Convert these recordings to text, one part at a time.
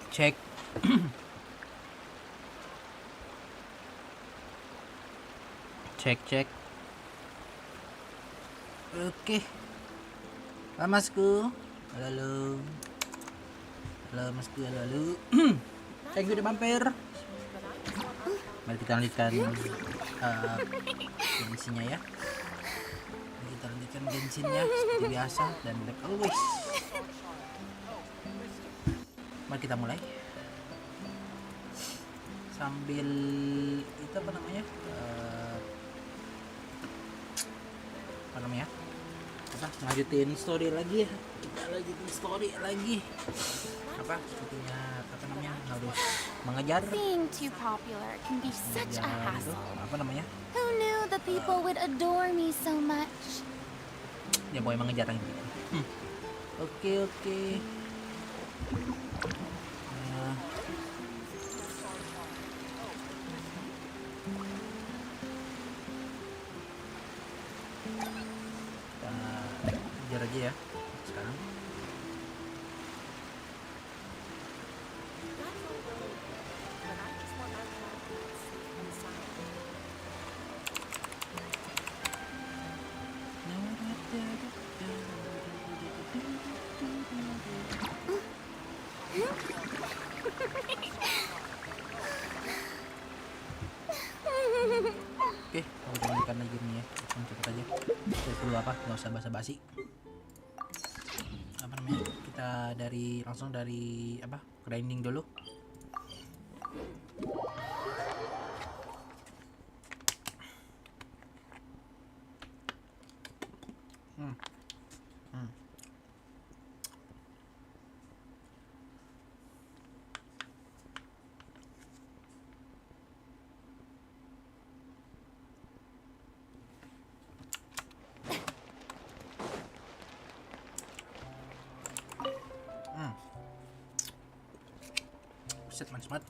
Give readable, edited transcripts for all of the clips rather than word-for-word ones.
Cek. Cek. Oke. Halo Masku. Halo. Halo Masku, halo. Thank you udah mampir. Mari kita lanjutkan Genshinnya ya. Mari kita lanjutkan Genshinnya seperti biasa dan like always. Mari kita mulai. Sambil itu apa namanya? Lanjutin story lagi ya. Kita lanjutin story lagi. Sepertinya harus mengejar. Being too popular can be such a hassle. Who knew the people would adore me so much? Ya boleh mengejar lagi. Oke. Kejar aja ya sekarang. Oke, kita lanjutkan lagi nih ya. Cepet aja. Kita perlu nggak usah basa-basi. Kita langsung dari grinding dulu. Manis banget.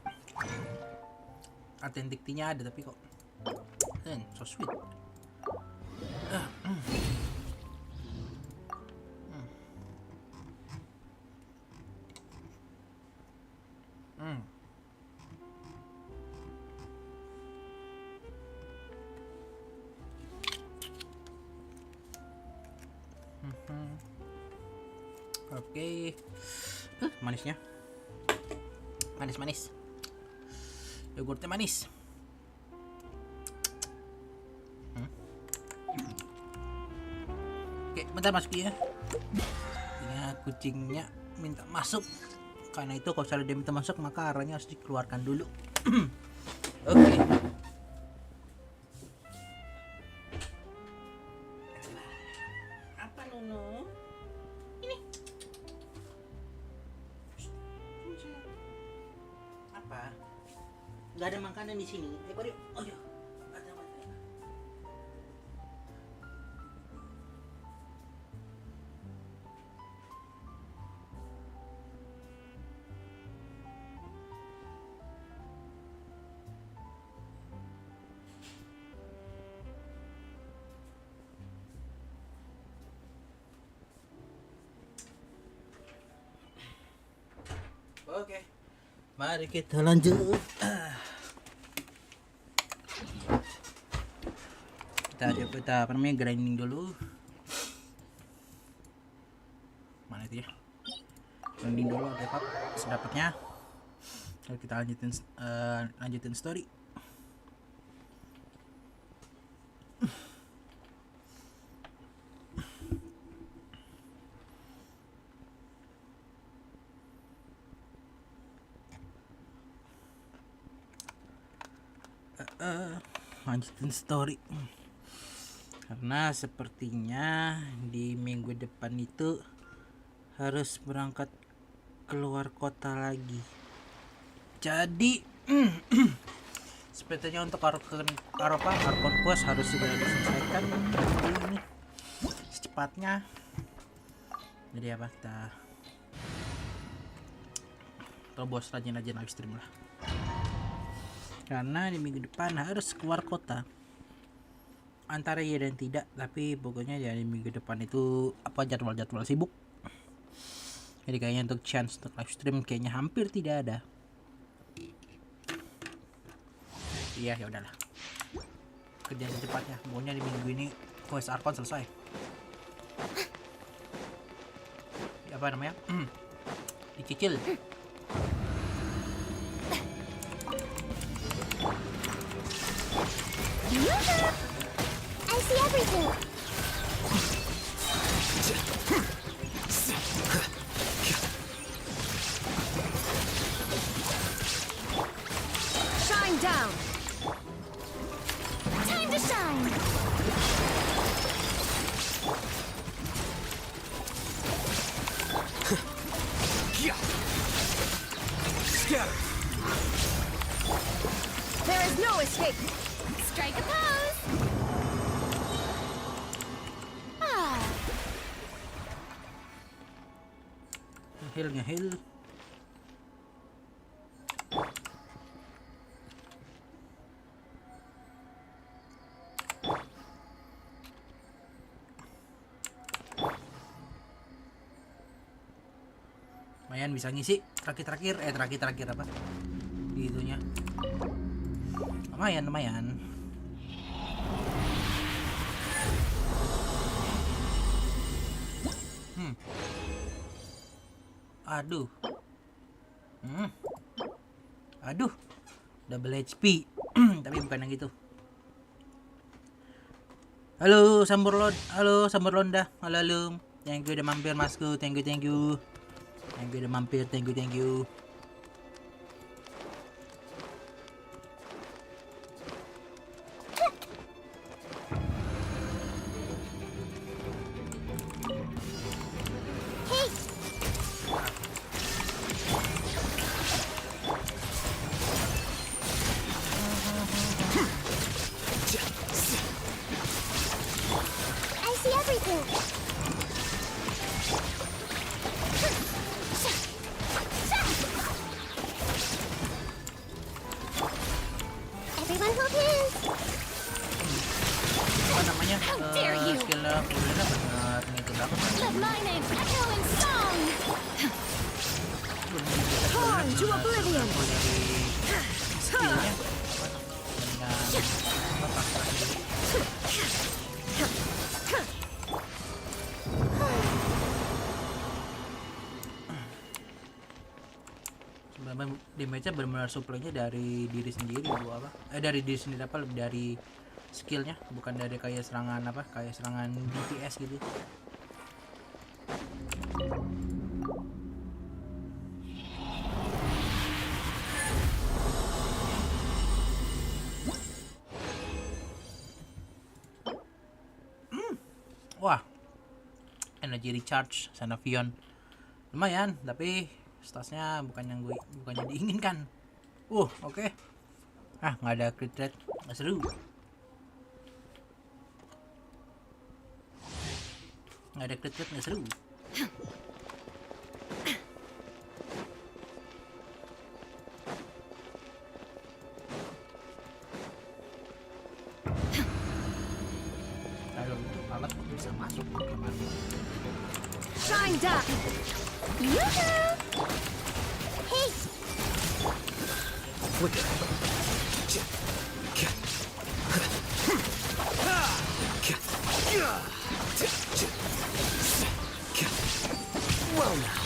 Authenticity-nya ada tapi kok so sweet. Oke. Manisnya manis. Yogurtnya manis. Oke, bentar masuk ya. Ini kucingnya minta masuk. Karena itu kalau misalnya dia minta masuk maka arahnya harus dikeluarkan dulu. Oke. Apa Nono? Ini. Apa? Nggak ada makanan di sini. Yuk. Oh ya. Ada makanan. Oke. Mari kita lanjut. Kita grinding dulu. Mana itu ya? Grinding dulu dapat sedapatnya. Lalu kita lanjutin story. Lanjutin story karena sepertinya di minggu depan itu harus berangkat keluar kota lagi. Jadi sepertinya untuk Arkon Quest harus segera diselesaikan ini secepatnya. Jadi kita terobos rajin-rajin live stream lah. Karena di minggu depan harus keluar kota. Antara iya dan tidak, tapi pokoknya ya di minggu depan itu jadwal sibuk. Jadi kayaknya untuk chance untuk live stream kayaknya hampir tidak ada. Iya, ya udahlah. Kerjaan secepatnya. Pokoknya di minggu ini quest Arkon selesai. Apa namanya? Dicicil. I see everything. Shine down. Time to shine. Scatter. There is no escape. Strike a pose. Ah. Heal. Lumayan bisa ngisi terakhir apa itunya. Lumayan. Aduh, double HP. Tapi bukan yang gitu. Halo Samburlonda, halo. Thank you udah mampir Masku, thank you. Thank you udah mampir, thank you. I see everything. Everyone hold hands. Apa namanya? dare you? Skill Fulena benar ngikut banget. Let my name echo in song. Torn to oblivion. Skillnya damage-nya benar-benar supply-nya dari diri sendiri dari diri sendiri lebih dari skillnya, bukan dari kayak serangan DPS gitu. Wah, energy recharge Sanavion lumayan, tapi statsnya bukan yang diinginkan. Oke. Nggak ada crit rate, nggak seru. Alat bisa masuk ke mana? Shine down. Yoo-hoo! Hey! Quicker. Well now.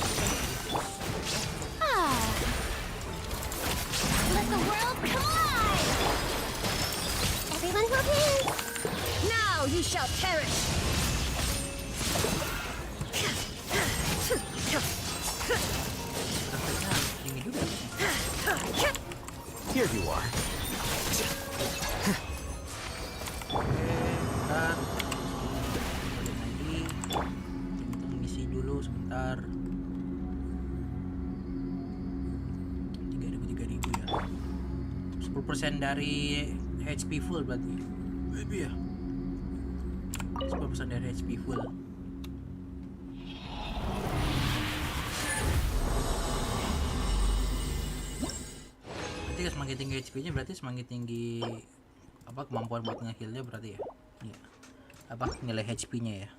Let the world collide! Everyone hold hands. Now you shall perish. Here you are. Ngisi dulu sebentar. 3.000 ya. 10% dari HP full berarti. Baby ya. 10% dari HP full. Berarti semakin tinggi HP-nya berarti semakin tinggi kemampuan buat nge-heal-nya berarti ya. Iya. Nilai HP-nya ya.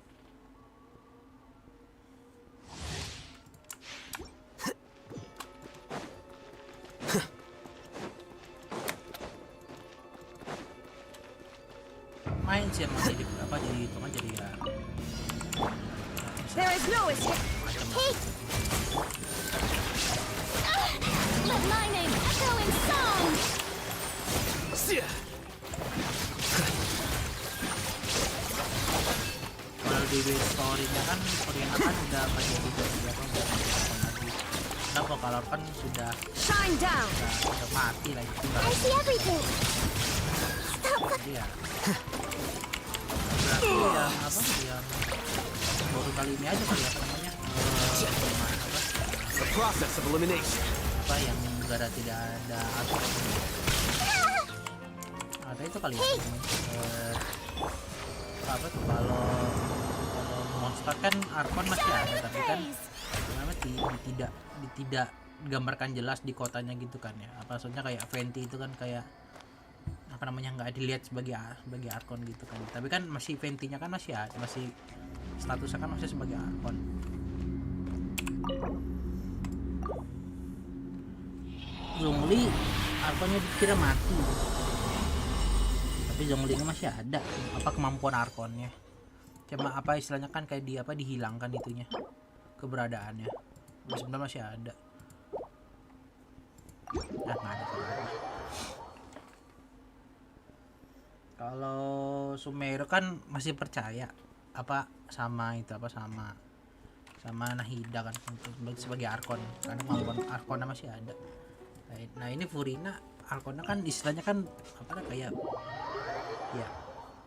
There is no escape. Hey! Let my name echo in song! Kalau di story-nya kan Furiana kan udah menjadi dari apa lagi. Nah kalau kan sudah Shine down. mati lah itu I see everything! Stop! dia. Berarti yang apa yang baru kali ini aja kali apa namanya The process of elimination. apa yang negara tidak ada ada itu kali ya apa tuh kalau monster kan Arkon masih ada tapi kan namanya tidak digambarkan jelas di kotanya gitu kan ya apa maksudnya kayak Venti itu kan kayak apa namanya nggak dilihat sebagai Arkon gitu kan tapi kan masih Ventinya kan masih ada masih statusnya kan masih sebagai Arkon. Zhongli Arkonnya dikira mati tapi Zhongli masih ada apa kemampuan Arkonnya cuma apa istilahnya kan kayak dia apa dihilangkan itunya keberadaannya sebenarnya masih ada nggak ada kalau Sumeru kan masih percaya apa sama itu apa sama Nahida kan untuk sebagai Arkon karena kemampuan Arkonnya masih ada. Nah ini Furina Arkonnya kan istilahnya kan apa kayak ya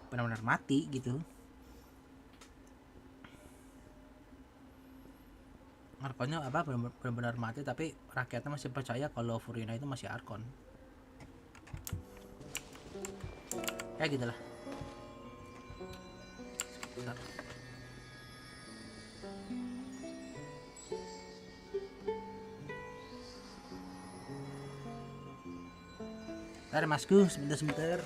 benar-benar mati gitu. Arkonnya apa benar-benar mati tapi rakyatnya masih percaya kalau Furina itu masih Arkon. Ya gitulah. Bentar masku sebentar.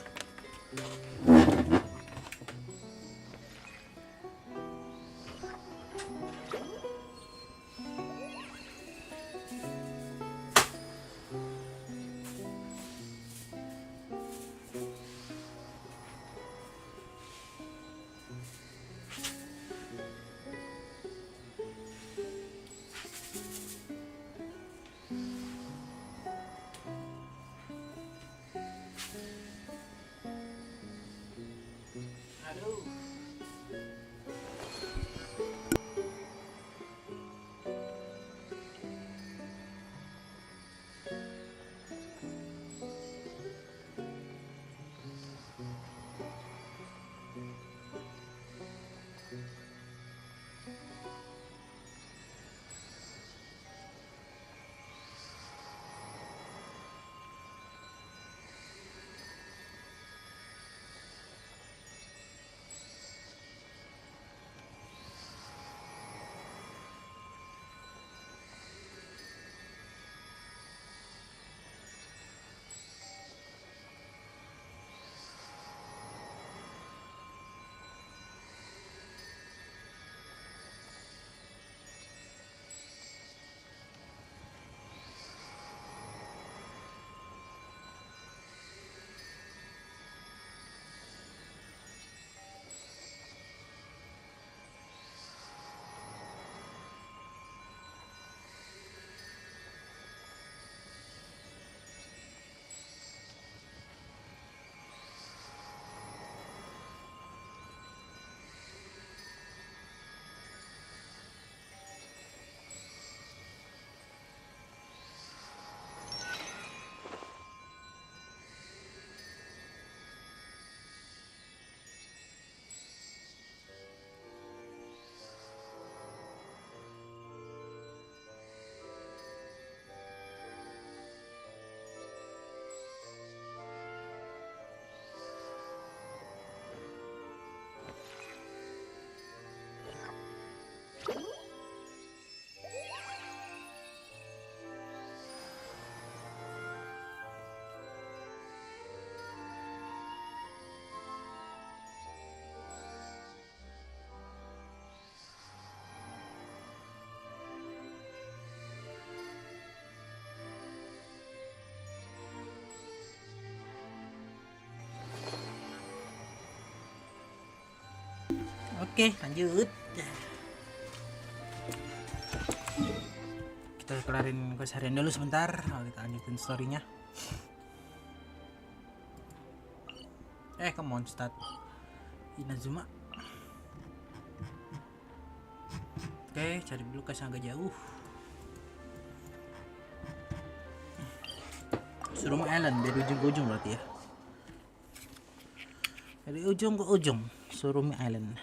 Oke, lanjut. Kita kelarin keseharian dulu sebentar, kita lanjutin storynya. Come on, start Inazuma. Oke, cari dulu kes yang agak jauh. Suruma Island dari ujung ke ujung berarti ya. Dari ujung ke ujung Surumi Island.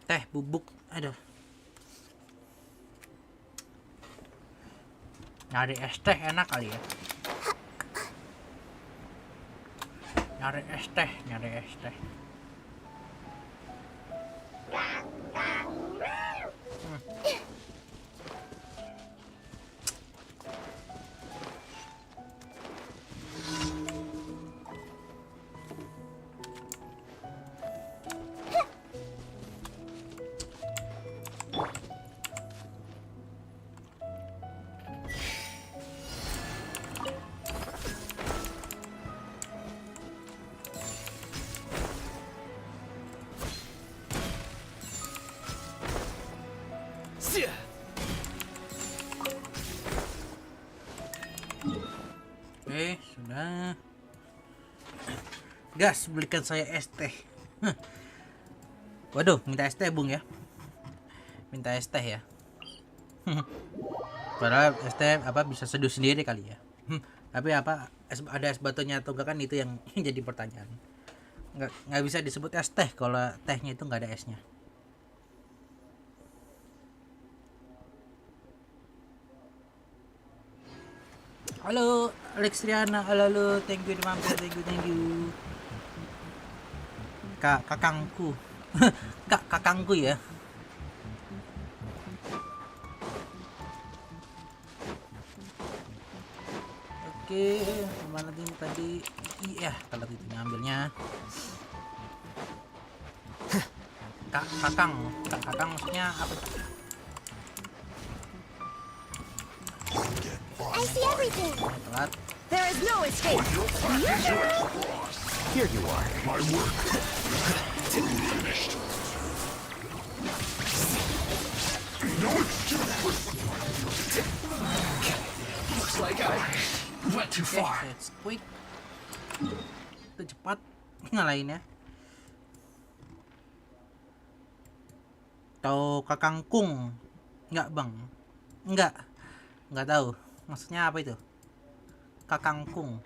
Teh bubuk, aduh. Nyari es teh enak kali ya. Nyari es teh. Oke, sudah. Gas, belikan saya es teh. Waduh, minta es teh Bung ya. Minta es teh ya. Padahal es teh bisa seduh sendiri kali ya. Tapi ada es batunya atau enggak kan itu yang jadi pertanyaan. Nggak bisa disebut es teh kalau tehnya itu nggak ada esnya. Halo Alex Riana, halo, thank you mampir, thank you. Kakangku. Kakangku ya. Oke, kemana lagi tadi? Iya, kalau itu ngambilnya. Kakang maksudnya apa? I see everything. Telat. There is no escape. Here you are. My work finished. No excuse. Looks like I went too far. That's quick. Itu cepat ngalahinnya. Tahu kakangkung? Enggak, Bang. Enggak tahu. Maksudnya apa itu? Kakangkung.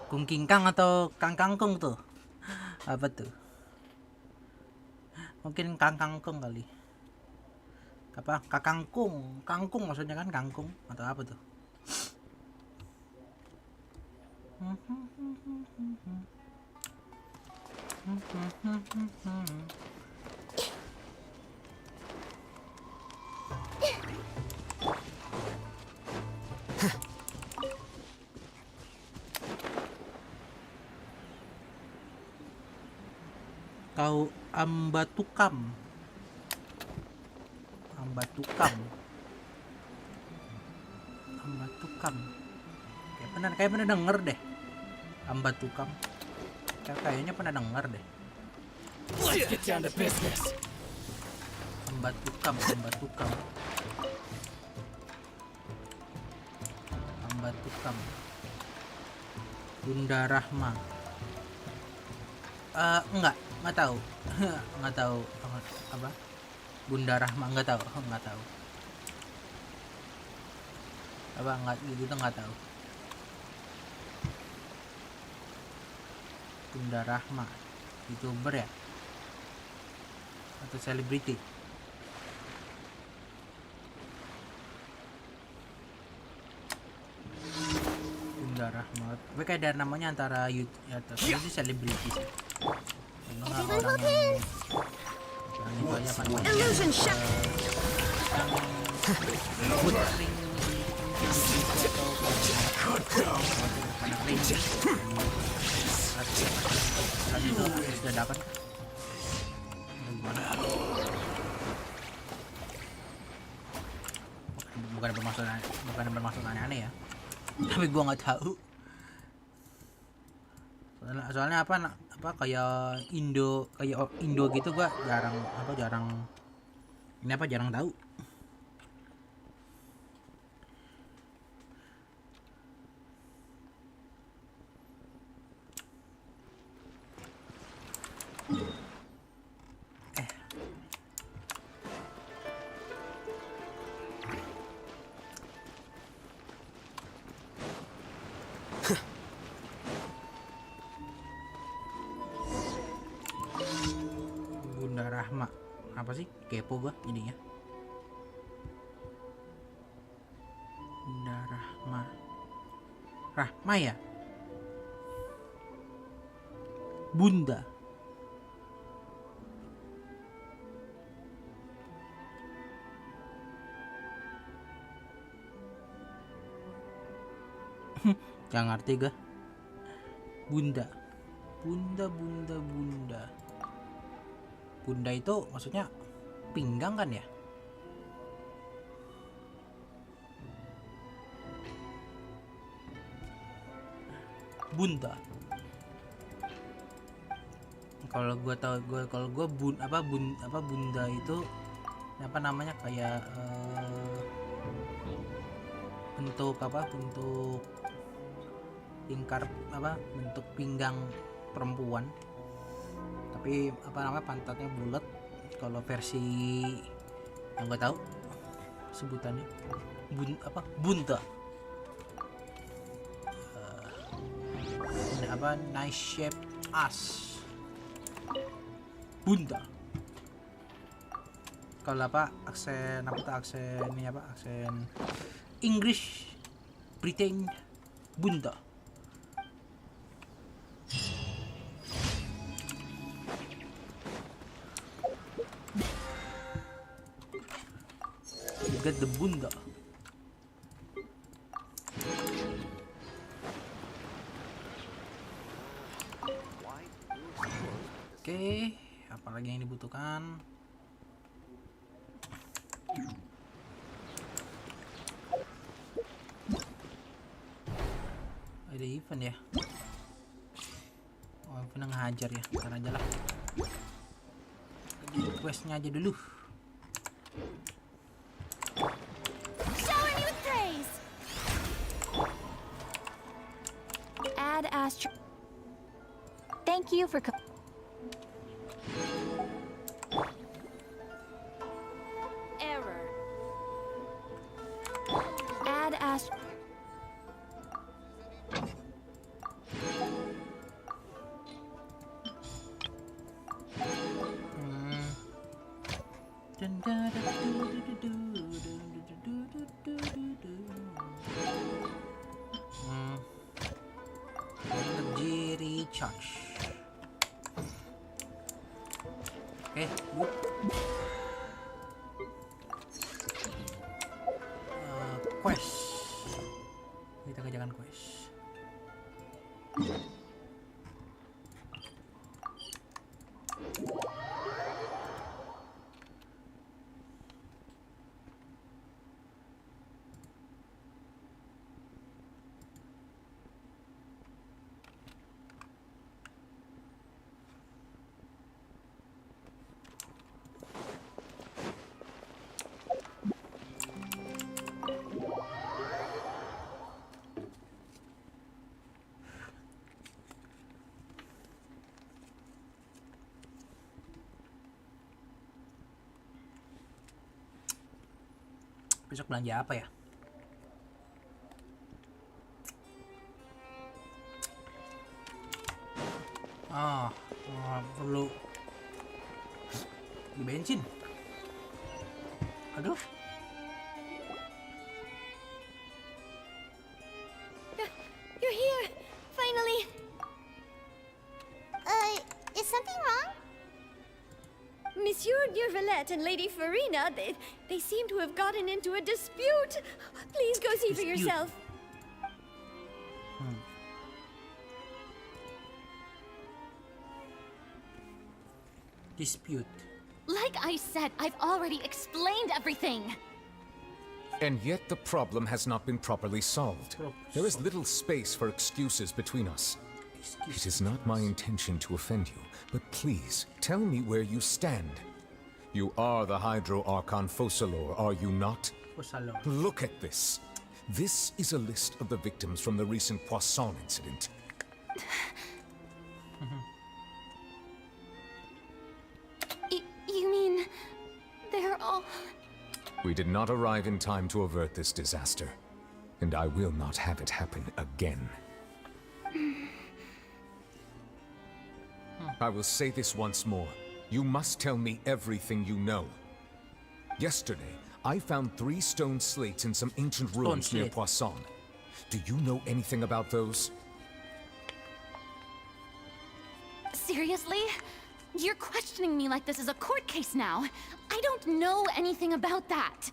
Kungkingkang atau kangkangkung tuh? Apa tuh? Mungkin kangkangkung kali. Apa? Kakangkung. Kangkung maksudnya kan kangkung atau apa tuh? Kau ambatukam. Kayak pernah denger deh. Ambatukam. Kayaknya pernah denger deh. Let's get down to business. Ambatukam. Bunda Rahma. Enggak tahu. Enggak tahu apa? Bunda Rahma enggak tahu. Apa enggak gitu enggak tahu. Bunda Rahma, YouTuber ya? Atau selebriti? Bunda Rahma. Tapi kayak ada namanya antara YouTube ya, atau itu selebriti sih. Orang itu aja kan. Illusion shot. Sudah dapat. Gimana? bukan bermaksud aneh-aneh ya. Tapi gua nggak tahu. Soalnya apa kayak Indo gitu gua jarang tahu. Bunda Rahma apa sih, kepo gua jadinya. Bunda Rahma ya, Bunda. Gak ngerti gua. Bunda itu maksudnya pinggang kan ya? Bunda. Kalau gua bunda itu apa namanya, kayak bentuk lingkar, bentuk pinggang perempuan, tapi pantatnya bulat. Kalau versi yang gue tahu sebutannya bunta. Nice shape ass, bunta. Kalau aksen English Britain, bunta. Get the bunda. Oke, apalagi yang dibutuhkan? Ada event ya? Oh, event ngehajar ya, ntar aja lah. Questnya aja dulu. Thank you for error. Add Energy recharge. Oke, good. Quest. Kita kerjakan quest. Besok belanja apa ya? Perlu di bensin. Aduh. You're here, finally. Is something wrong? Monsieur Neurvalette and Lady Farina, they seem to have gotten into a dispute. Please go see for yourself. Dispute. Like I said, I've already explained everything. And yet the problem has not been properly solved. There is little space for excuses between us. It is not my intention to offend you, but please, tell me where you stand. You are the Hydro Archon Focalor, are you not? Focalor. Look at this. This is a list of the victims from the recent Poisson incident. You mean they're all... We did not arrive in time to avert this disaster, and I will not have it happen again. I will say this once more. You must tell me everything you know. Yesterday, I found 3 stone slates in some ancient ruins near Poisson. Do you know anything about those? Seriously? You're questioning me like this is a court case now. I don't know anything about that.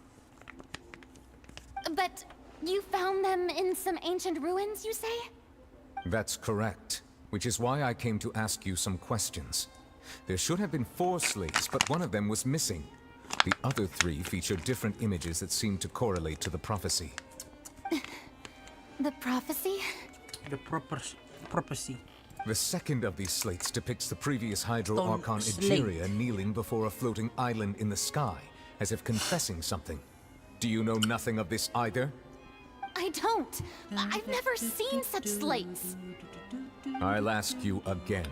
But you found them in some ancient ruins, you say? That's correct, which is why I came to ask you some questions. There should have been 4 slates, but one of them was missing. The other 3 feature different images that seem to correlate to the prophecy. The prophecy? The prophecy. The second of these slates depicts the previous Hydro Stone Archon slate. Egeria kneeling before a floating island in the sky, as if confessing something. Do you know nothing of this either? I don't. I've never seen such slates. I'll ask you again.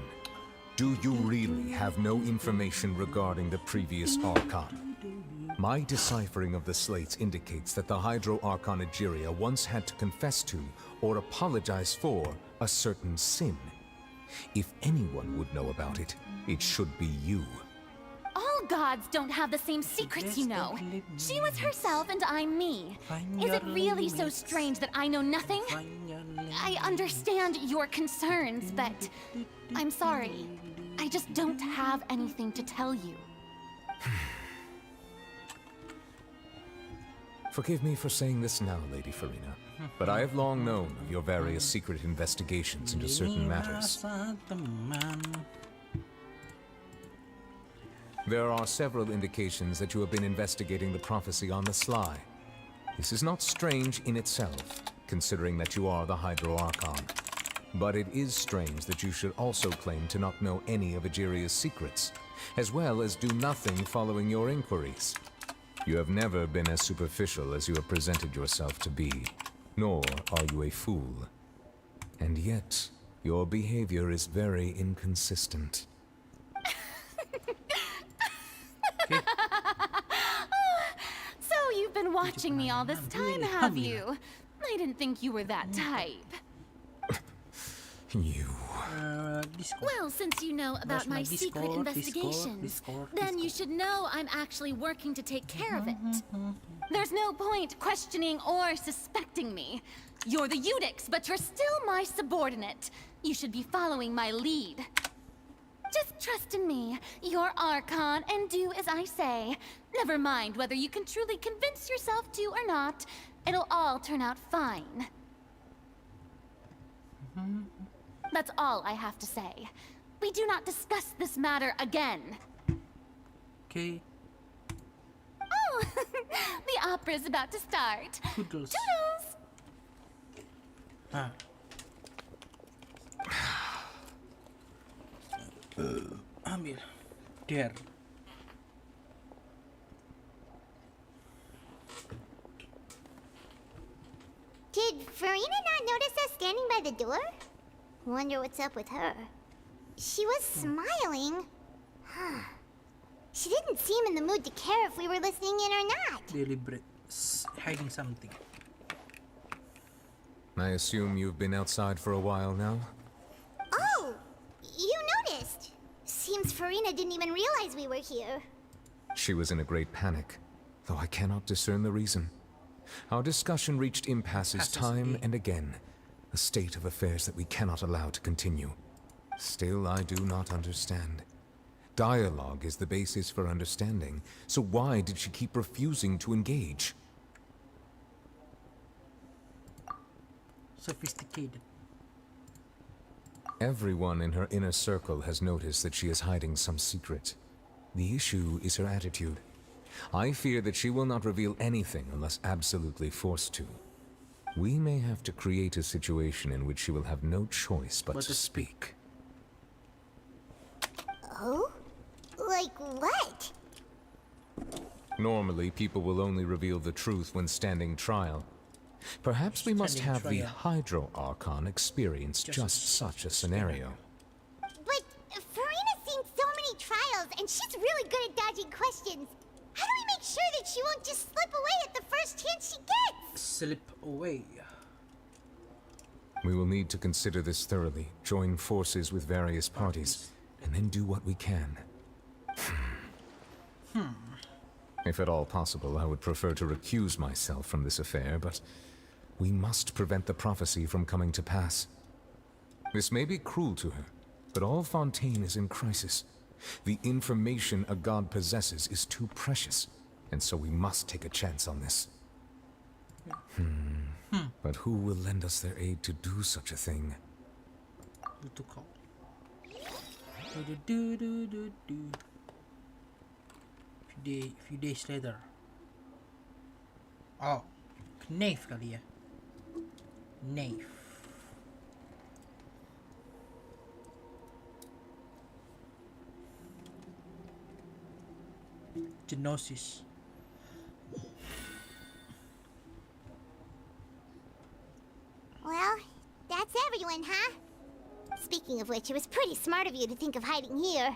Do you really have no information regarding the previous Archon? My deciphering of the slates indicates that the Hydro Archon Egeria once had to confess to, or apologize for, a certain sin. If anyone would know about it, it should be you. All gods don't have the same secrets, you know. She was herself and I'm me. Is it really so strange that I know nothing? I understand your concerns, but I'm sorry. I just don't have anything to tell you. Forgive me for saying this now, Lady Farina, but I have long known of your various secret investigations into certain matters. There are several indications that you have been investigating the prophecy on the sly. This is not strange in itself, considering that you are the Hydro Archon. But it is strange that you should also claim to not know any of Egeria's secrets, as well as do nothing following your inquiries. You have never been as superficial as you have presented yourself to be, nor are you a fool. And yet, your behavior is very inconsistent. So you've been watching me all this time, have you? I didn't think you were that type. You... Discord. Well, since you know about my secret investigations, then you should know I'm actually working to take care of it. There's no point questioning or suspecting me. You're the Eudix, but you're still my subordinate. You should be following my lead. Just trust in me. You're Archon, and do as I say. Never mind whether you can truly convince yourself to or not. It'll all turn out fine. That's all I have to say. We do not discuss this matter again. Okay. Oh, the opera's about to start. Toodles. Toodles! Ambil. There. Did Farina not notice us standing by the door? Wonder what's up with her. She was smiling. Huh. She didn't seem in the mood to care if we were listening in or not. Deliberate. Hiding something. I assume you've been outside for a while now? Oh! You noticed! Seems Farina didn't even realize we were here. She was in a great panic, though I cannot discern the reason. Our discussion reached impasses time and again, a state of affairs that we cannot allow to continue. Still, I do not understand. Dialogue is the basis for understanding, so why did she keep refusing to engage? Sophisticated. Everyone in her inner circle has noticed that she is hiding some secret. The issue is her attitude. I fear that she will not reveal anything unless absolutely forced to. We may have to create a situation in which she will have no choice but to speak. Oh? Like what? Normally, people will only reveal the truth when standing trial. Perhaps we must have the Hydro Archon experience just such a scenario. But Farina's seen so many trials, and she's really good at dodging questions. How do we make sure that she won't just slip away at the first chance she gets? Slip away. We will need to consider this thoroughly, join forces with various parties, and then do what we can. If at all possible, I would prefer to recuse myself from this affair, but we must prevent the prophecy from coming to pass. This may be cruel to her, but all Fontaine is in crisis. The information a god possesses is too precious, and so we must take a chance on this. But who will lend us their aid to do such a thing? Who to call? Do. Few days later. Oh, Knave kali ya. Knave. Genosis. Well, that's everyone, huh? Speaking of which, it was pretty smart of you to think of hiding here.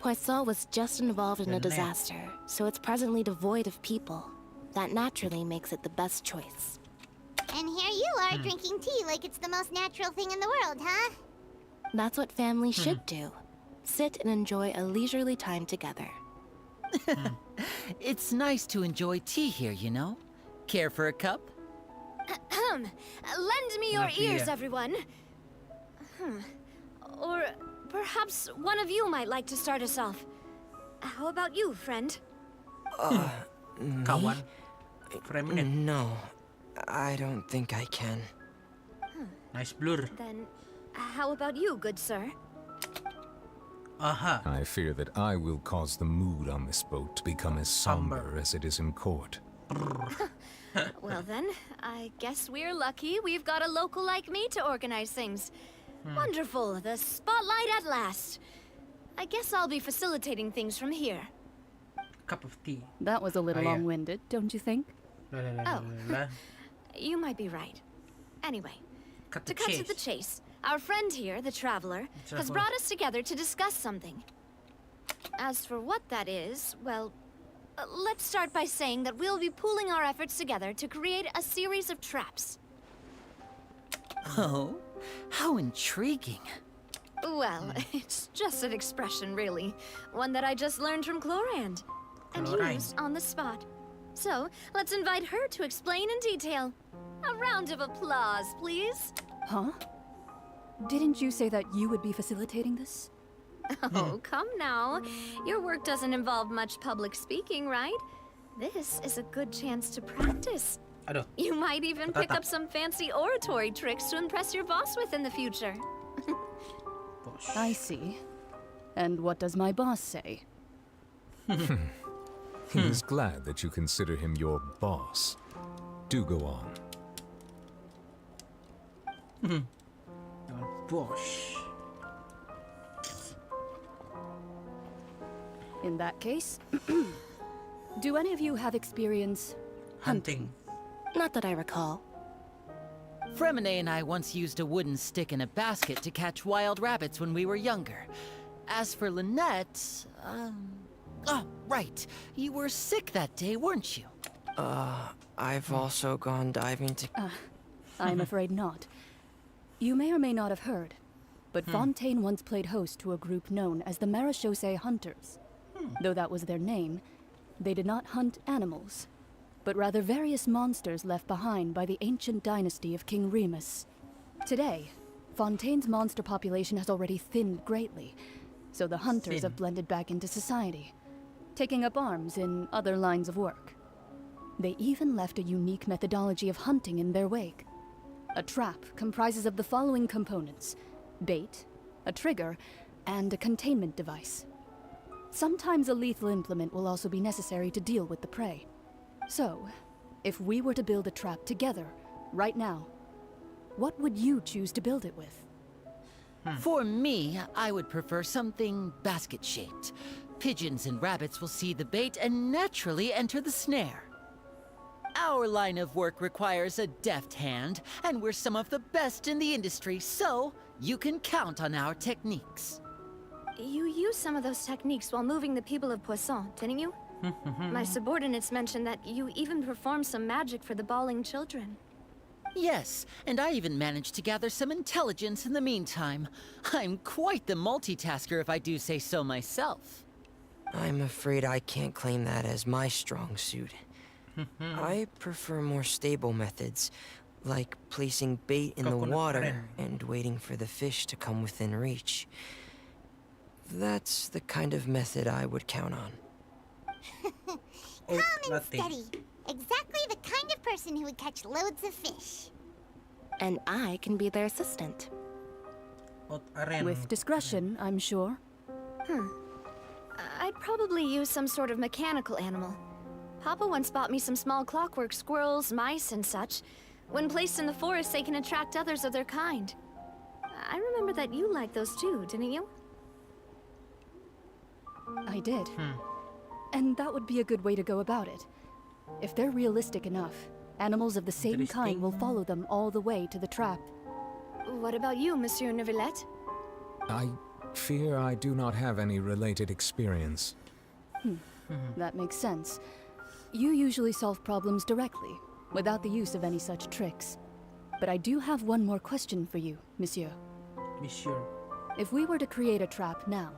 Poisson was just involved in a Good man. disaster, so it's presently devoid of people. That naturally makes it the best choice. And here you are drinking tea like it's the most natural thing in the world, huh? That's what families should do. Sit and enjoy a leisurely time together. It's nice to enjoy tea here, you know? Care for a cup? Lend me your Lovely, ears, yeah. everyone. Or perhaps one of you might like to start us off. How about you, friend? Kawan. Remnant. No, I don't think I can. Nice blur. Then, how about you, good sir? Aha. I fear that I will cause the mood on this boat to become as somber as it is in court. Well then, I guess we're lucky we've got a local like me to organize things. Wonderful, the spotlight at last. I guess I'll be facilitating things from here. Cup of tea. That was a little yeah. long-winded, don't you think? La, la, la, Oh. la, la. You might be right. Anyway, Cut to the cut to chase. the chase, our friend here, the Traveler, has Traveler. brought us together to discuss something. As for what that is, well, let's start by saying that we'll be pooling our efforts together to create a series of traps. Oh, how intriguing. Well, it's just an expression, really. One that I just learned from Chlorand. And Chlorine. used on the spot. So, let's invite her to explain in detail. A round of applause, please. Huh? Didn't you say that you would be facilitating this? Oh, come now. Your work doesn't involve much public speaking, right? This is a good chance to practice. Aduh. You might even pick up some fancy oratory tricks to impress your boss with in the future. Bosh. I see. And what does my boss say? He is glad that you consider him your boss. Do go on. Bosh. In that case, do any of you have experience Hunting. Not that I recall. Fremine and I once used a wooden stick in a basket to catch wild rabbits when we were younger. As for Lynette, oh, right. You were sick that day, weren't you? I've also gone diving to... I'm afraid not. You may or may not have heard, but Fontaine once played host to a group known as the Marechaussee Hunters. Though that was their name, they did not hunt animals, but rather various monsters left behind by the ancient dynasty of King Remus. Today, Fontaine's monster population has already thinned greatly, so the hunters have blended back into society, taking up arms in other lines of work. They even left a unique methodology of hunting in their wake. A trap comprises of the following components: bait, a trigger, and a containment device. Sometimes a lethal implement will also be necessary to deal with the prey. So, if we were to build a trap together, right now, what would you choose to build it with? For me, I would prefer something basket-shaped. Pigeons and rabbits will see the bait and naturally enter the snare. Our line of work requires a deft hand, and we're some of the best in the industry, so you can count on our techniques. You used some of those techniques while moving the people of Poisson, didn't you? My subordinates mentioned that you even performed some magic for the bawling children. Yes, and I even managed to gather some intelligence in the meantime. I'm quite the multitasker if I do say so myself. I'm afraid I can't claim that as my strong suit. I prefer more stable methods, like placing bait in the water and waiting for the fish to come within reach. That's the kind of method I would count on. Calm and steady. Exactly the kind of person who would catch loads of fish. And I can be their assistant. With discretion, I'm sure. I'd probably use some sort of mechanical animal. Papa once bought me some small clockwork squirrels, mice, and such. When placed in the forest, they can attract others of their kind. I remember that you liked those too, didn't you? I did. And that would be a good way to go about it. If they're realistic enough, animals of the same kind will follow them all the way to the trap. What about you, Monsieur Neuvillette? I fear I do not have any related experience. That makes sense. You usually solve problems directly, without the use of any such tricks. But I do have one more question for you, Monsieur. Monsieur. If we were to create a trap now,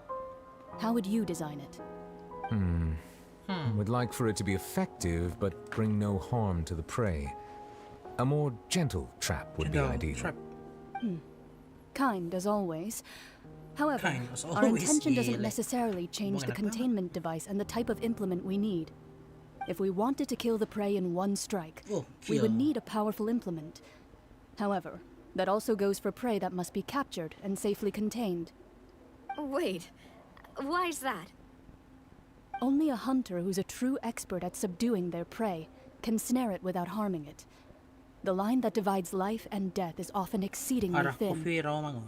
how would you design it? Would like for it to be effective, but bring no harm to the prey. A more gentle trap would be ideal. Kind as always. However, Kind as our always, intention doesn't gile. necessarily change the Bukan apa. containment device and the type of implement we need. If we wanted to kill the prey in one strike, Oh, we would kill. need a powerful implement. However, that also goes for prey that must be captured and safely contained. Wait, why's that? Only a hunter who's a true expert at subduing their prey can snare it without harming it. The line that divides life and death is often exceedingly Arah thin. kopi raw mangon.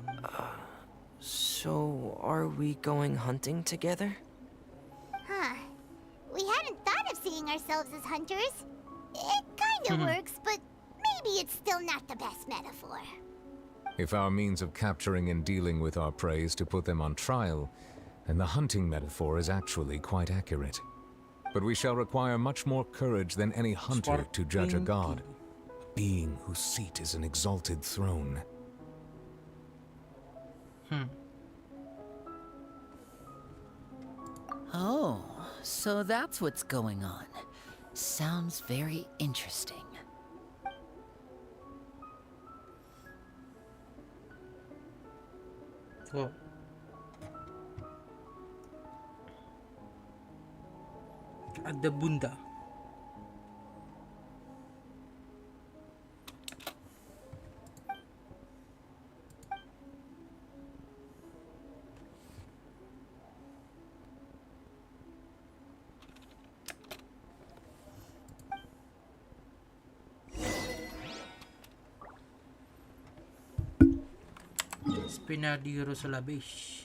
So, are we going hunting together? Huh. We hadn't thought of seeing ourselves as hunters. It kind of works, but maybe it's still not the best metaphor. If our means of capturing and dealing with our prey is to put them on trial, then the hunting metaphor is actually quite accurate. But we shall require much more courage than any hunter to judge a god, a being whose seat is an exalted throne. Oh, so that's what's going on. Sounds very interesting. Wow. Ada bunda. Spinadiro Salabish.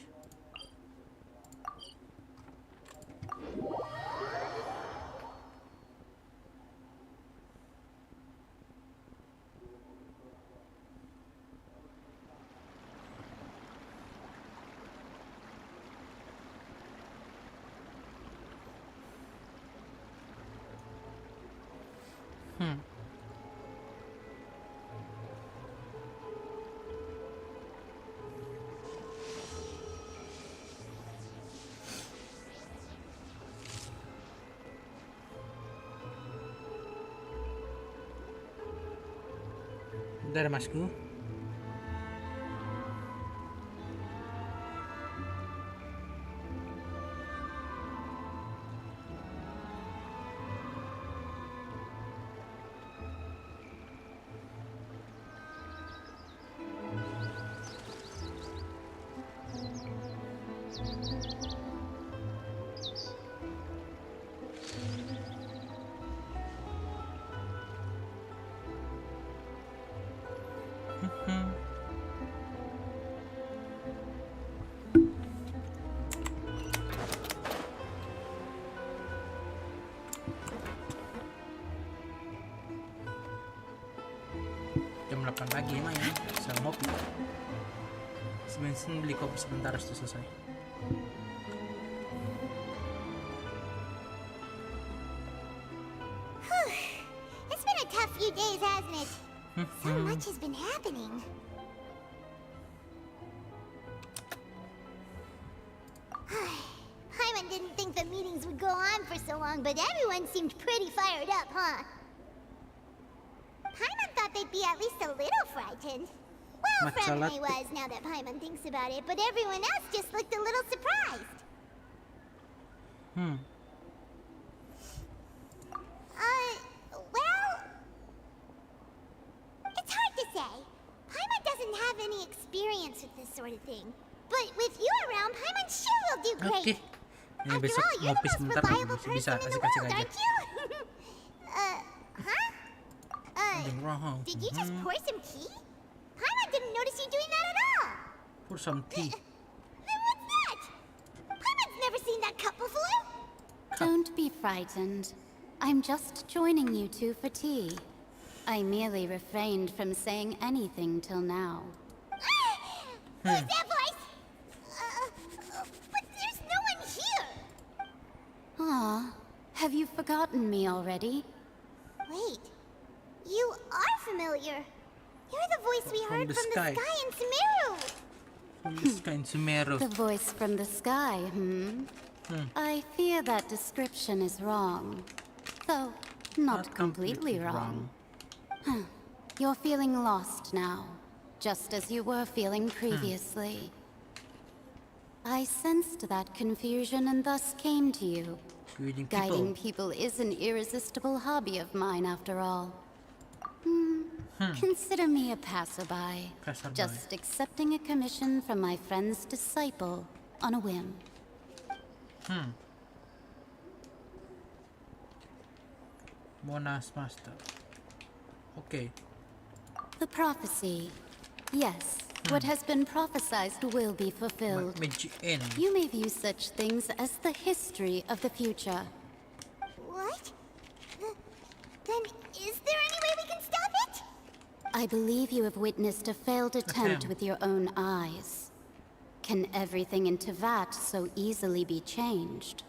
Bentar, Masku. beli kopi sebentar sudah selesai. It's been a tough few days, hasn't it? So much has been happening. Paimon didn't think the meetings would go on for so long, but everyone seemed pretty fired up, huh? Paimon thought they'd be at least a little frightened. Well, Fremine was, now that Paimon thinks about it, but everyone else just looked a little surprised. Well... It's hard to say. Paimon doesn't have any experience with this sort of thing. But with you around, Paimon sure will do great. Ini besok ngopi sebentar bisa kasih aja. Aren't you? Did you just pour some tea? Paimon didn't notice you doing that at all. Pour some tea. Then what's that? Paimon's never seen that cup before. Don't be frightened. I'm just joining you two for tea. I merely refrained from saying anything till now. Who's that voice? But there's no one here. Ah, have you forgotten me already? Wait, you are familiar. You're the voice we heard the from sky. the sky in Sumeru. From the sky in Sumeru. The voice from the sky, I fear that description is wrong. Though, not completely wrong. You're feeling lost now, just as you were feeling previously. I sensed that confusion and thus came to you. Guiding people is an irresistible hobby of mine, after all. Consider me a passerby, just accepting a commission from my friend's disciple on a whim. Monas Master. Okay. The prophecy. Yes, what has been prophesied will be fulfilled. You may view such things as the history of the future. What? Then is there any way we can stop it? I believe you have witnessed a failed attempt with your own eyes. Can everything in Teyvat so easily be changed?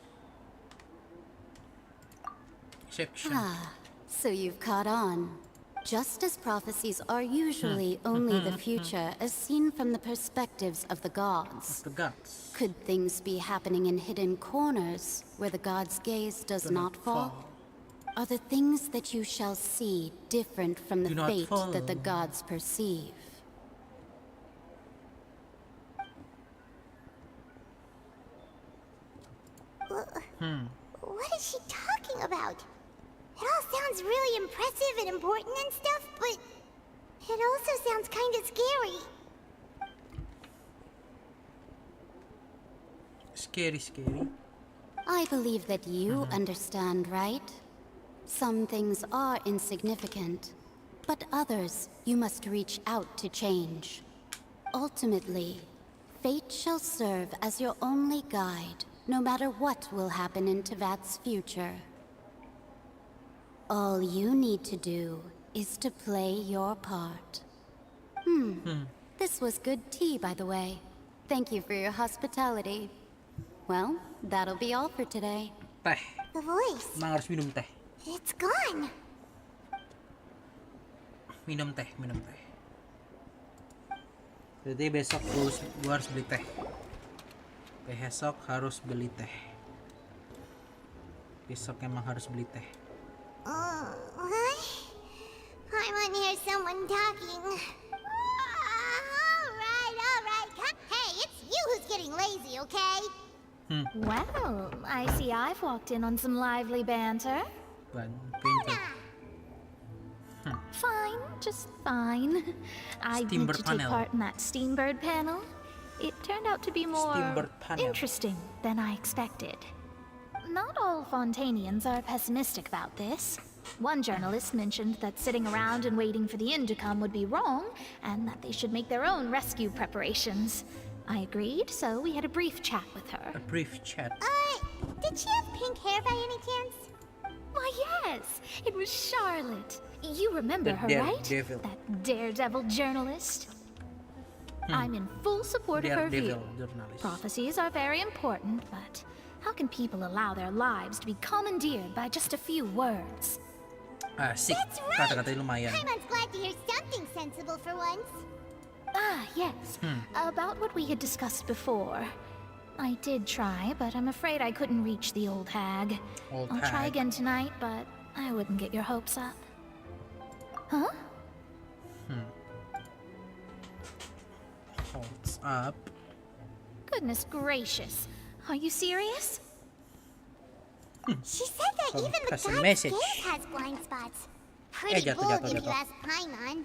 So you've caught on. Just as prophecies are usually only the future as seen from the perspectives of the gods. Could things be happening in hidden corners where the gods' gaze does not fall? Are the things that you shall see different from the fate that the gods perceive? What is she talking about? It all sounds really impressive and important and stuff, but it also sounds kind of scary. Scary. I believe that you understand, right? Some things are insignificant, but others you must reach out to change. Ultimately, fate shall serve as your only guide, no matter what will happen in Teyvat's future. All you need to do is to play your part. This was good tea, by the way. Thank you for your hospitality. Well, that'll be all for today. Teh. The voice. Emang harus minum teh. It's gone. Minum teh. Jadi besok gua harus beli teh. Besok harus beli teh. Besok emang harus beli teh. What? Paimon hears someone talking. Alright. Hey, it's you who's getting lazy, okay? Well, I see I've walked in on some lively banter. Fine, just fine. I need to take part in that Steambird panel. It turned out to be more interesting than I expected. Not all Fontanians are pessimistic about this. One journalist mentioned that sitting around and waiting for the end to come would be wrong, and that they should make their own rescue preparations. I agreed, so we had a brief chat with her. A brief chat? Did she have pink hair by any chance? Why, yes! It was Charlotte. You remember her, right? That daredevil journalist. I'm in full support of her view. Daredevil jurnalis. Prophecies are very important, but how can people allow their lives to be commandeered by just a few words? Asik. That's right. Kata-katanya lumayan. Paimon's glad to hear something sensible for once. Ah, yes. About what we had discussed before. I did try, but I'm afraid I couldn't reach the old hag. I'll try again tonight, but I wouldn't get your hopes up. Huh? Holds up. Goodness gracious. Are you serious? She said that even the Kasih god's message. gaze has blind spots. Pretty jatuh, bold jatuh, if you jatuh. ask Paimon.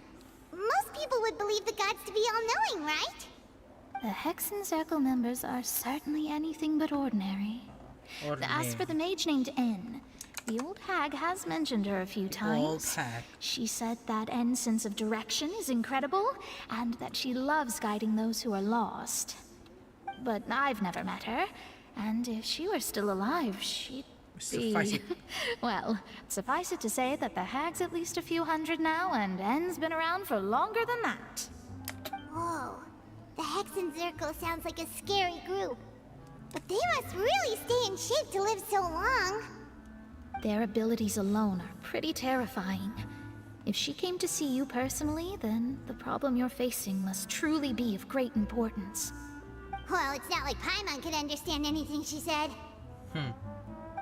Most people would believe the gods to be all-knowing, right? The Hexen Circle members are certainly anything but ordinary. As for the mage named N, the old hag has mentioned her a few times. hag. She said that N's sense of direction is incredible, and that she loves guiding those who are lost. But I've never met her, and if she were still alive, she'd Suffice be... it. Well, suffice it to say that the hag's at least a few hundred now, and N's been around for longer than that. Whoa. The Hexen Circle sounds like a scary group. But they must really stay in shape to live so long. Their abilities alone are pretty terrifying. If she came to see you personally, then the problem you're facing must truly be of great importance. Well, it's not like Paimon could understand anything she said.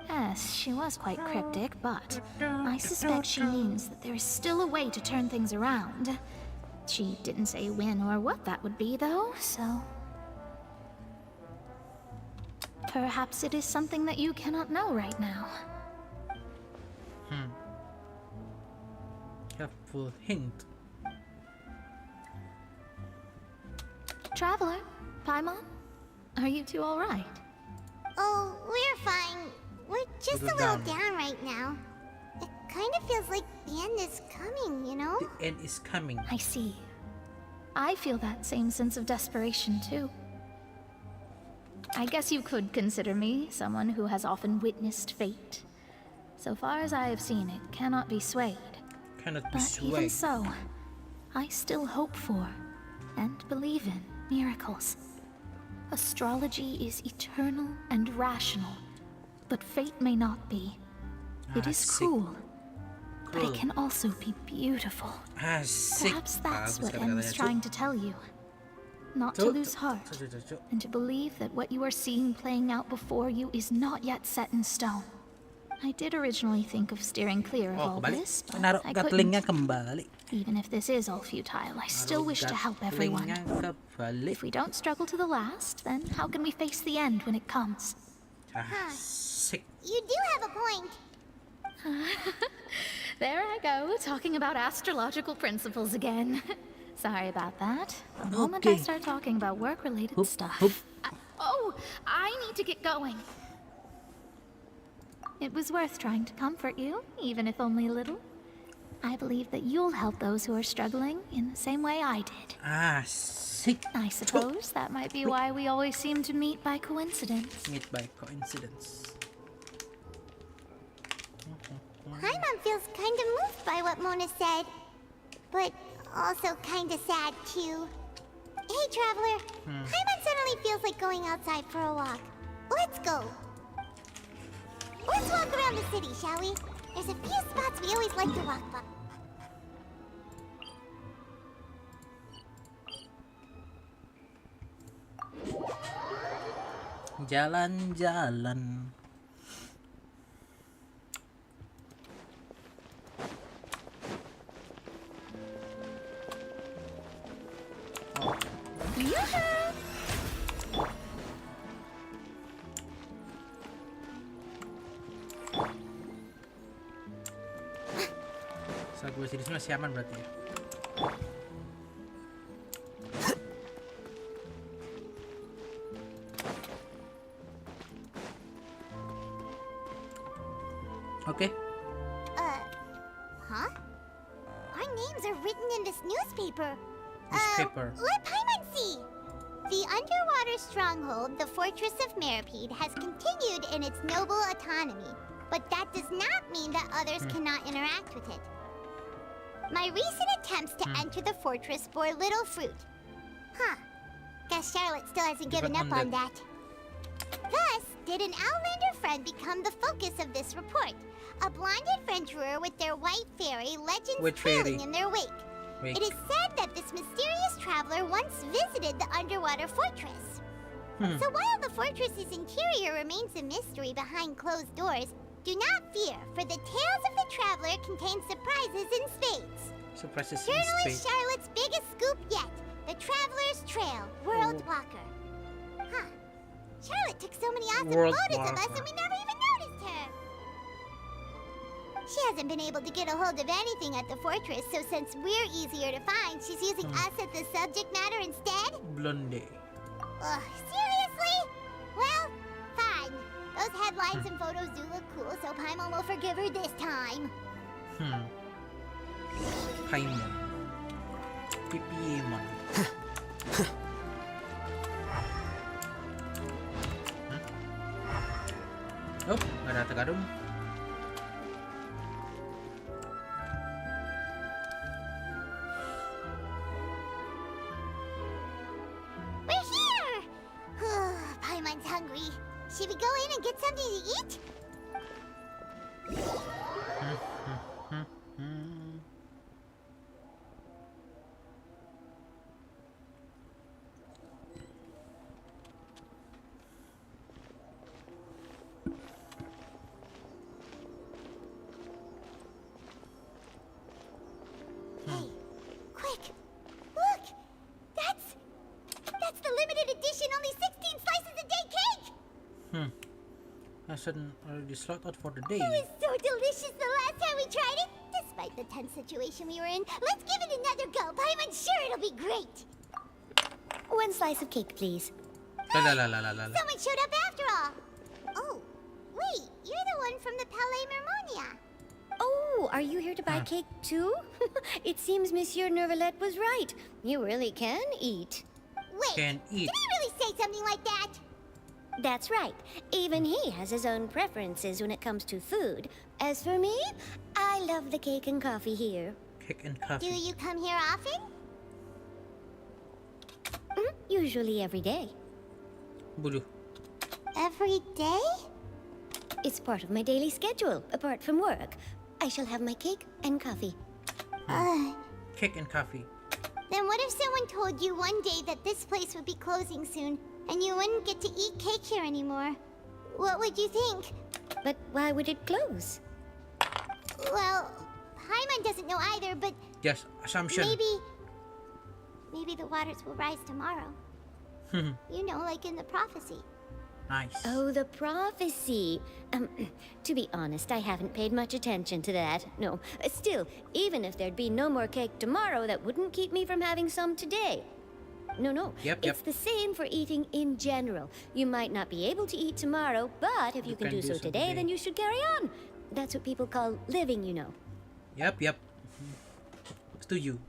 Yes, she was quite cryptic, but I suspect she means that there is still a way to turn things around. She didn't say when or what that would be, though, so... Perhaps it is something that you cannot know right now. Helpful hint. Traveler, Paimon, are you two all right? Oh, we're fine. We're just a little down right now. It kind of feels like the end is coming, you know? The end is coming. I see. I feel that same sense of desperation, too. I guess you could consider me someone who has often witnessed fate. So far as I have seen, it cannot be swayed. Cannot be But even swayed. so, I still hope for and believe in miracles. Astrology is eternal and rational, but fate may not be. It is Asik. cruel, but Cruel. it can also be beautiful. Asik. Perhaps that's Bagus what kata-katanya, Em's Cuk. trying to tell you. Not to Cuk, lose Cuk, heart, Cuk, Cuk, Cuk. and to believe that what you are seeing playing out before you is not yet set in stone. I did originally think of steering clear of Oh, all kembali. this, but Naruh I gatlingnya couldn't. kembali. Even if this is all futile, I still wish to help everyone. Gatlingnya kembali. If we don't struggle to the last, then how can we face the end when it comes? Asik. You do have a point. There I go, talking about astrological principles again. Sorry about that. The moment I Okay. start talking about work-related Hoop, stuff... hoop. I need to get going. It was worth trying to comfort you, even if only a little. I believe that you'll help those who are struggling in the same way I did. Asik. I suppose that might be why we always seem to meet by coincidence. Meet by coincidence. Paimon feels kind of moved by what Mona said. But also kind of sad, too. Hey, Traveler. Paimon suddenly feels like going outside for a walk. Let's go. Let's walk around the city, shall we? There's a few spots we always like to walk by. Jalan-jalan. Saat gue sini masih aman berarti ya. Oke. Huh? Our names are written in this newspaper. Newspaper. Let Paimon see. The underwater stronghold, the Fortress of Meripede, has continued in its noble autonomy. But that does not mean that others cannot interact with it. My recent attempts to enter the fortress bore little fruit. Huh, Guess Charlotte still hasn't given up on that. Thus, did an Outlander friend become the focus of this report? A blonde adventurer with their white fairy legends trailing in their wake. It is said that this mysterious traveler once visited the underwater fortress. So while the fortress's interior remains a mystery behind closed doors, do not fear, for the tales of the traveler contain surprises in spades. Journalist Charlotte's biggest scoop yet, the Traveler's Trail, World Walker. Huh. Charlotte took so many awesome photos of us and we never even noticed her. She hasn't been able to get a hold of anything at the fortress, so since we're easier to find, she's using us as the subject matter instead? Blonde. Ugh, seriously? Well, fine. Those headlines and photos do look cool, so Paimon will forgive her this time. Paimon. Pipiemon. Oh, nggak ada terkadung. We're here! Paimon's hungry. Should we go in and get something to eat? Hey, quick! Look! That's the limited edition, only 16 slices a day cake! Hasn't already slot out for the day. It was so delicious the last time we tried it. Despite the tense situation we were in, let's give it another go. I'm sure it'll be great. 1 slice of cake, please. Someone showed up after all. Oh, wait, you're the one from the Palais Mermonia. Oh, are you here to buy cake too? It seems Monsieur Nervalette was right. You really can eat. Wait, did he really say something like that? That's right. Even he has his own preferences when it comes to food. As for me, I love the cake and coffee here. Cake and coffee. Do you come here often? Usually every day. Bodoh. Every day? It's part of my daily schedule, apart from work. I shall have my cake and coffee. Cake and coffee. Then what if someone told you one day that this place would be closing soon, and you wouldn't get to eat cake here anymore? What would you think? But why would it close? Well, Paimon doesn't know either, but Yes, assumption. maybe the waters will rise tomorrow. You know, like in the prophecy. Nice. Oh, the prophecy. To be honest, I haven't paid much attention to that. No. Still, even if there'd be no more cake tomorrow, that wouldn't keep me from having some today. No. It's the same for eating in general. You might not be able to eat tomorrow, but if you can do so today, then you should carry on. That's what people call living, you know. Yep. Setuju.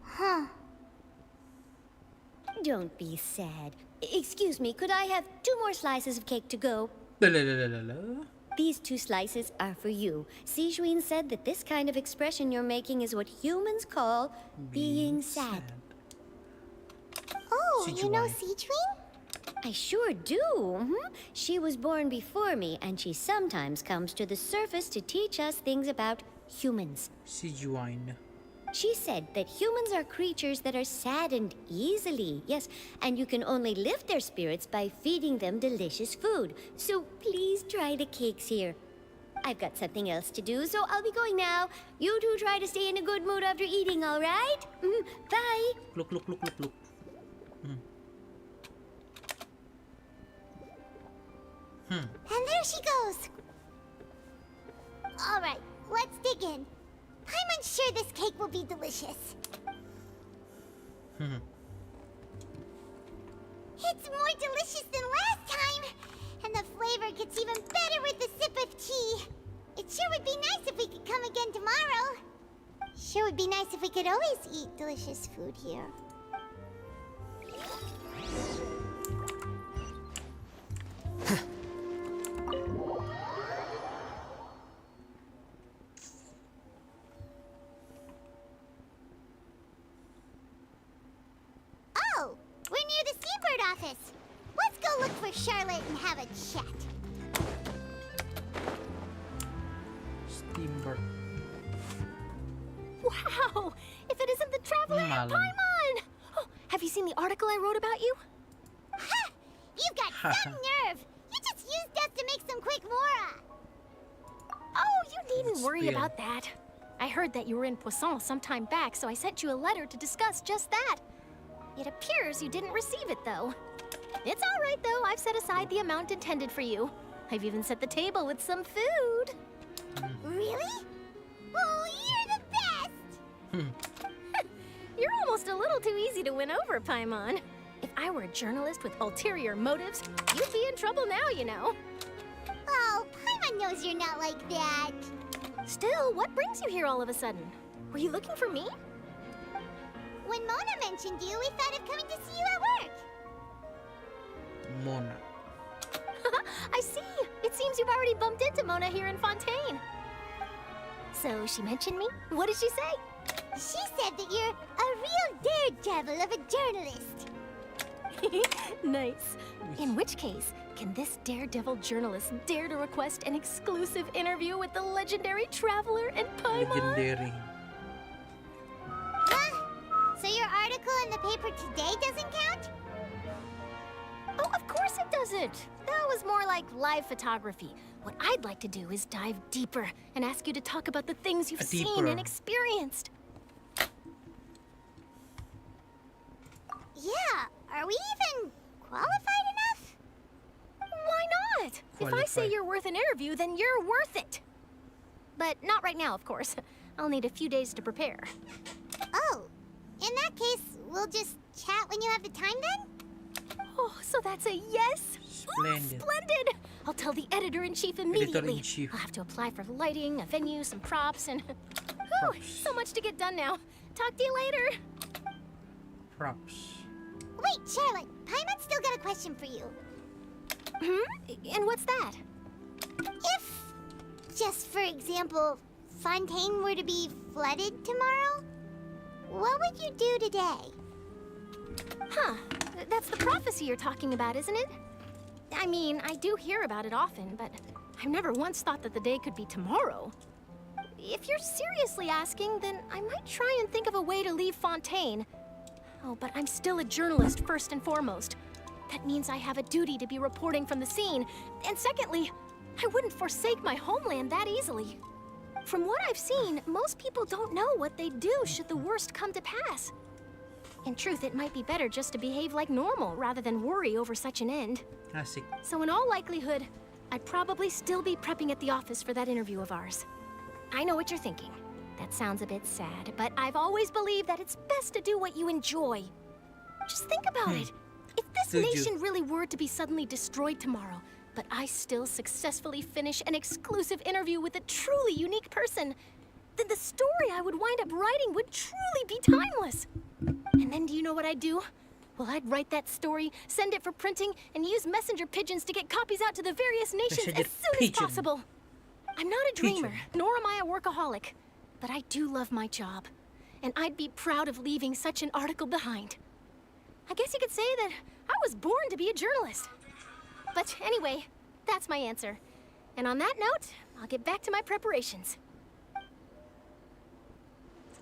Don't be sad. Excuse me, could I have 2 more slices of cake to go? These 2 slices are for you. Sijuin said that this kind of expression you're making is what humans call being sad. Oh, you know Sijuin? I sure do. She was born before me, and she sometimes comes to the surface to teach us things about humans. Sijuin. She said that humans are creatures that are saddened easily, yes, and you can only lift their spirits by feeding them delicious food. So please try the cakes here. I've got something else to do, so I'll be going now. You two try to stay in a good mood after eating, all right? Bye. Look. And there she goes. All right, let's dig in. I'm unsure this cake will be delicious. It's more delicious than last time, and the flavor gets even better with a sip of tea. It sure would be nice if we could come again tomorrow. Sure would be nice if we could always eat delicious food here. Oh, we're near the Seabird office. Charlotte and have a chat. Steamboat. Wow! If it isn't the traveler, Malam. Paimon! Oh, have you seen the article I wrote about you? Ha! You've got some nerve! You just used us to make some quick mora! Oh, you needn't worry Spill. about that. I heard that you were in Poisson some time back, so I sent you a letter to discuss just that. It appears you didn't receive it, though. It's all right, though. I've set aside the amount intended for you. I've even set the table with some food. Really? Oh, you're the best! You're almost a little too easy to win over, Paimon. If I were a journalist with ulterior motives, you'd be in trouble now, you know. Oh, Paimon knows you're not like that. Still, what brings you here all of a sudden? Were you looking for me? When Mona mentioned you, we thought of coming to see you at work. Mona. I see. It seems you've already bumped into Mona here in Fontaine. So she mentioned me? What did she say? She said that you're a real daredevil of a journalist. Nice. In which case, can this daredevil journalist dare to request an exclusive interview with the legendary traveler and Paimon? Legendary. So your article in the paper today doesn't count? Oh, of course it doesn't. That was more like live photography. What I'd like to do is dive deeper and ask you to talk about the things you've seen Deeper. and experienced. Yeah, are we even qualified enough? Why not? If I say Qualified. you're worth an interview, then you're worth it. But not right now, of course. I'll need a few days to prepare. Oh, in that case, we'll just chat when you have the time then? Oh, so that's a yes? Splendid. Splendid! I'll tell the editor-in-chief immediately. Editor-in-chief. I'll have to apply for lighting, a venue, some props, and... Whew, so much to get done now. Talk to you later. Props. Wait, Charlotte, Paimon's still got a question for you. And what's that? If, just for example, Fontaine were to be flooded tomorrow, what would you do today? Huh. That's the prophecy you're talking about, isn't it? I mean, I do hear about it often, but I've never once thought that the day could be tomorrow. If you're seriously asking, then I might try and think of a way to leave Fontaine. Oh, but I'm still a journalist first and foremost. That means I have a duty to be reporting from the scene. And secondly, I wouldn't forsake my homeland that easily. From what I've seen, most people don't know what they'd do should the worst come to pass. In truth, it might be better just to behave like normal rather than worry over such an end. Asik. So in all likelihood, I'd probably still be prepping at the office for that interview of ours. I know what you're thinking. That sounds a bit sad, but I've always believed that it's best to do what you enjoy. Just think about it. If this Setuju. nation really were to be suddenly destroyed tomorrow, but I still successfully finish an exclusive interview with a truly unique person, then the story I would wind up writing would truly be timeless. And then do you know what I'd do? Well, I'd write that story, send it for printing, and use messenger pigeons to get copies out to the various nations Messenger as soon pigeon. as possible. I'm not a dreamer, nor am I a workaholic, but I do love my job, and I'd be proud of leaving such an article behind. I guess you could say that I was born to be a journalist. But anyway, that's my answer. And on that note, I'll get back to my preparations.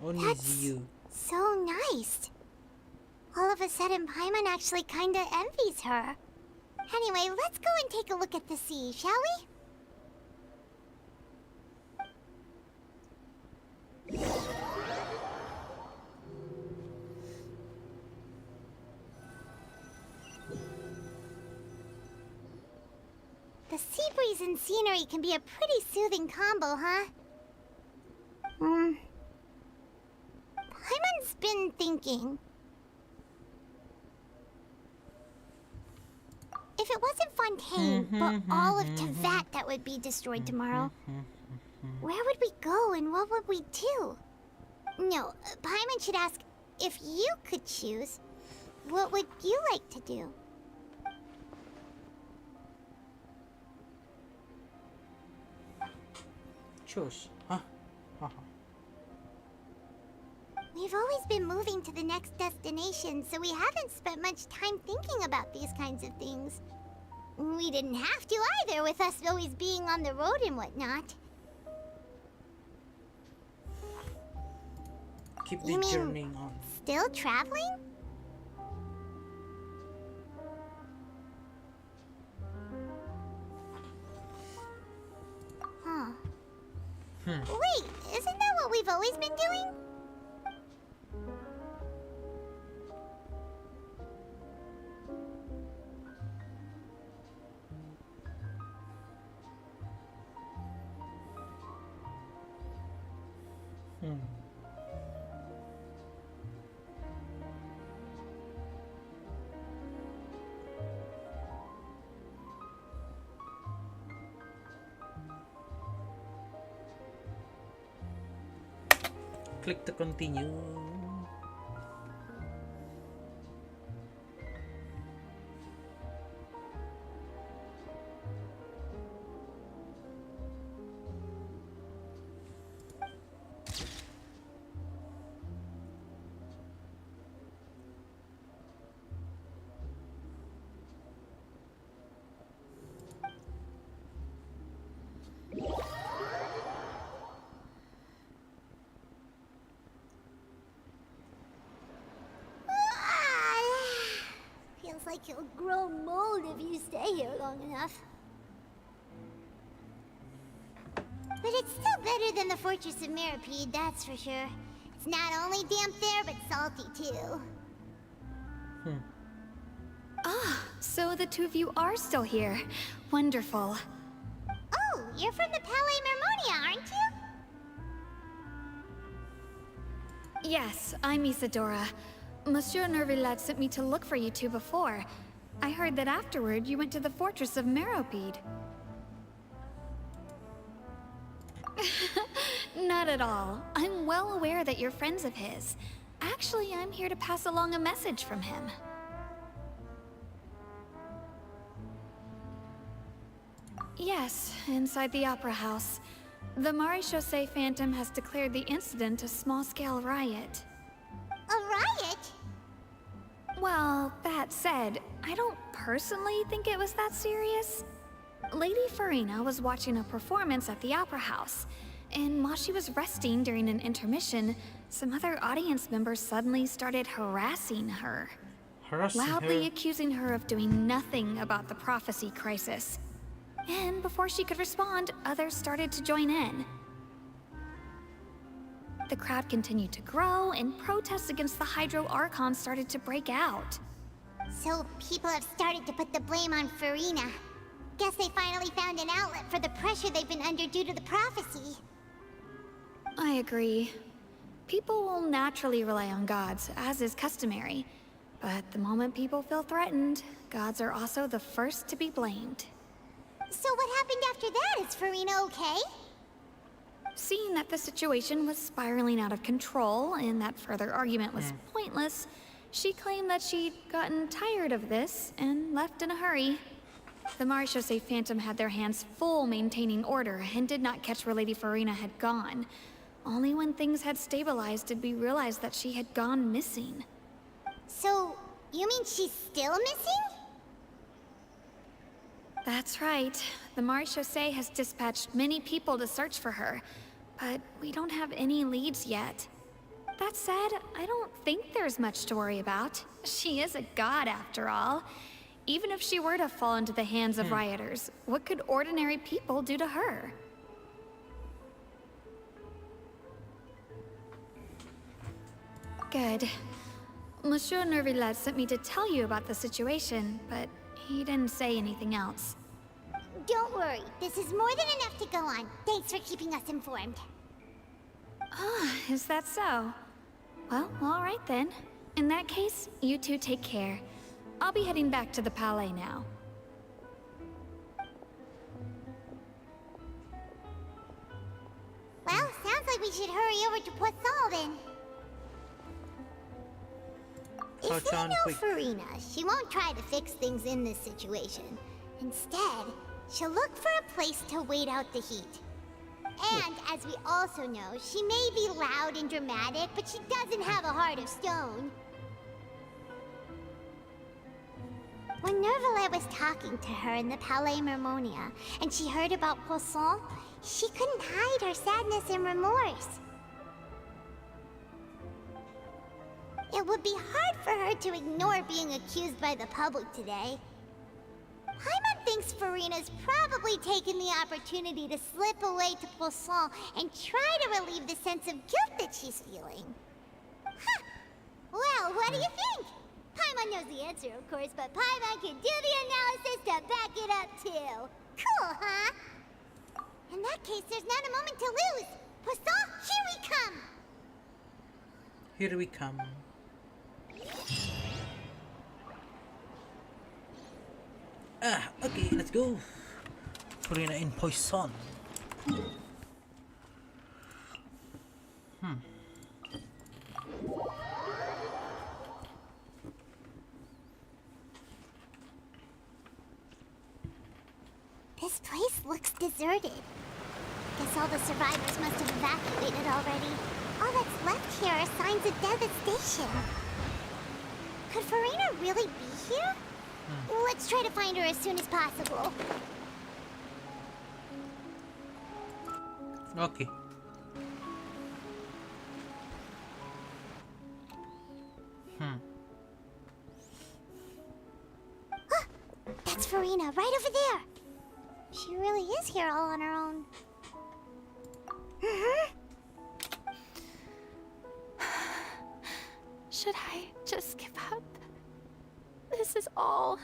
Only That's you. so nice. All of a sudden, Paimon actually kinda envies her. Anyway, let's go and take a look at the sea, shall we? The sea breeze and scenery can be a pretty soothing combo, huh? Paimon's been thinking. If it wasn't Fontaine, but all of Tevat that would be destroyed tomorrow, where would we go and what would we do? No, Paimon should ask, if you could choose, what would you like to do? Choose. Huh? We've always been moving to the next destination, so we haven't spent much time thinking about these kinds of things. We didn't have to either, with us always being on the road and whatnot. Keep the journey on. Still traveling? Huh. Wait, isn't that what we've always been doing? Click to continue. Feels like you'll grow mold if you stay here long enough. But it's still better than the Fortress of Mirapede, that's for sure. It's not only damp there, but salty too. Ah, so the two of you are still here. Wonderful. Oh, you're from the Palais Mermonia, aren't you? Yes, I'm Isadora. Monsieur Nervillet sent me to look for you two before. I heard that afterward you went to the Fortress of Meropide. Not at all. I'm well aware that you're friends of his. Actually, I'm here to pass along a message from him. Yes, inside the Opera House. The Maréchaussée Phantom has declared the incident a small-scale riot. A riot? Well, that said, I don't personally think it was that serious. Lady Farina was watching a performance at the Opera House, and while she was resting during an intermission, some other audience members suddenly started harassing her. Loudly accusing her of doing nothing about the prophecy crisis. And before she could respond, others started to join in. The crowd continued to grow, and protests against the Hydro Archon started to break out. So people have started to put the blame on Farina. Guess they finally found an outlet for the pressure they've been under due to the prophecy. I agree. People will naturally rely on gods, as is customary. But the moment people feel threatened, gods are also the first to be blamed. So what happened after that? Is Farina okay? Seeing that the situation was spiraling out of control and that further argument was pointless, she claimed that she'd gotten tired of this and left in a hurry. The Maréchaussée Phantom had their hands full maintaining order and did not catch where Lady Farina had gone. Only when things had stabilized did we realize that she had gone missing. So, you mean she's still missing? That's right. The Maréchaussée has dispatched many people to search for her, but we don't have any leads yet. That said, I don't think there's much to worry about. She is a god after all. Even if she were to fall into the hands of rioters, what could ordinary people do to her? Good. Monsieur Nervillet sent me to tell you about the situation, but he didn't say anything else. Don't worry, this is more than enough to go on. Thanks for keeping us informed. Ah, is that so? Well, all right then. In that case, you two take care. I'll be heading back to the Palais now. Well, sounds like we should hurry over to Poisson then. If we know Farina, she won't try to fix things in this situation. Instead, she'll look for a place to wait out the heat. And, as we also know, she may be loud and dramatic, but she doesn't have a heart of stone. When Nervalet was talking to her in the Palais Mermonia, and she heard about Kosong, she couldn't hide her sadness and remorse. It would be hard for her to ignore being accused by the public today. Paimon thinks Furina's probably taken the opportunity to slip away to Kosong and try to relieve the sense of guilt that she's feeling. Huh. Well, what do you think? Paimon knows the answer, of course, but Paimon can do the analysis to back it up, too. Cool, huh? In that case, there's not a moment to lose. Kosong, here we come! Here we come. Okay, let's go. Furina in poison. This place looks deserted. Guess all the survivors must have evacuated already. All that's left here are signs of devastation. Could Furina really be here? Let's try to find her as soon as possible. Okay. That's Furina, right over there. She really is here all on her own. Should I just give up? This is all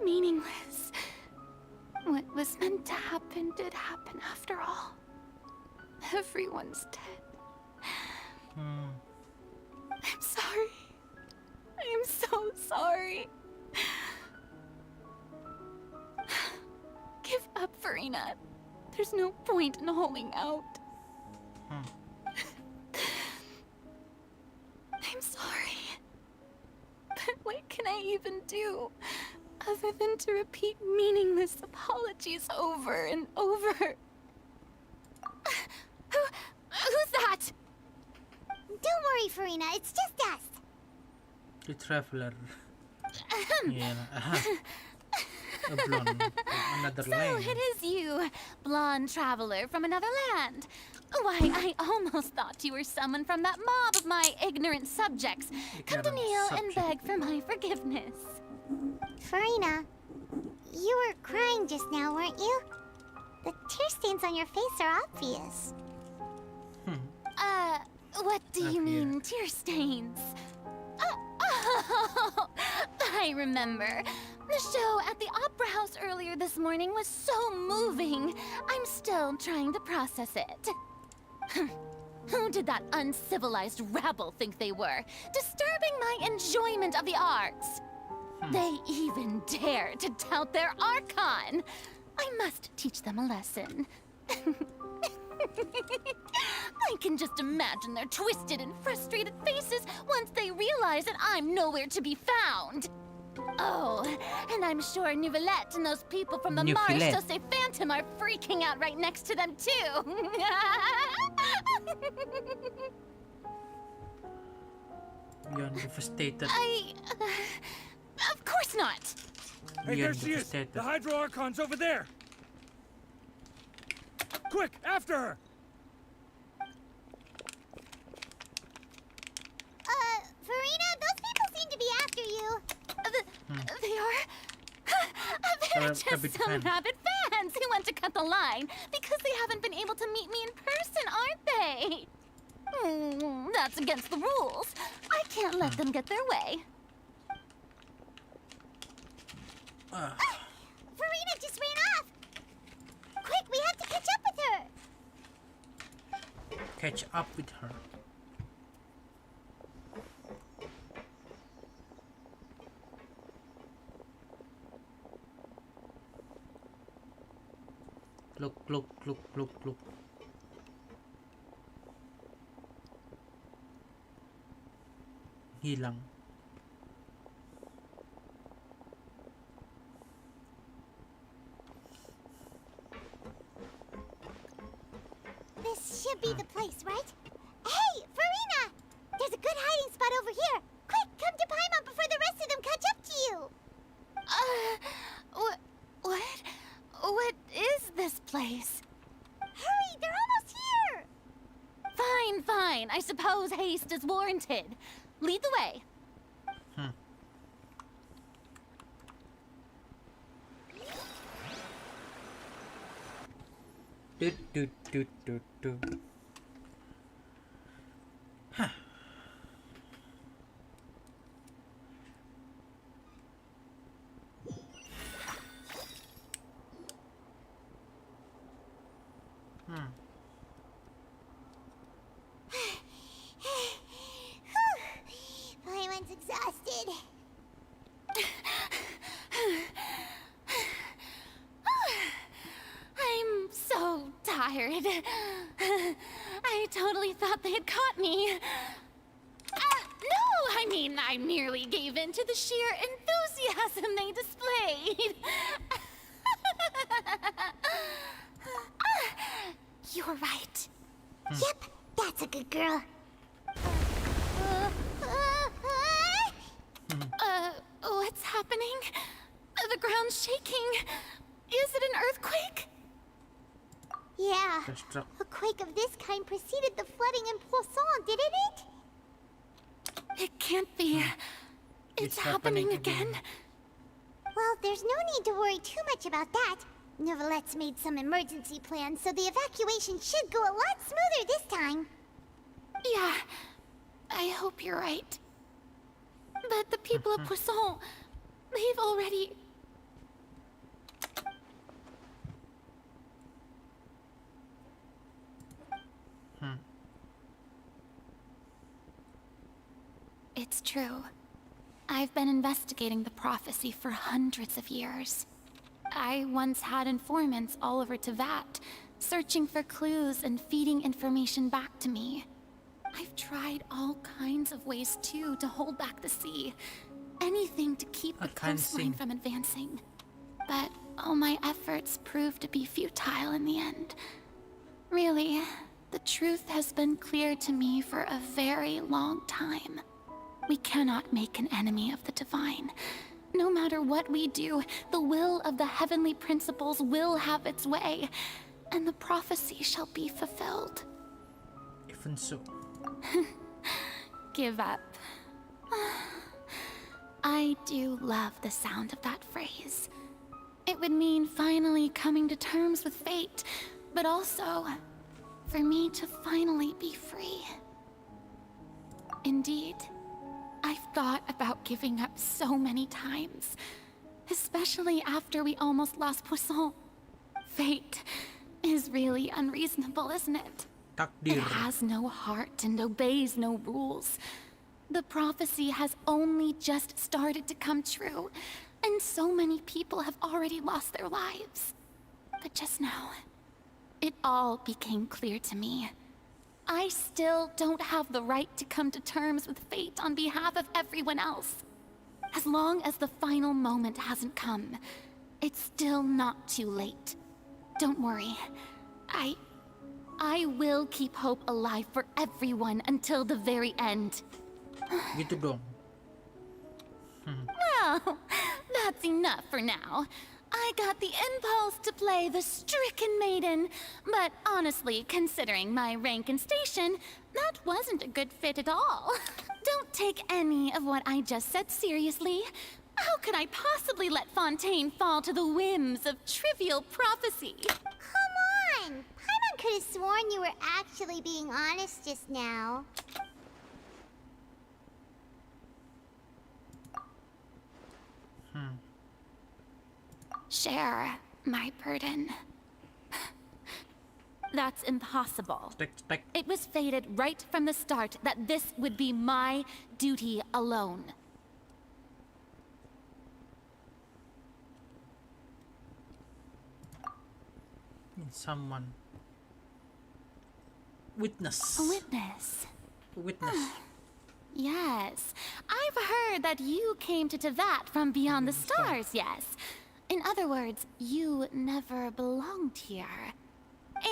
meaningless. What was meant to happen did happen after all. Everyone's dead. I'm sorry. I am so sorry. Give up, Furina. There's no point in holding out. I'm sorry. But what can I even do other than to repeat meaningless apologies over and over? Who's that? Don't worry, Furina. It's just us. The traveler. Yeah. A blonde from another So land. it is you, blonde traveler from another land. Why, I almost thought you were someone from that mob of my ignorant subjects. Come to kneel and beg for my forgiveness. Furina, you were crying just now, weren't you? The tear stains on your face are obvious. What do you mean, tear stains? Oh, I remember. The show at the Opera House earlier this morning was so moving. I'm still trying to process it. Who did that uncivilized rabble think they were? Disturbing my enjoyment of the arts. They even dare to tout their Archon. I must teach them a lesson. I can just imagine their twisted and frustrated faces once they realize that I'm nowhere to be found. Oh, and I'm sure Nouvellette and those people from the Maréchaux say Phantom are freaking out right next to them, too. You're devastated. Of course not. Hey, there she is! The Hydro Archon's over there! Quick, after her! Furina, those people seem to be after you. They are... They're just some rabid fans who want to cut the line because they haven't been able to meet me in person, aren't they? That's against the rules. I can't let them get their way. Furina just ran off! Quick, we have to catch up with her! Catch up with her. Look. Hilang. This should be the place, right? Hey, Furina! There's a good hiding spot over here. Quick, come to Paimon before the rest of them catch up to you. place. Hurry, they're almost here! Fine, fine. I suppose haste is warranted. Lead the way. Hah. Paimon's exhausted. I'm so tired. I totally thought they had caught me. No, I mean, I merely gave in to the sheer enthusiasm they displayed. You're right. Yep, that's a good girl. What's happening? The ground's shaking. Is it an earthquake? Yeah, a quake of this kind preceded the flooding in Kosong, didn't it? It can't be. It's happening again. Well, there's no need to worry too much about that. Neverlette's made some emergency plans, so the evacuation should go a lot smoother this time. Yeah, I hope you're right. But the people of Kosong, they've already... It's true. I've been investigating the prophecy for hundreds of years. I once had informants all over Teyvat, searching for clues and feeding information back to me. I've tried all kinds of ways, too, to hold back the sea. Anything to keep the coastline from advancing. But all my efforts proved to be futile in the end. Really, the truth has been clear to me for a very long time. We cannot make an enemy of the divine. No matter what we do, the will of the heavenly principles will have its way, and the prophecy shall be fulfilled. Even so. Give up. I do love the sound of that phrase. It would mean finally coming to terms with fate, but also for me to finally be free. Indeed, I've thought about giving up so many times, especially after we almost lost Poisson. Fate is really unreasonable, isn't it? It has no heart and obeys no rules. The prophecy has only just started to come true, and so many people have already lost their lives. But just now, it all became clear to me. I still don't have the right to come to terms with fate on behalf of everyone else. As long as the final moment hasn't come, it's still not too late. Don't worry. I will keep hope alive for everyone until the very end. Gitu dong. Well, that's enough for now. I got the impulse to play the stricken maiden, but honestly, considering my rank and station, that wasn't a good fit at all. Don't take any of what I just said seriously. How could I possibly let Fontaine fall to the whims of trivial prophecy? Come on! Paimon could have sworn you were actually being honest just now. Share my burden. That's impossible. It was fated right from the start that this would be my duty alone. Someone. Witness. A witness. A witness. Yes. I've heard that you came to Teyvat from beyond the stars, yes. In other words, you never belonged here.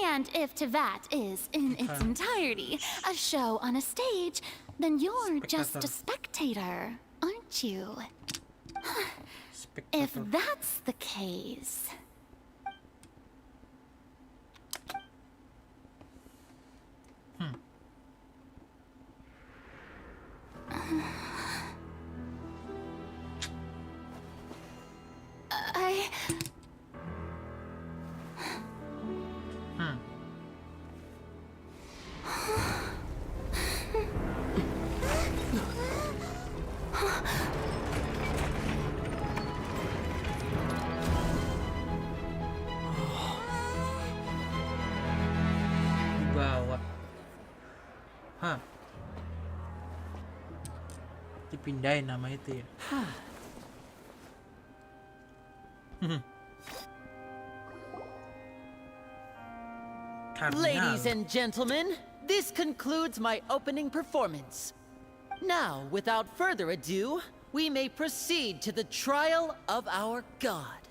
And if Teyvat is, in its entirety, a show on a stage, then you're just a spectator, aren't you? If that's the case... Dibawa. Hah. Dipindahin nama itu ya. Karena. Ladies and gentlemen, this concludes my opening performance. Now, without further ado, we may proceed to the trial of our god.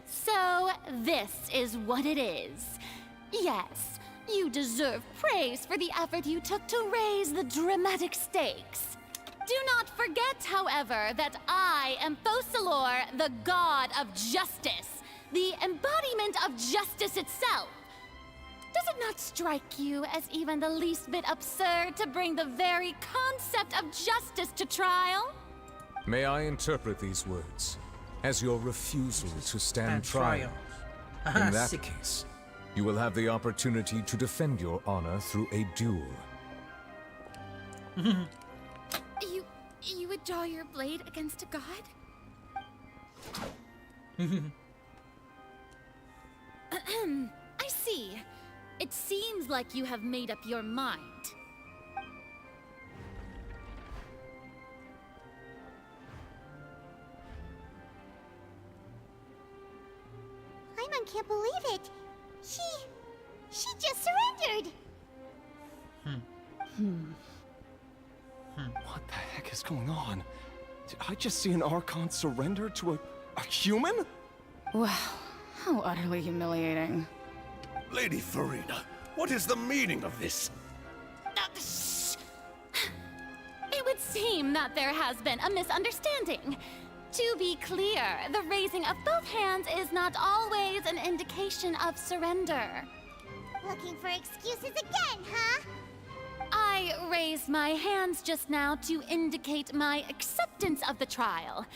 So, this is what it is. Yes, you deserve praise for the effort you took to raise the dramatic stakes. Do not forget, however, that I am Focalor, the god of justice, the embodiment of justice itself. Does it not strike you as even the least bit absurd to bring the very concept of justice to trial? May I interpret these words as your refusal to stand trial? In that case, you will have the opportunity to defend your honor through a duel. You would draw your blade against a god? I see. It seems like you have made up your mind. Paimon can't believe it. She just surrendered. What the heck is going on? Did I just see an Archon surrender to a human? Wow, how utterly humiliating. Lady Farina, what is the meaning of this? It would seem that there has been a misunderstanding. To be clear, the raising of both hands is not always an indication of surrender. Looking for excuses again, huh? I raised my hands just now to indicate my acceptance of the trial.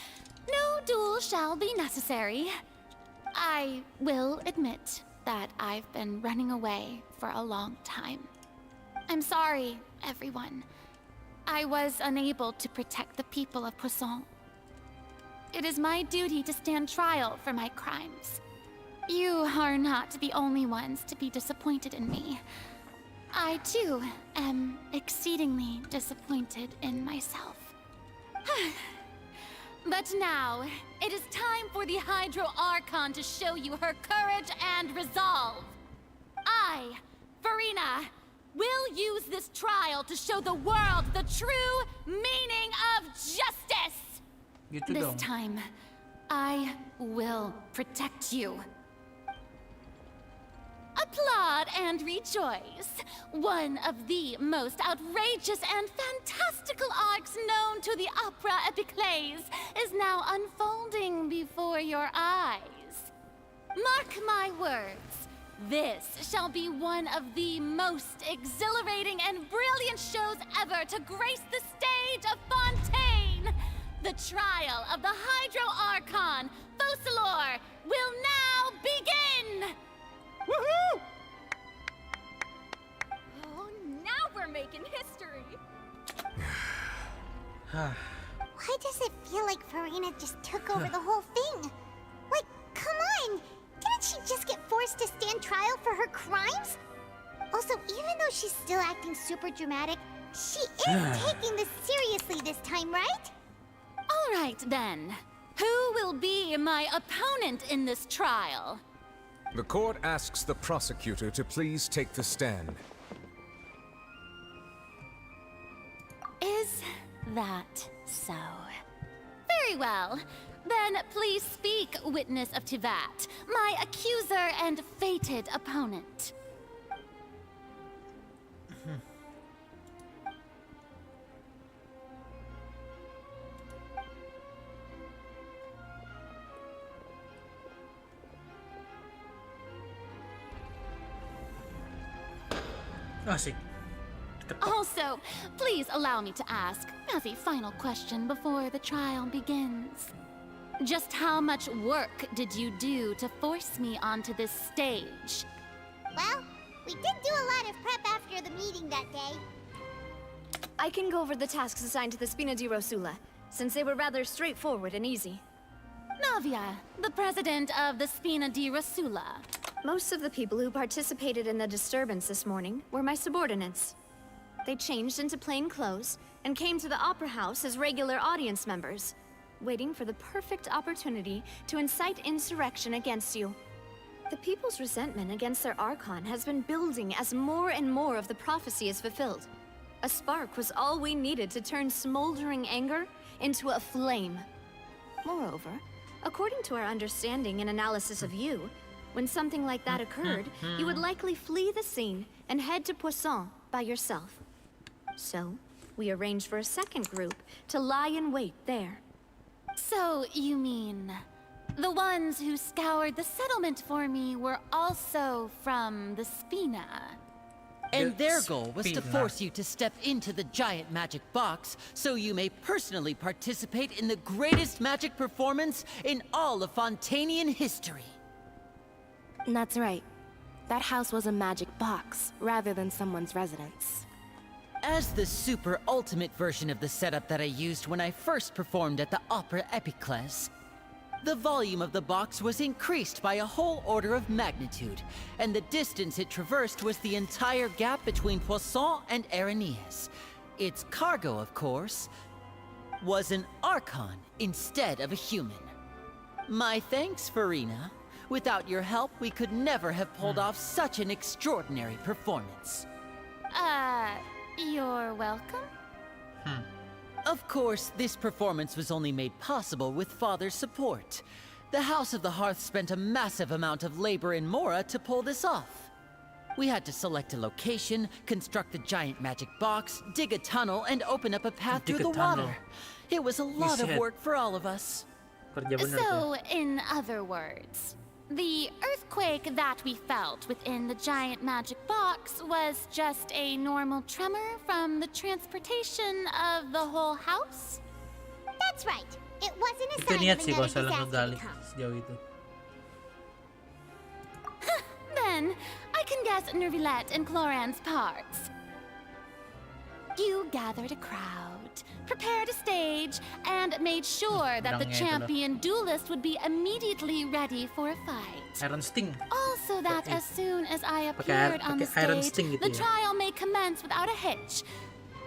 No duel shall be necessary. I will admit that I've been running away for a long time. I'm sorry, everyone. I was unable to protect the people of Kosong. It is my duty to stand trial for my crimes. You are not the only ones to be disappointed in me. I, too, am exceedingly disappointed in myself. But now, it is time for the Hydro Archon to show you her courage and resolve. I, Farina, will use this trial to show the world the true meaning of justice! This time, I will protect you. Applaud and rejoice. One of the most outrageous and fantastical arcs known to the opera epiclese is now unfolding before your eyes. Mark my words, this shall be one of the most exhilarating and brilliant shows ever to grace the stage of Fontaine. The trial of the Hydro Archon, Focalor, will now begin! Woohoo! Oh, now we're making history. Why does it feel like Farina just took over the whole thing? Like, come on! Didn't she just get forced to stand trial for her crimes? Also, even though she's still acting super dramatic, she is taking this seriously this time, right? All right, then. Who will be my opponent in this trial? The court asks the prosecutor to please take the stand. Is that so? Very well. Then please speak, witness of Tivat, my accuser and fated opponent. Asik. Also, please allow me to ask, as a final question before the trial begins. Just how much work did you do to force me onto this stage? Well, we did do a lot of prep after the meeting that day. I can go over the tasks assigned to the Spina di Rosula, since they were rather straightforward and easy. Navia, the president of the Spina di Rosula. Most of the people who participated in the disturbance this morning were my subordinates. They changed into plain clothes and came to the Opera House as regular audience members, waiting for the perfect opportunity to incite insurrection against you. The people's resentment against their Archon has been building as more and more of the prophecy is fulfilled. A spark was all we needed to turn smoldering anger into a flame. Moreover, according to our understanding and analysis of you, when something like that occurred, you would likely flee the scene and head to Poisson by yourself. So, we arranged for a second group to lie in wait there. So, you mean... the ones who scoured the settlement for me were also from the Spina? And their goal was to Spina. force you to step into the giant magic box so you may personally participate in the greatest magic performance in all of Fontanian history. That's right. That house was a magic box, rather than someone's residence. As the super ultimate version of the setup that I used when I first performed at the Opera Epiclese, the volume of the box was increased by a whole order of magnitude, and the distance it traversed was the entire gap between Poisson and Araneas. Its cargo, of course, was an Archon instead of a human. My thanks, Farina. Without your help, we could never have pulled off such an extraordinary performance. You're welcome? Of course, this performance was only made possible with Father's support. The House of the Hearth spent a massive amount of labor in Mora to pull this off. We had to select a location, construct the giant magic box, dig a tunnel, and open up a path Dig through a the tunnel. water. It was a lot of Buset. work for all of us. Kerja bener tuh. So, in other words, the earthquake that we felt within the giant magic box was just a normal tremor from the transportation of the whole house? That's right. It wasn't a Itu sign niat of sih kalau another salah disaster ngegali to come. sejauh itu. Then, I can guess Nervilette and Cloran's parts. You gathered a crowd, prepared a stage, and made sure that the Pedangnya itu loh. champion duelist would be immediately ready for a fight. Iron Sting. Also that as soon as I Pakai appeared on the Iron stage, Sting gitu the ya. trial may commence without a hitch.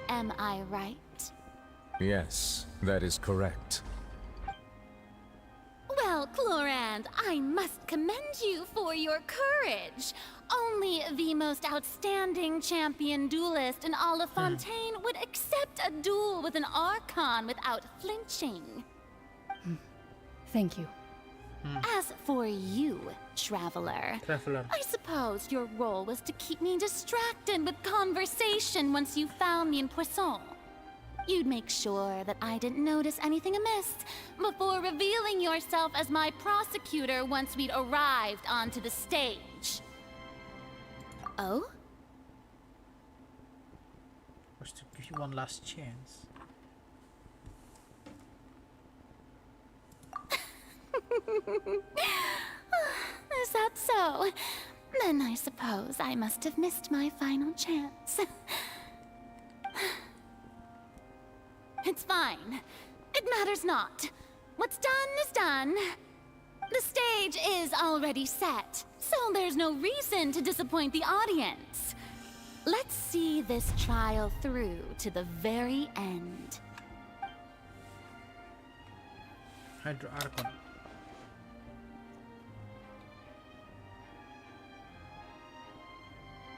Am I right? Yes, that is correct. Well, Clorand, I must commend you for your courage. Only the most outstanding champion duelist in all of Fontaine would accept a duel with an Archon without flinching. Thank you. As for you, Traveler, I suppose your role was to keep me distracted with conversation once you found me in Poisson. You'd make sure that I didn't notice anything amiss before revealing yourself as my prosecutor once we'd arrived onto the stage. Oh? Was to give you one last chance. Is that so? Then I suppose I must have missed my final chance. It's fine. It matters not. What's done is done. The stage is already set, so there's no reason to disappoint the audience. Let's see this trial through to the very end. Hydro Archon.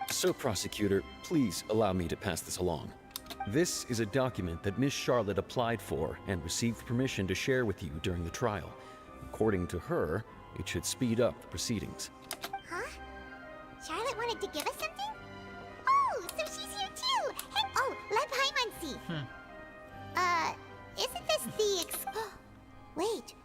So, Prosecutor, please allow me to pass this along. This is a document that Miss Charlotte applied for and received permission to share with you during the trial. According to her, it should speed up the proceedings. Huh? Charlotte wanted to give us something? Oh, so she's here too! Hey, oh, let Paimon see. Isn't this the Wait,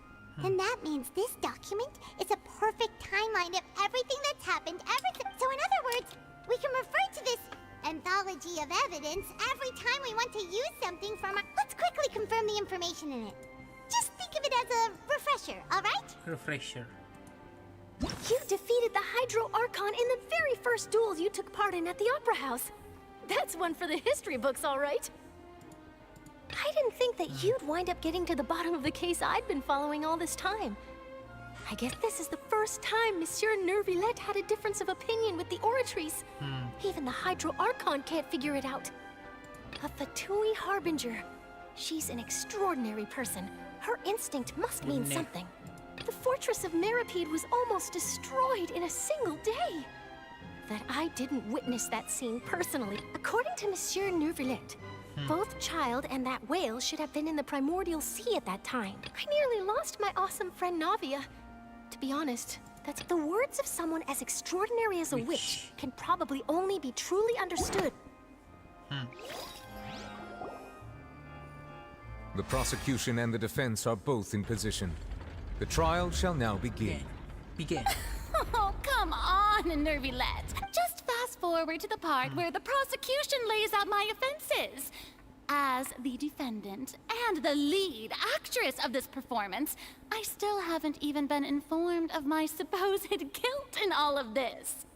then that means this document is a perfect timeline of everything that's happened So in other words, we can refer to this anthology of evidence every time we want to use something from Let's quickly confirm the information in it. Just think of it as a refresher. refresher, alright? Refresher. You defeated the Hydro Archon in the very first duel you took part in at the Opera House. That's one for the history books, all right. I didn't think that you'd wind up getting to the bottom of the case I'd been following all this time. I guess this is the first time Monsieur Nervillette had a difference of opinion with the Oratrice. Even the Hydro Archon can't figure it out. A Fatui Harbinger. She's an extraordinary person. Her instinct must mean something. The fortress of Meripede was almost destroyed in a single day. That I didn't witness that scene personally. According to Monsieur Nervillette, both Child and that whale should have been in the primordial sea at that time. I nearly lost my awesome friend Navia. To be honest, that's the words of someone as extraordinary as a witch can probably only be truly understood. The prosecution and the defense are both in position. The trial shall now begin. Oh, come on, Nervillette. Just fast forward to the part where the prosecution lays out my offenses. As the defendant and the lead actress of this performance, I still haven't even been informed of my supposed guilt in all of this.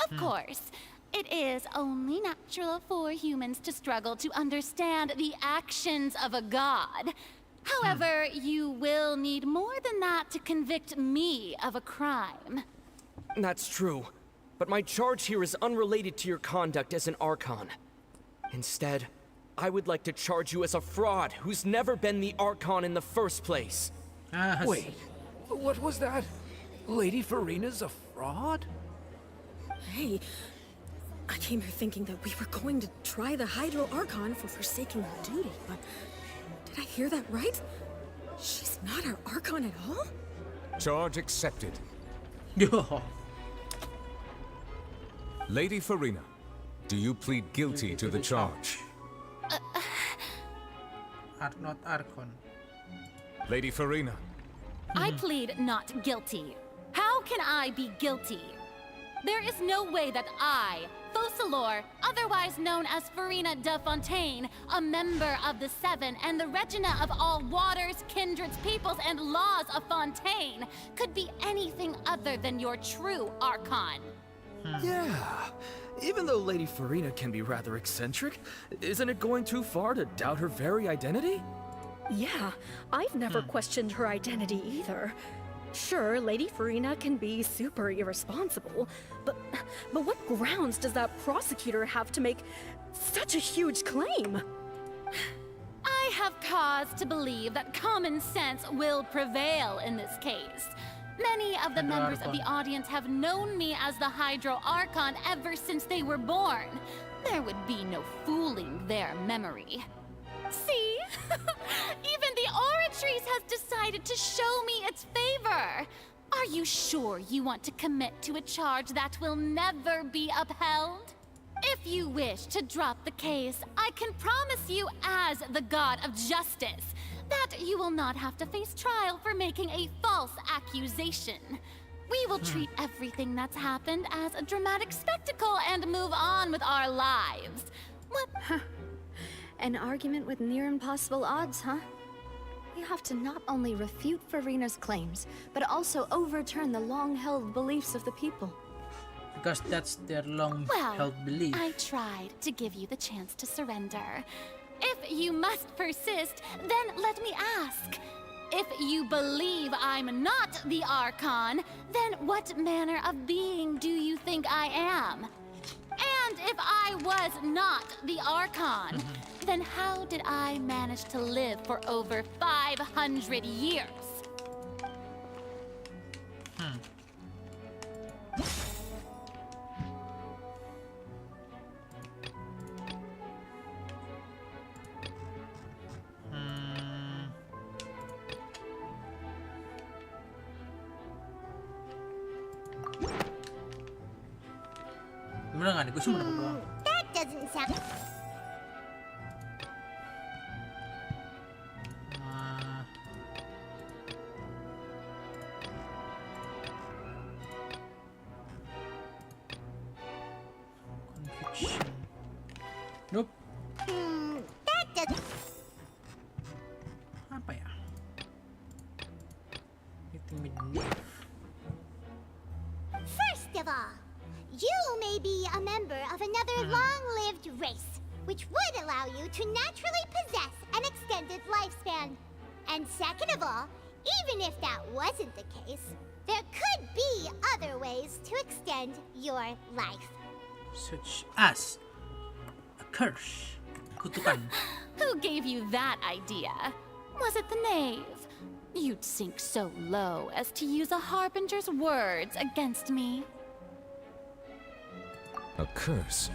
Of course, it is only natural for humans to struggle to understand the actions of a god. However, you will need more than that to convict me of a crime. That's true, but my charge here is unrelated to your conduct as an Archon. Instead, I would like to charge you as a fraud who's never been the Archon in the first place. Wait, what was that? Lady Farina's a fraud? Hey, I came here thinking that we were going to try the Hydro Archon for forsaking her duty, but did I hear that right? She's not our Archon at all? Charge accepted. Lady Farina, do you plead guilty to the charge? Not Archon. Lady Farina. I plead not guilty. How can I be guilty? There is no way that I, Focalor, otherwise known as Farina de Fontaine, a member of the Seven and the Regina of all waters, kindreds, peoples, and laws of Fontaine, could be anything other than your true Archon. Yeah. Even though Lady Farina can be rather eccentric, isn't it going too far to doubt her very identity? Yeah, I've never questioned her identity either. Sure, Lady Farina can be super irresponsible, but what grounds does that prosecutor have to make such a huge claim? I have cause to believe that common sense will prevail in this case. Many of the members of the audience have known me as the Hydro Archon ever since they were born. There would be no fooling their memory. See? Even the Oratrice has decided to show me its favor. Are you sure you want to commit to a charge that will never be upheld? If you wish to drop the case, I can promise you as the God of Justice that you will not have to face trial for making a false accusation. We will treat everything that's happened as a dramatic spectacle and move on with our lives. What? An argument with near impossible odds, huh? You have to not only refute Farina's claims, but also overturn the long-held beliefs of the people. Because that's their long-held belief. I tried to give you the chance to surrender. If you must persist, then let me ask. If you believe I'm not the Archon, then what manner of being do you think I am? And if I was not the Archon, then how did I manage to live for over 500 years? Bener nggak nih? Gue cuma dapat doang. That doesn't sound... Conviction. Nope. That doesn't... Apa ya? First of all, you may be a member of another long-lived race, which would allow you to naturally possess an extended lifespan. And second of all, even if that wasn't the case, there could be other ways to extend your life. Such as a curse. Kutukan. Who gave you that idea? Was it the knave? You'd sink so low as to use a harbinger's words against me. A curse?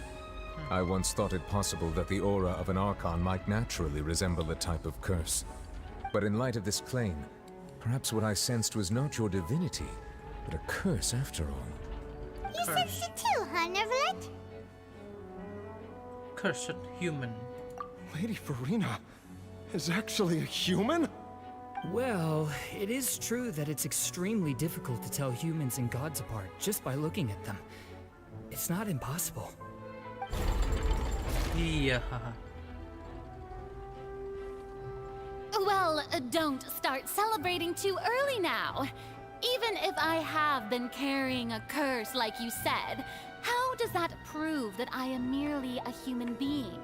I once thought it possible that the aura of an Archon might naturally resemble a type of curse. But in light of this claim, perhaps what I sensed was not your divinity, but a curse after all. You sensed it too, huh, Neverlet? Cursed human. Lady Farina is actually a human? Well, it is true that it's extremely difficult to tell humans and gods apart just by looking at them. It's not impossible. Iya. Well, don't start celebrating too early now. Even if I have been carrying a curse like you said, how does that prove that I am merely a human being?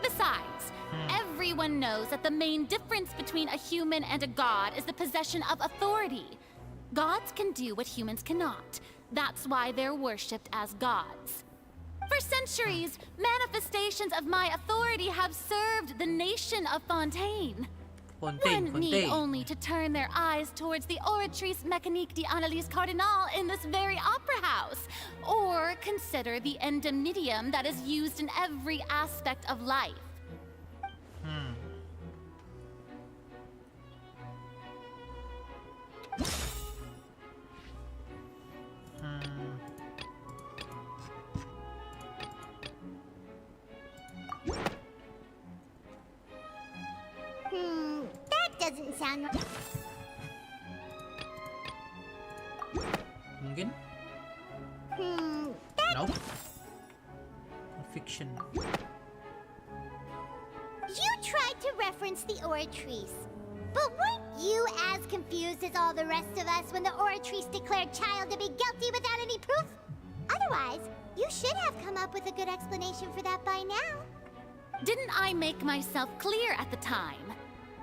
Besides, everyone knows that the main difference between a human and a god is the possession of authority. Gods can do what humans cannot. That's why they're worshipped as gods. For centuries, manifestations of my authority have served the nation of Fontaine. One need only to turn their eyes towards the Oratrice Mécanique d'Analyse Cardinal in this very opera house, or consider the endemnitium that is used in every aspect of life. That doesn't sound right. Mungkin? Nope. Fiction. You tried to reference the Oratrice, but weren't you as confused as all the rest of us when the Oratrice declared Child to be guilty without any proof? Otherwise, you should have come up with a good explanation for that by now. Didn't I make myself clear at the time?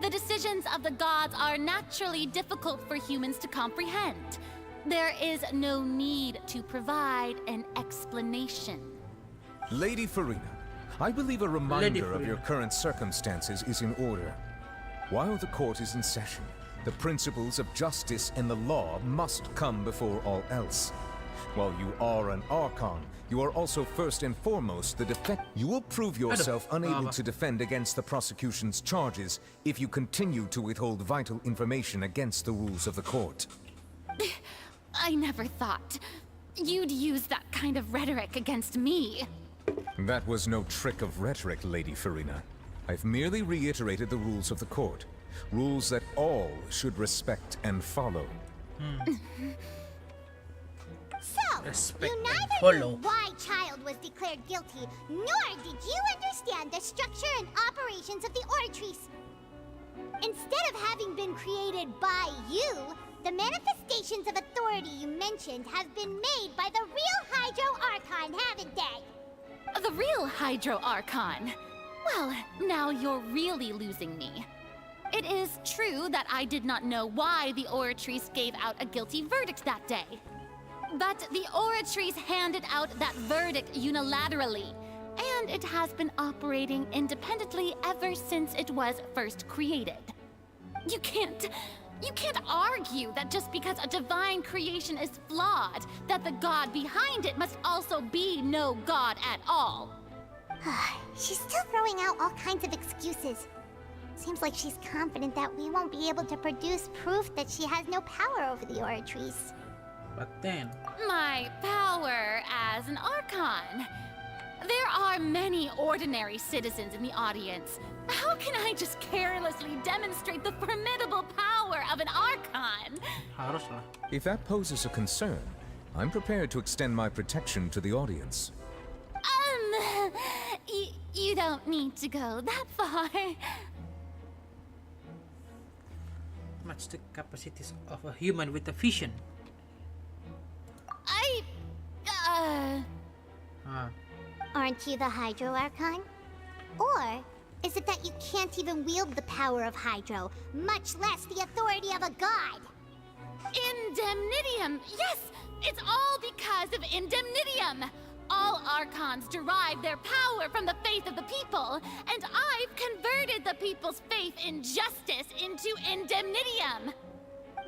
The decisions of the gods are naturally difficult for humans to comprehend. There is no need to provide an explanation. Lady Farina, I believe a reminder of your current circumstances is in order. While the court is in session, the principles of justice and the law must come before all else. While you are an Archon, you are also first and foremost the defect. You will prove yourself unable to defend against the prosecution's charges if you continue to withhold vital information against the rules of the court. I never thought you'd use that kind of rhetoric against me. That was no trick of rhetoric, Lady Farina. I've merely reiterated the rules of the court. Rules that all should respect and follow. So, you neither knew why Child was declared guilty, nor did you understand the structure and operations of the Oratrice. Instead of having been created by you, the manifestations of authority you mentioned have been made by the real Hydro Archon, haven't they? The real Hydro Archon? Well, now you're really losing me. It is true that I did not know why the Oratrice gave out a guilty verdict that day. But the Oratrice handed out that verdict unilaterally, and it has been operating independently ever since it was first created. You can't argue that just because a divine creation is flawed, that the god behind it must also be no god at all. She's still throwing out all kinds of excuses. Seems like she's confident that we won't be able to produce proof that she has no power over the Oratrice. But then... My power as an Archon. There are many ordinary citizens in the audience. How can I just carelessly demonstrate the formidable power of an Archon? Haruslah. If that poses a concern, I'm prepared to extend my protection to the audience. You don't need to go that far. Match the capacities of a human with a vision. Aren't you the Hydro Archon? Or is it that you can't even wield the power of Hydro, much less the authority of a god? Indemnitium! Yes! It's all because of Indemnitium! All Archons derive their power from the faith of the people, and I've converted the people's faith in justice into Indemnitium.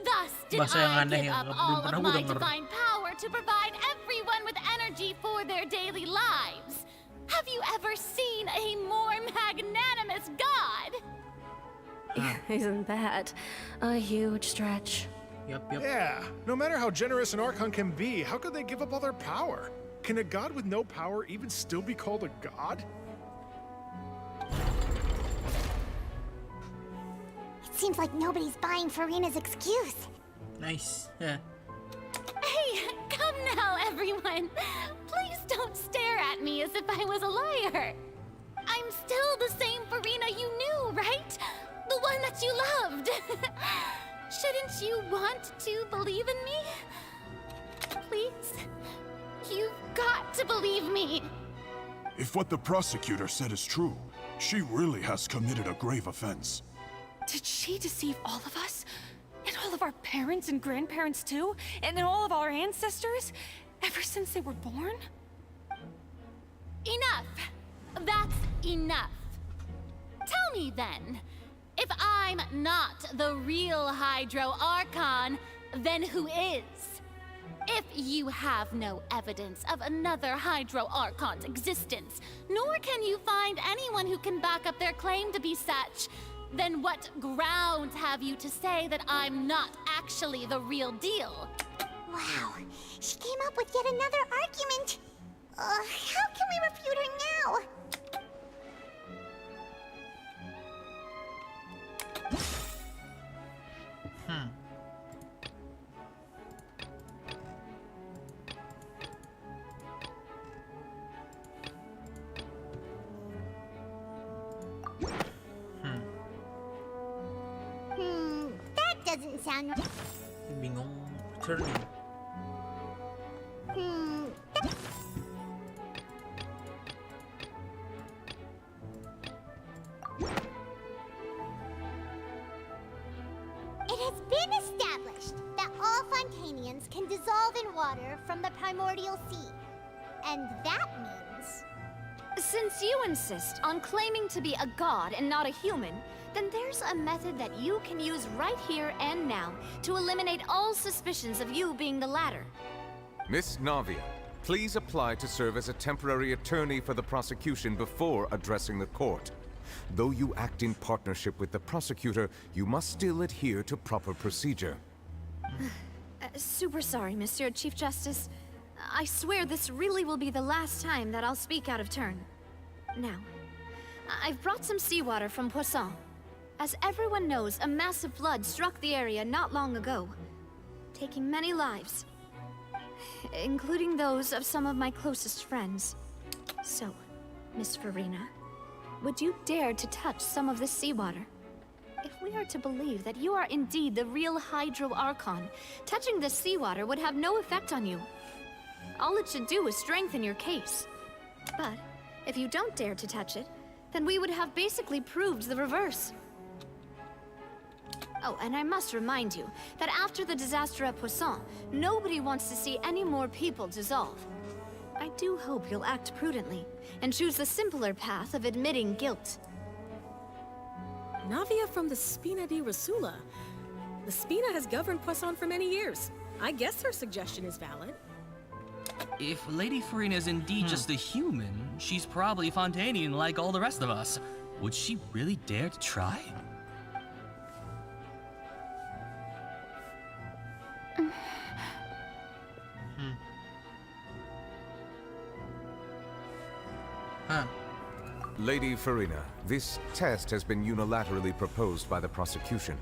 Thus did I give up all of my divine power to provide everyone with energy for their daily lives. Have you ever seen a more magnanimous god? Isn't that a huge stretch? Yeah, no matter how generous an Archon can be, how could they give up all their power? Can a god with no power even still be called a god? It seems like nobody's buying Furina's excuse. Nice. Yeah. Hey, come now, everyone. Please don't stare at me as if I was a liar. I'm still the same Furina you knew, right? The one that you loved. Shouldn't you want to believe in me? Please? You've got to believe me. If what the prosecutor said is true, she really has committed a grave offense. Did she deceive all of us? And all of our parents and grandparents too? And all of our ancestors? Ever since they were born? Enough. That's enough. Tell me then, if I'm not the real Hydro Archon, then who is? If you have no evidence of another Hydro Archon's existence, nor can you find anyone who can back up their claim to be such, then what grounds have you to say that I'm not actually the real deal? Wow, she came up with yet another argument. How can we refute her now? That doesn't sound right. Bingung. Turning. It has been established that all Fontanians can dissolve in water from the primordial sea. And that means... Since you insist on claiming to be a god and not a human, then there's a method that you can use right here and now to eliminate all suspicions of you being the latter. Miss Navia, please apply to serve as a temporary attorney for the prosecution before addressing the court. Though you act in partnership with the prosecutor, you must still adhere to proper procedure. Super sorry, Monsieur Chief Justice. I swear this really will be the last time that I'll speak out of turn. Now, I've brought some seawater from Kosong. As everyone knows, a massive flood struck the area not long ago, taking many lives, including those of some of my closest friends. So, Miss Furina, would you dare to touch some of this seawater? If we are to believe that you are indeed the real Hydro Archon, touching this seawater would have no effect on you. All it should do is strengthen your case. But if you don't dare to touch it, then we would have basically proved the reverse. Oh, and I must remind you that after the disaster at Poisson, nobody wants to see any more people dissolve. I do hope you'll act prudently and choose the simpler path of admitting guilt. Navia from the Spina di Rasula. The Spina has governed Poisson for many years. I guess her suggestion is valid. If Lady Furina is indeed just a human, she's probably Fontanian like all the rest of us. Would she really dare to try? Lady Furina, this test has been unilaterally proposed by the prosecution.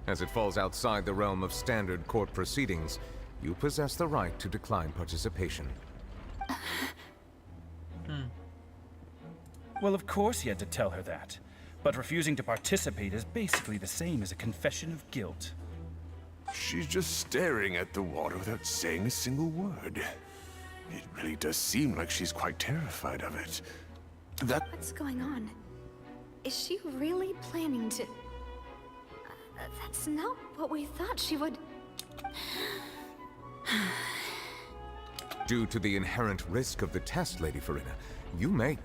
As it falls outside the realm of standard court proceedings, you possess the right to decline participation. Well, of course he had to tell her that. But refusing to participate is basically the same as a confession of guilt. She's just staring at the water without saying a single word. It really does seem like she's quite terrified of it. What's going on? Is she really planning to... that's not what we thought she would... Due to the inherent risk of the test, Lady Farina, you may...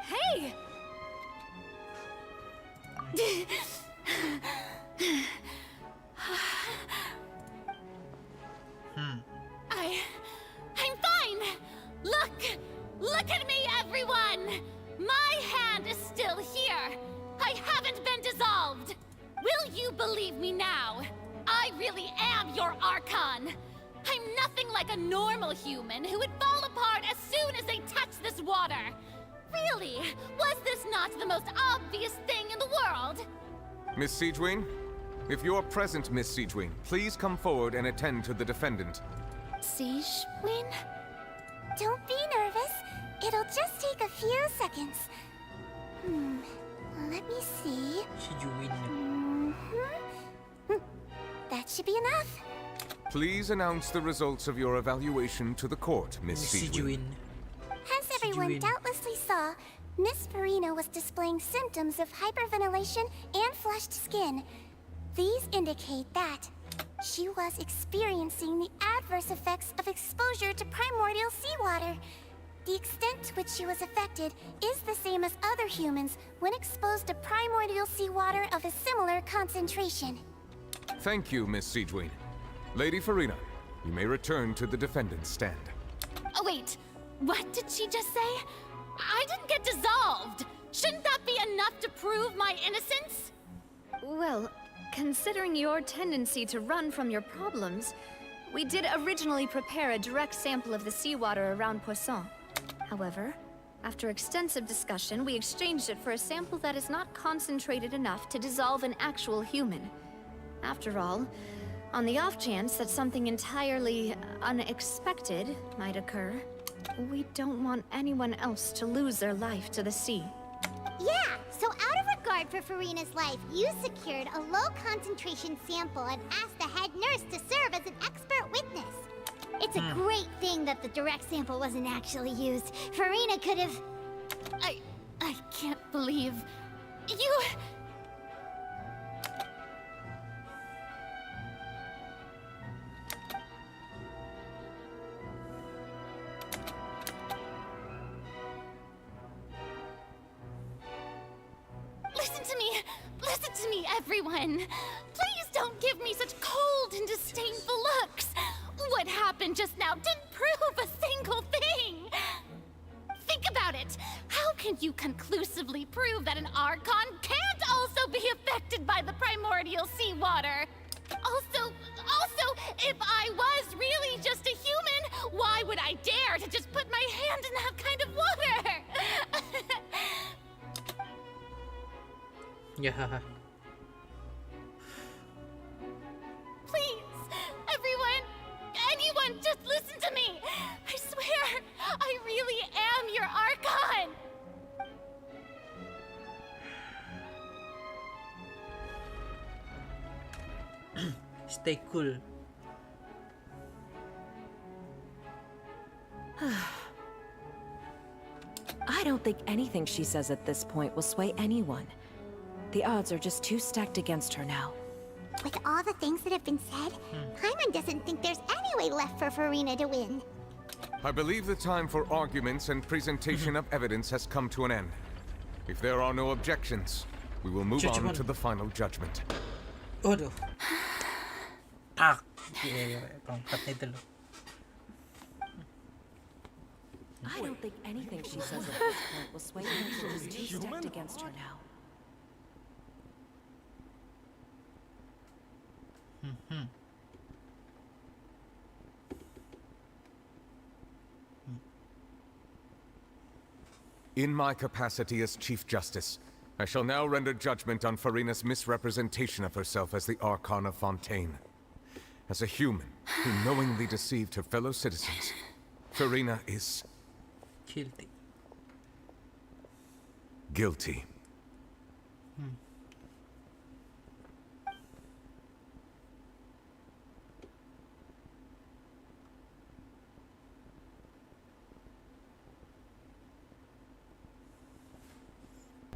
Hey! I'm fine! Look at me, everyone! My hand is still here! I haven't been dissolved! Will you believe me now? I really am your Archon! I'm nothing like a normal human who would fall apart as soon as they touch this water! Really? Was this not the most obvious thing in the world? Miss Siegewin? If you're present, Miss Siegewin, please come forward and attend to the defendant. Siege, Win? Don't be nervous. It'll just take a few seconds. Let me see. That should be enough. Please announce the results of your evaluation to the court, Miss Siegewin. As everyone doubtlessly saw, Miss Farina was displaying symptoms of hyperventilation and flushed skin. These indicate that she was experiencing the adverse effects of exposure to primordial seawater. The extent to which she was affected is the same as other humans when exposed to primordial seawater of a similar concentration. Thank you, Miss Siegewin. Lady Farina, you may return to the defendant's stand. Oh, wait. What did she just say? I didn't get dissolved! Shouldn't that be enough to prove my innocence? Well, considering your tendency to run from your problems, we did originally prepare a direct sample of the seawater around Kosong. However, after extensive discussion, we exchanged it for a sample that is not concentrated enough to dissolve an actual human. After all, on the off chance that something entirely unexpected might occur, we don't want anyone else to lose their life to the sea. Yeah, so out of regard for Farina's life, you secured a low-concentration sample and asked the head nurse to serve as an expert witness. It's a great thing that the direct sample wasn't actually used. Farina could have... I can't believe... You... Listen to me, everyone. Please don't give me such cold and disdainful looks. What happened just now didn't prove a single thing. Think about it. How can you conclusively prove that an Archon can't also be affected by the primordial seawater? Also, if I was really just a human, why would I dare to just put my hand in that kind of water? Yeah. Please, everyone, anyone, just listen to me. I swear, I really am your Archon. Stay cool. I don't think anything she says at this point will sway anyone. The odds are just too stacked against her now. With all the things that have been said, Paimon doesn't think there's any way left for Farina to win. I believe the time for arguments and presentation of evidence has come to an end. If there are no objections, we will move on to the final judgment. Waduh. Pangkatnya itu loh. I don't think anything she says at this point will sway anyone. She's too stacked against her now. In my capacity as Chief Justice, I shall now render judgment on Farina's misrepresentation of herself as the Archon of Fontaine. As a human who knowingly deceived her fellow citizens, Farina is... Guilty. Guilty.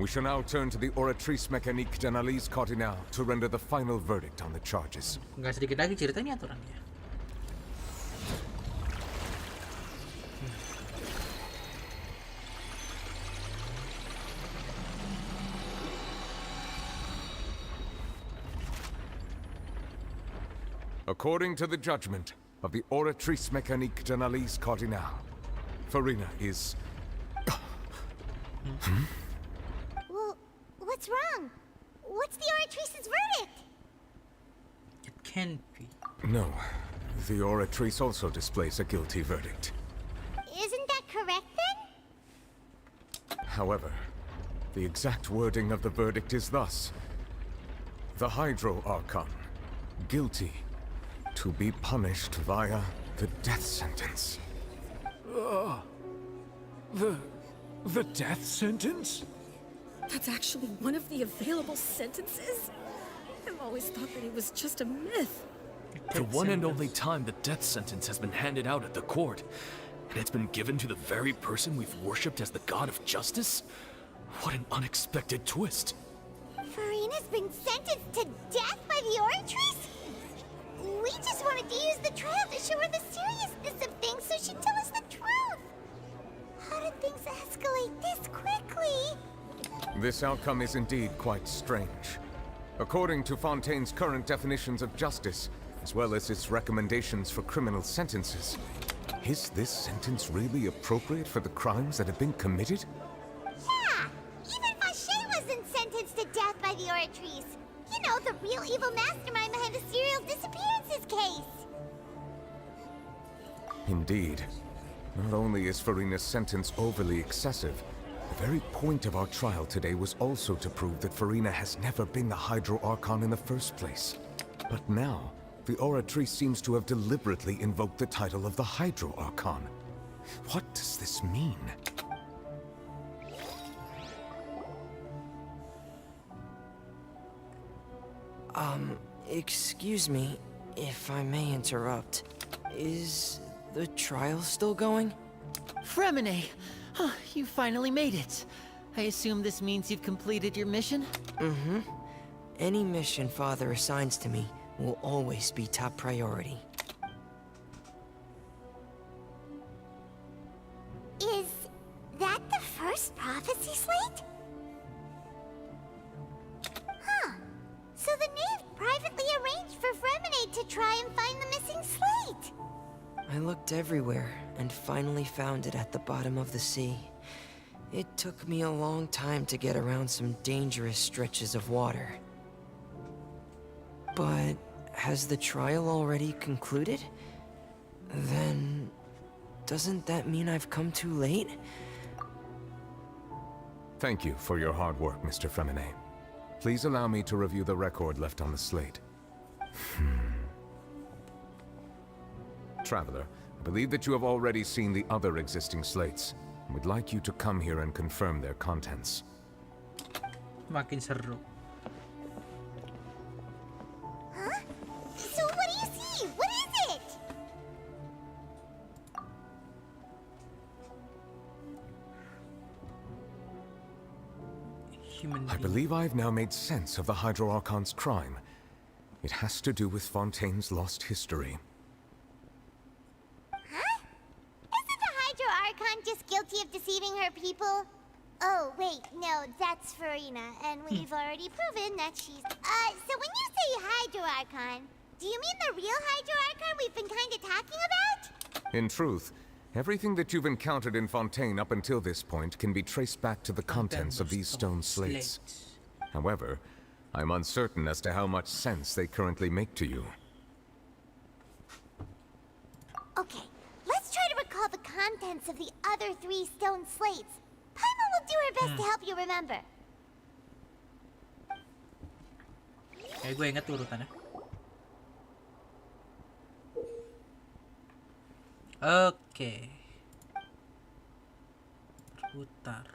We shall now turn to the oratrice mécanique d'analyse cardinale to render the final verdict on the charges. Nggak sedikit lagi ceritanya aturannya. According to the judgment of the oratrice mécanique d'analyse cardinale, Farina is... Well, what's wrong? What's the oratrice's verdict? It can't be. No, the oratrice also displays a guilty verdict. Isn't that correct then? However, the exact wording of the verdict is thus. The Hydro Archon, guilty, to be punished via the death sentence. The death sentence? That's actually one of the available sentences? I've always thought that it was just a myth. The one and only time the death sentence has been handed out at the court, and it's been given to the very person we've worshipped as the god of justice? What an unexpected twist. Farina's been sentenced to death by the oratrice? We just wanted to use the trial to show her the seriousness of things so she'd tell us the truth. How did things escalate this quickly? This outcome is indeed quite strange. According to Fontaine's current definitions of justice, as well as its recommendations for criminal sentences, is this sentence really appropriate for the crimes that have been committed? Yeah! Even Fauché wasn't sentenced to death by the oratrice. You know, the real evil mastermind behind the serial disappearances case. Indeed. Not only is Farina's sentence overly excessive, the very point of our trial today was also to prove that Farina has never been the Hydro Archon in the first place. But now, the oratrice seems to have deliberately invoked the title of the Hydro Archon. What does this mean? Excuse me, if I may interrupt. Is the trial still going? Fremine! You finally made it. I assume this means you've completed your mission? Mm-hmm. Any mission Father assigns to me will always be top priority. Is that the first prophecy slate? Huh. So the knave privately arranged for Fremine to try and find the missing slate. I looked everywhere and finally found it at the bottom of the sea. It took me a long time to get around some dangerous stretches of water. But has the trial already concluded? Then doesn't that mean I've come too late? Thank you for your hard work, Mr. Fremine. Please allow me to review the record left on the slate. Traveler, I believe that you have already seen the other existing slates. I would like you to come here and confirm their contents. Makin seru. Huh? So what do you see? What is it? I believe I have now made sense of the Hydro Archon's crime. It has to do with Fontaine's lost history. Huh? Isn't the Hydro Archon just guilty of deceiving her people? Oh, wait, no, that's Farina, and we've already proven that she's... so when you say Hydro Archon, do you mean the real Hydro Archon we've been kinda talking about? In truth, everything that you've encountered in Fontaine up until this point can be traced back to the contents of these stone slates. However, I'm uncertain as to how much sense they currently make to you. Okay, let's try to recall the contents of the other 3 stone slates. Paima will do her best to help you remember. Kayak gue ingat urutannya. Oke. Putar.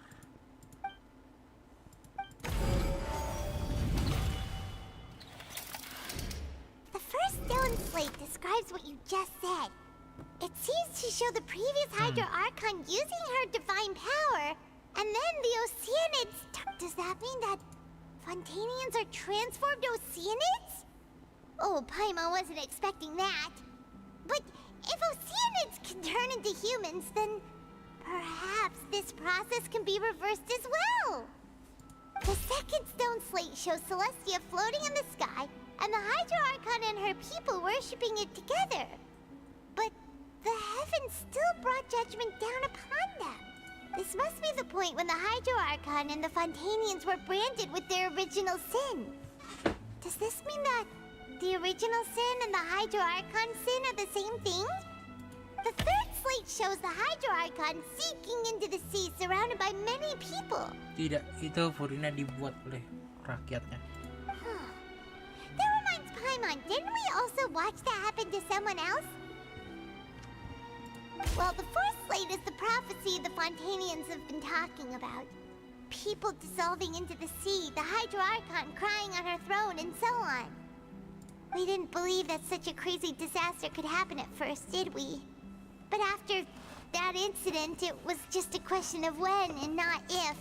The first stone slate describes what you just said. It seems to show the previous Hydro Archon using her divine power, and then the Oceanids Does that mean that Fontanians are transformed Oceanids? Oh, Paimon wasn't expecting that. But if Oceanids can turn into humans, then perhaps this process can be reversed as well. The second stone slate shows Celestia floating in the sky, and the Hydro Archon and her people worshipping it together. But the heavens still brought judgment down upon them. This must be the point when the Hydro Archon and the Fontanians were branded with their original sin. Does this mean that the original sin and the Hydro Archon sin are the same thing? The third slate shows the Hydro Archon seeking into the sea surrounded by many people. Tidak, itu Furina dibuat oleh rakyatnya. That reminds Paimon, didn't we also watch that happen to someone else? Well, the fourth slate is the prophecy the Fontanians have been talking about. People dissolving into the sea, the Hydro Archon crying on her throne, and so on. We didn't believe that such a crazy disaster could happen at first, did we? But after that incident, it was just a question of when and not if.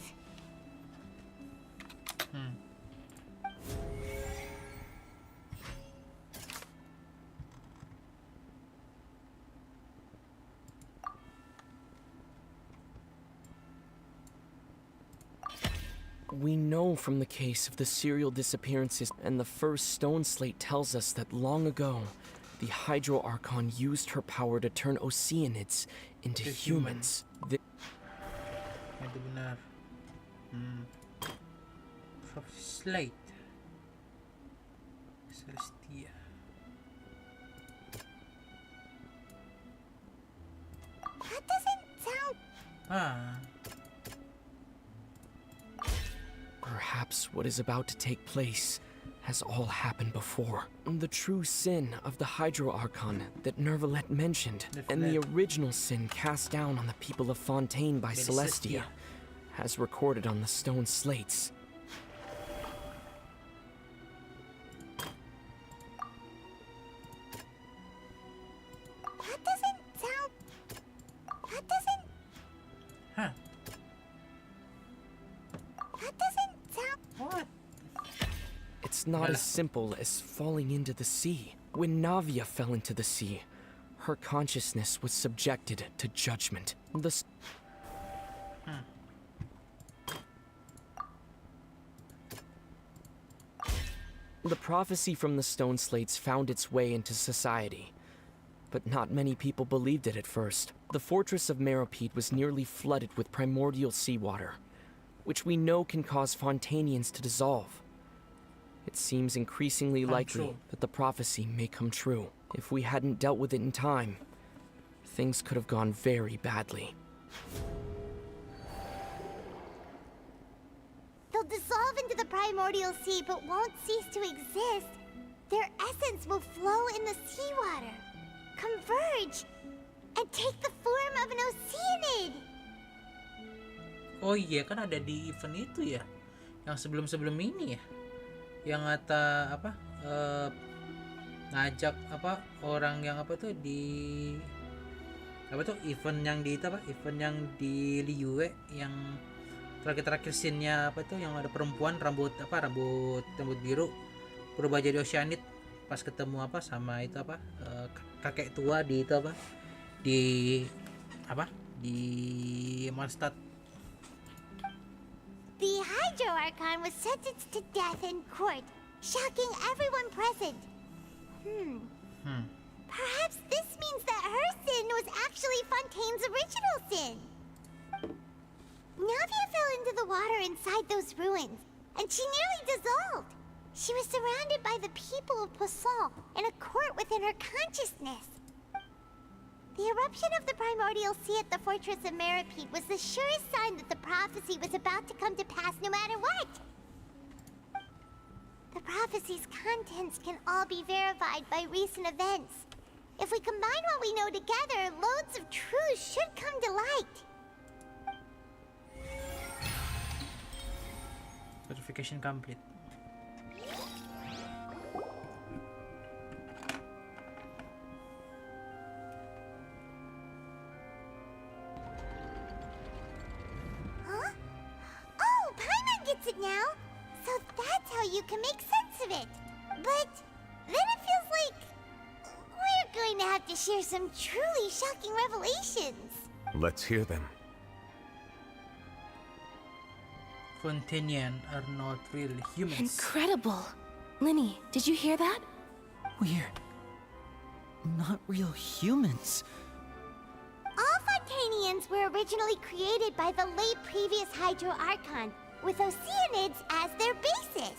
We know from the case of the serial disappearances, and the first stone slate tells us that long ago, the Hydro Archon used her power to turn Oceanids into humans. Itu benar. Slate. Celestia. That doesn't sound... Perhaps what is about to take place has all happened before. The true sin of the Hydro Archon that Nervalet mentioned, and the original sin cast down on the people of Fontaine by Celestia, as recorded on the stone slates. That doesn't sound... That doesn't... Huh. That doesn't sound... What? It's not as simple as falling into the sea. When Navia fell into the sea, her consciousness was subjected to judgment. The prophecy from the stone slates found its way into society, but not many people believed it at first. The fortress of Meropide was nearly flooded with primordial seawater, which we know can cause Fontanians to dissolve. It seems increasingly likely that the prophecy may come true. If we hadn't dealt with it in time, things could have gone very badly. They'll dissolve into the primordial sea but won't cease to exist. Their essence will flow in the seawater, converge, and take the form of an Oceanid. Oh iya, kan ada di event itu ya, yang sebelum-sebelum ini ya, yang ngata apa, ngajak apa orang yang apa tuh di apa tuh event yang di apa, event yang di Liyue yang terakhir scene-nya apa tuh, yang ada perempuan rambut biru berubah jadi Oceanid pas ketemu apa sama itu apa, kakek tua di itu apa, di apa, di Mondstadt. The Hydro Archon was sentenced to death in court, shocking everyone present. Perhaps this means that her sin was actually Fontaine's original sin. Navia fell into the water inside those ruins, and she nearly dissolved. She was surrounded by the people of Poisson in a court within her consciousness. The eruption of the primordial sea at the fortress of Meropide was the surest sign that the prophecy was about to come to pass no matter what. The prophecy's contents can all be verified by recent events. If we combine what we know together, loads of truths should come to light. Verification complete. Huh? Oh, Paimon gets it have to share some truly shocking revelations. Let's hear them. Fontanian are not real humans. Incredible. Linny, did you hear that? We're not real humans. All Fontanians were originally created by the late previous Hydro Archon, with Oceanids as their basis.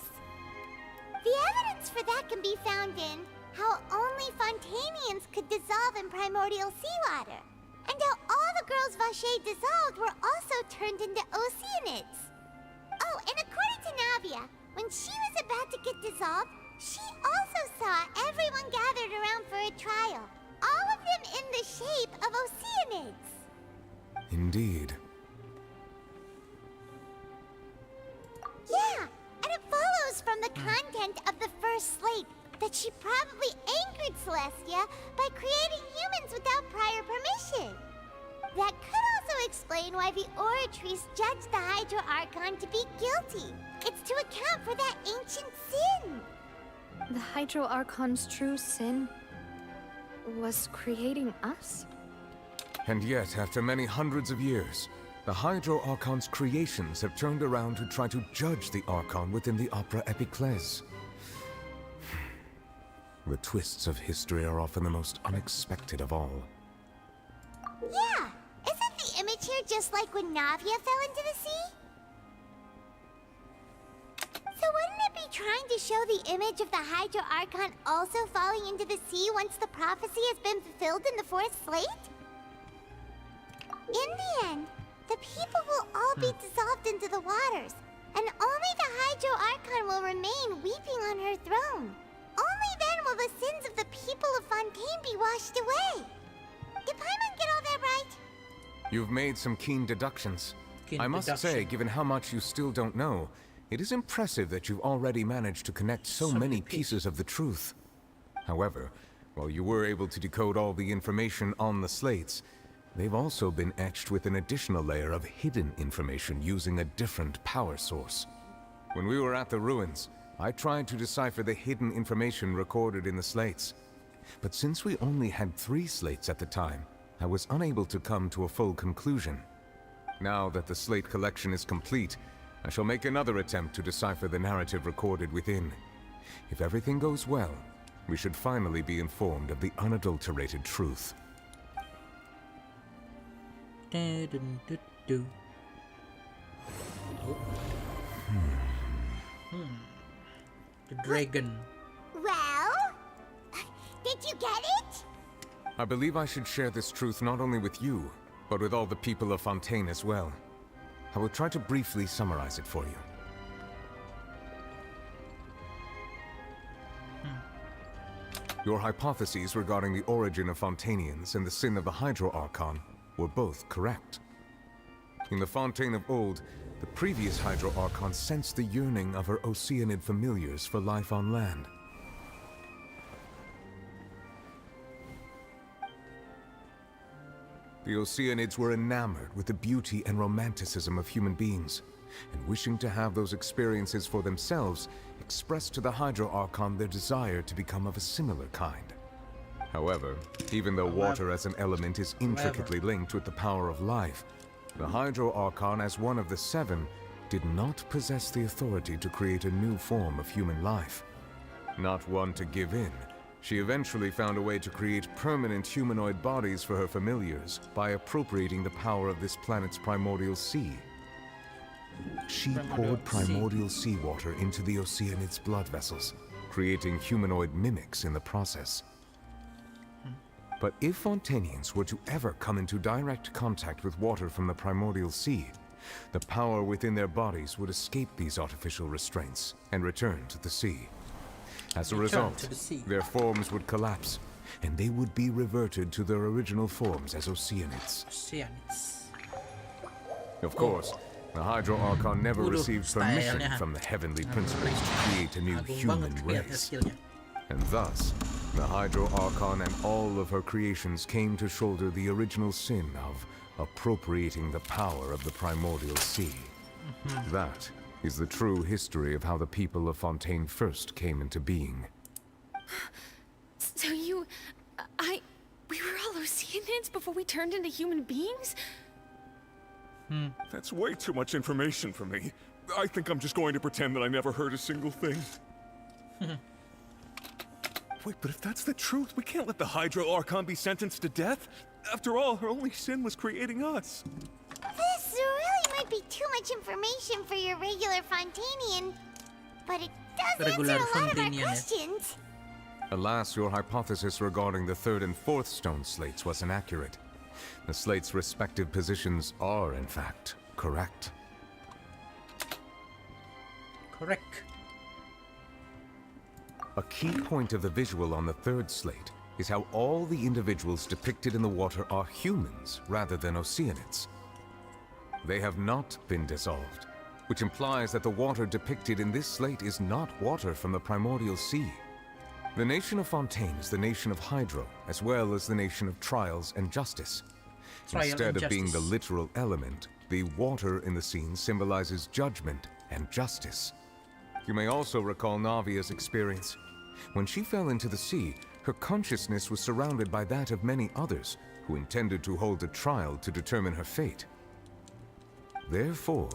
The evidence for that can be found in how only Fontanians could dissolve in primordial seawater, and how all the girls Vacher dissolved were also turned into Oceanids. Oh, and according to Navia, when she was about to get dissolved, she also saw everyone gathered around for a trial, all of them in the shape of Oceanids. Indeed. Yeah, and it follows from the content of the first slate that she probably angered Celestia by creating humans without prior permission. That could also explain why the Oratrice judged the Hydro Archon to be guilty. It's to account for that ancient sin. The Hydro Archon's true sin was creating us? And yet, after many hundreds of years, the Hydro Archon's creations have turned around to try to judge the Archon within the Opera Epiclese. The twists of history are often the most unexpected of all. Yeah, isn't the image here just like when Navia fell into the sea? So wouldn't it be trying to show the image of the Hydro Archon also falling into the sea once the prophecy has been fulfilled in the fourth slate? In the end, the people will all be dissolved into the waters, and only the Hydro Archon will remain weeping on her throne. Only then will the sins of the people of Fontaine be washed away. Did Paimon get all that right? You've made some keen deductions. I must say, given how much you still don't know, it is impressive that you've already managed to connect so many pieces of the truth. However, while you were able to decode all the information on the slates, they've also been etched with an additional layer of hidden information using a different power source. When we were at the ruins, I tried to decipher the hidden information recorded in the slates. But since we only had 3 slates at the time, I was unable to come to a full conclusion. Now that the slate collection is complete, I shall make another attempt to decipher the narrative recorded within. If everything goes well, we should finally be informed of the unadulterated truth. The dragon. Well, did you get it? I believe I should share this truth not only with you, but with all the people of Fontaine as well. I will try to briefly summarize it for you. Your hypotheses regarding the origin of Fontanians and the sin of the Hydro Archon were both correct. In the Fontaine of old, the previous Hydro Archon sensed the yearning of her Oceanid familiars for life on land. The Oceanids were enamored with the beauty and romanticism of human beings, and wishing to have those experiences for themselves, expressed to the Hydro Archon their desire to become of a similar kind. However, even though water as an element is intricately linked with the power of life, the Hydro Archon, as one of the 7, did not possess the authority to create a new form of human life. Not one to give in, she eventually found a way to create permanent humanoid bodies for her familiars by appropriating the power of this planet's primordial sea. She poured primordial seawater into the Oceanid's blood vessels, creating humanoid mimics in the process. But if Fontanians were to ever come into direct contact with water from the primordial sea, the power within their bodies would escape these artificial restraints and return to the sea. As a result, their forms would collapse, and they would be reverted to their original forms as Oceanids. Of course, the Hydro Archon never received permission from the heavenly principles to create a new human race. And thus, the Hydro Archon and all of her creations came to shoulder the original sin of appropriating the power of the primordial sea. That is the true history of how the people of Fontaine first came into being. So you... Oceanids before we turned into human beings? That's way too much information for me. I think I'm just going to pretend that I never heard a single thing. Wait, but if that's the truth, we can't let the Hydro Archon be sentenced to death. After all, her only sin was creating us. This really might be too much information for your regular Fontanian, but it does answer Regular a lot of our Fontanian, eh? questions. Alas, your hypothesis regarding the third and fourth stone slates was inaccurate. The slates' respective positions are, in fact, correct. Correct. A key point of the visual on the third slate is how all the individuals depicted in the water are humans rather than Oceanids. They have not been dissolved, which implies that the water depicted in this slate is not water from the primordial sea. The nation of Fontaine is the nation of Hydro, as well as the nation of Trials and Justice. Instead of being the literal element, the water in the scene symbolizes judgment and justice. You may also recall Navia's experience. When she fell into the sea, her consciousness was surrounded by that of many others who intended to hold a trial to determine her fate. Therefore,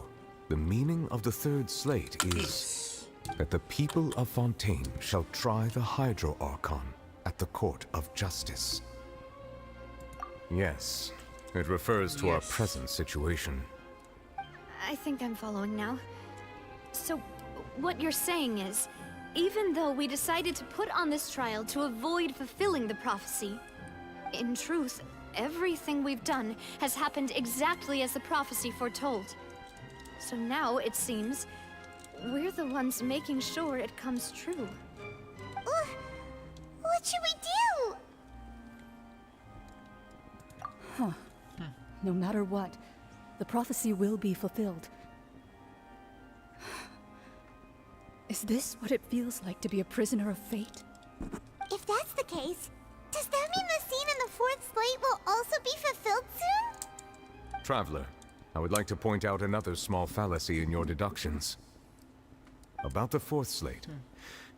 the meaning of the third slate is that the people of Fontaine shall try the Hydro Archon at the court of justice. Yes, it refers to our present situation. I think I'm following now. So, what you're saying is, even though we decided to put on this trial to avoid fulfilling the prophecy, in truth, everything we've done has happened exactly as the prophecy foretold. So now, it seems, we're the ones making sure it comes true. What should we do? Huh. No matter what, the prophecy will be fulfilled. Is this what it feels like to be a prisoner of fate? If that's the case, does that mean the scene in the fourth slate will also be fulfilled soon? Traveler, I would like to point out another small fallacy in your deductions. About the fourth slate,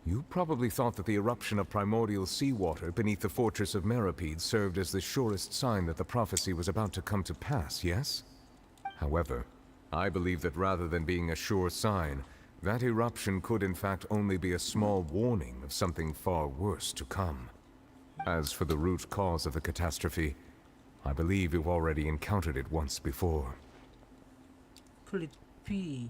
you probably thought that the eruption of primordial seawater beneath the fortress of Meropide served as the surest sign that the prophecy was about to come to pass, yes? However, I believe that rather than being a sure sign, that eruption could in fact only be a small warning of something far worse to come. As for the root cause of the catastrophe, I believe you've already encountered it once before. Could it be?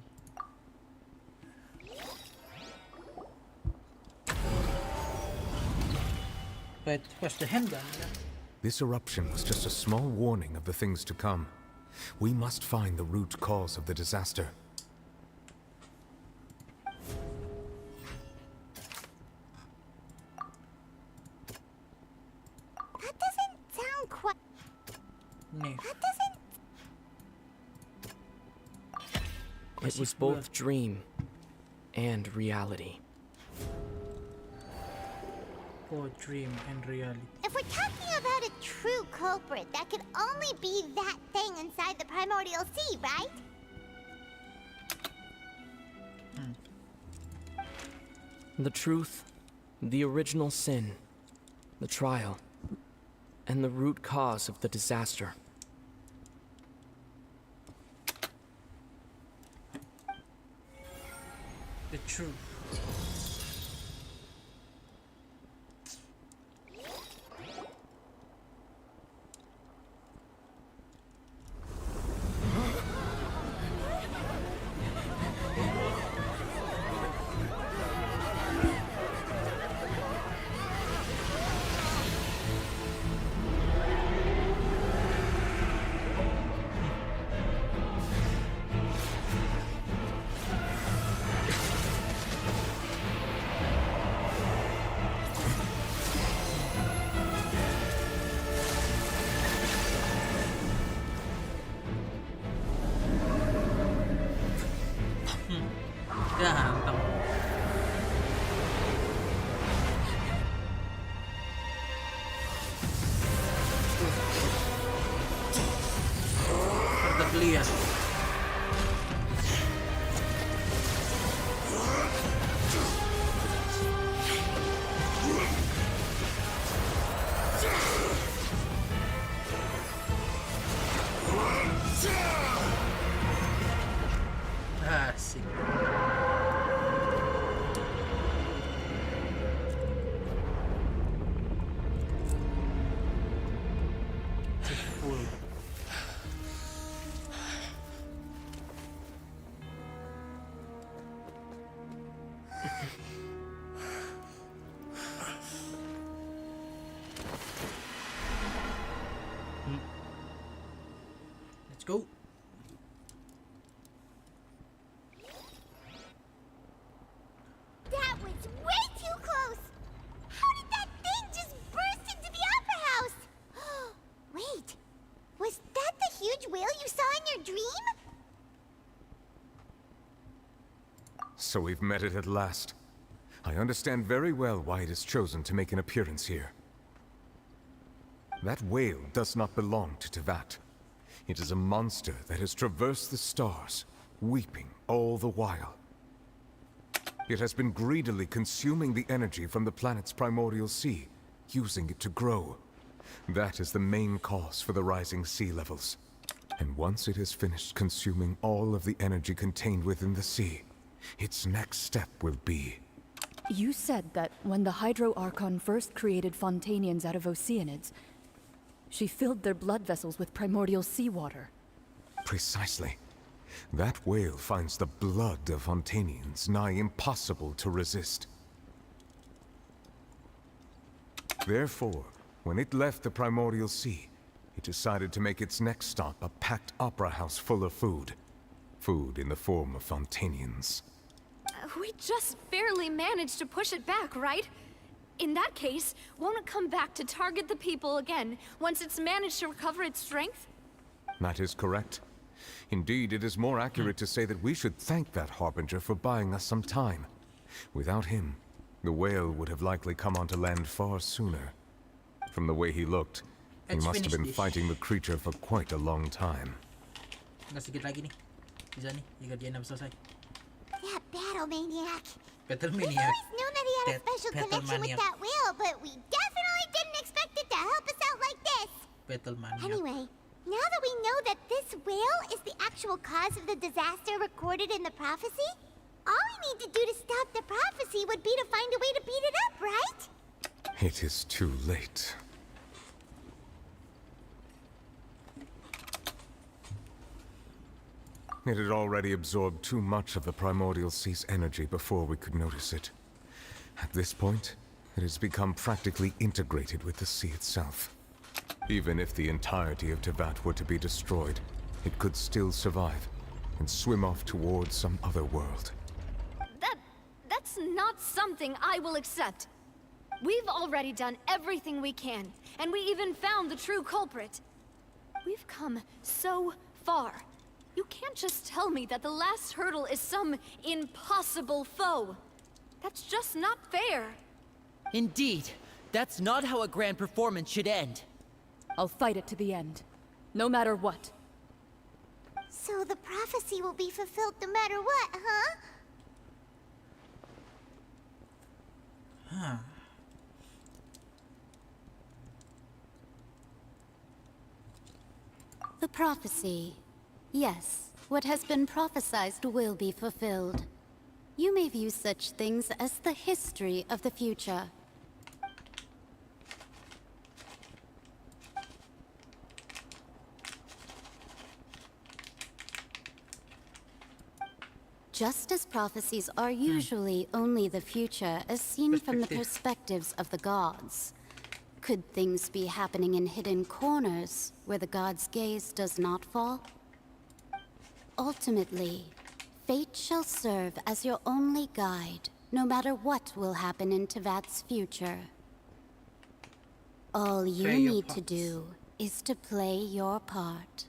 But what's the handgun? This eruption was just a small warning of the things to come. We must find the root cause of the disaster. That doesn't sound quite... No. That doesn't... It was both dream and reality. Both dream and reality. If we're talking about a true culprit, that could only be that thing inside the primordial sea, right? The truth, the original sin, the trial, and the root cause of the disaster. The truth. Ganteng. Terlihat. go. That was way too close! How did that thing just burst into the opera house? Wait, was that the huge whale you saw in your dream? So we've met it at last. I understand very well why it has chosen to make an appearance here. That whale does not belong to Teyvat. It is a monster that has traversed the stars, weeping all the while. It has been greedily consuming the energy from the planet's primordial sea, using it to grow. That is the main cause for the rising sea levels. And once it has finished consuming all of the energy contained within the sea, its next step will be... You said that when the Hydro Archon first created Fontanians out of Oceanids, she filled their blood vessels with primordial seawater. Precisely. That whale finds the blood of Fontanians nigh impossible to resist. Therefore, when it left the primordial sea, it decided to make its next stop a packed opera house full of food. Food in the form of Fontanians. We just barely managed to push it back, right? In that case, won't it come back to target the people again once it's managed to recover its strength? That is correct. Indeed, it is more accurate to say that we should thank that Harbinger for buying us some time. Without him, the whale would have likely come onto land far sooner. From the way he looked, he must have been fighting the creature for quite a long time. Nggak sedikit lagi nih. Bisa nih, jika dia udah selesai. That battle maniac. Battle We've maniac. always known that he had a special connection with that whale, but we definitely didn't expect it to help us out like this. Battle maniac. Anyway, now that we know that this whale is the actual cause of the disaster recorded in the prophecy, all we need to do to stop the prophecy would be to find a way to beat it up, right? It is too late. It had already absorbed too much of the primordial sea's energy before we could notice it. At this point, it has become practically integrated with the sea itself. Even if the entirety of Teyvat were to be destroyed, it could still survive and swim off towards some other world. That's not something I will accept. We've already done everything we can, and we even found the true culprit. We've come so far. You can't just tell me that the last hurdle is some impossible foe. That's just not fair. Indeed. That's not how a grand performance should end. I'll fight it to the end, no matter what. So the prophecy will be fulfilled no matter what, huh? Huh. The prophecy. Yes, what has been prophesied will be fulfilled. You may view such things as the history of the future. Just as prophecies are usually only the future as seen from the perspectives of the gods. Could things be happening in hidden corners where the gods' gaze does not fall? Ultimately, fate shall serve as your only guide, no matter what will happen in Teyvat's future. All you need to do is to play your part.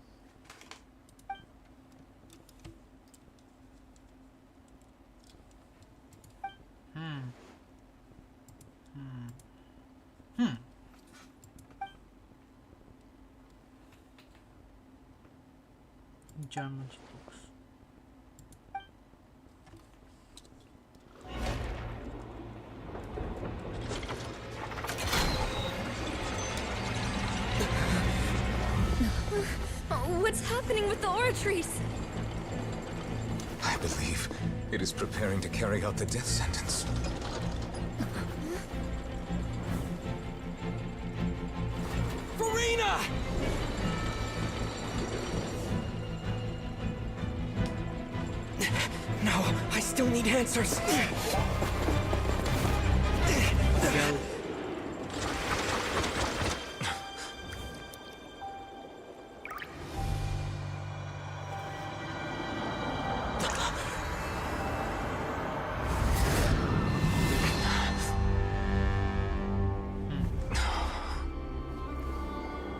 German books. What's happening with the oratories? I believe it is preparing to carry out the death sentence. Farina! No, I still need answers.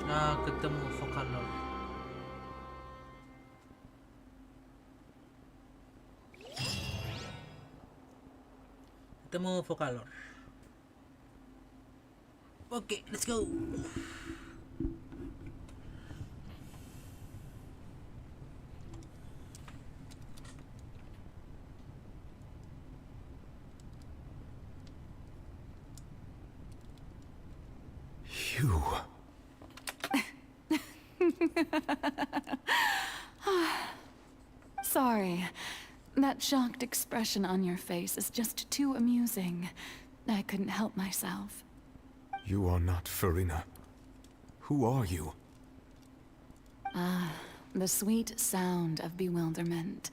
Nah, ketemu Vocalor. Ketemu Vocalor. Oke, let's go. You. Sorry. That shocked expression on your face is just too amusing. I couldn't help myself. You are not Farina. Who are you? Ah, the sweet sound of bewilderment.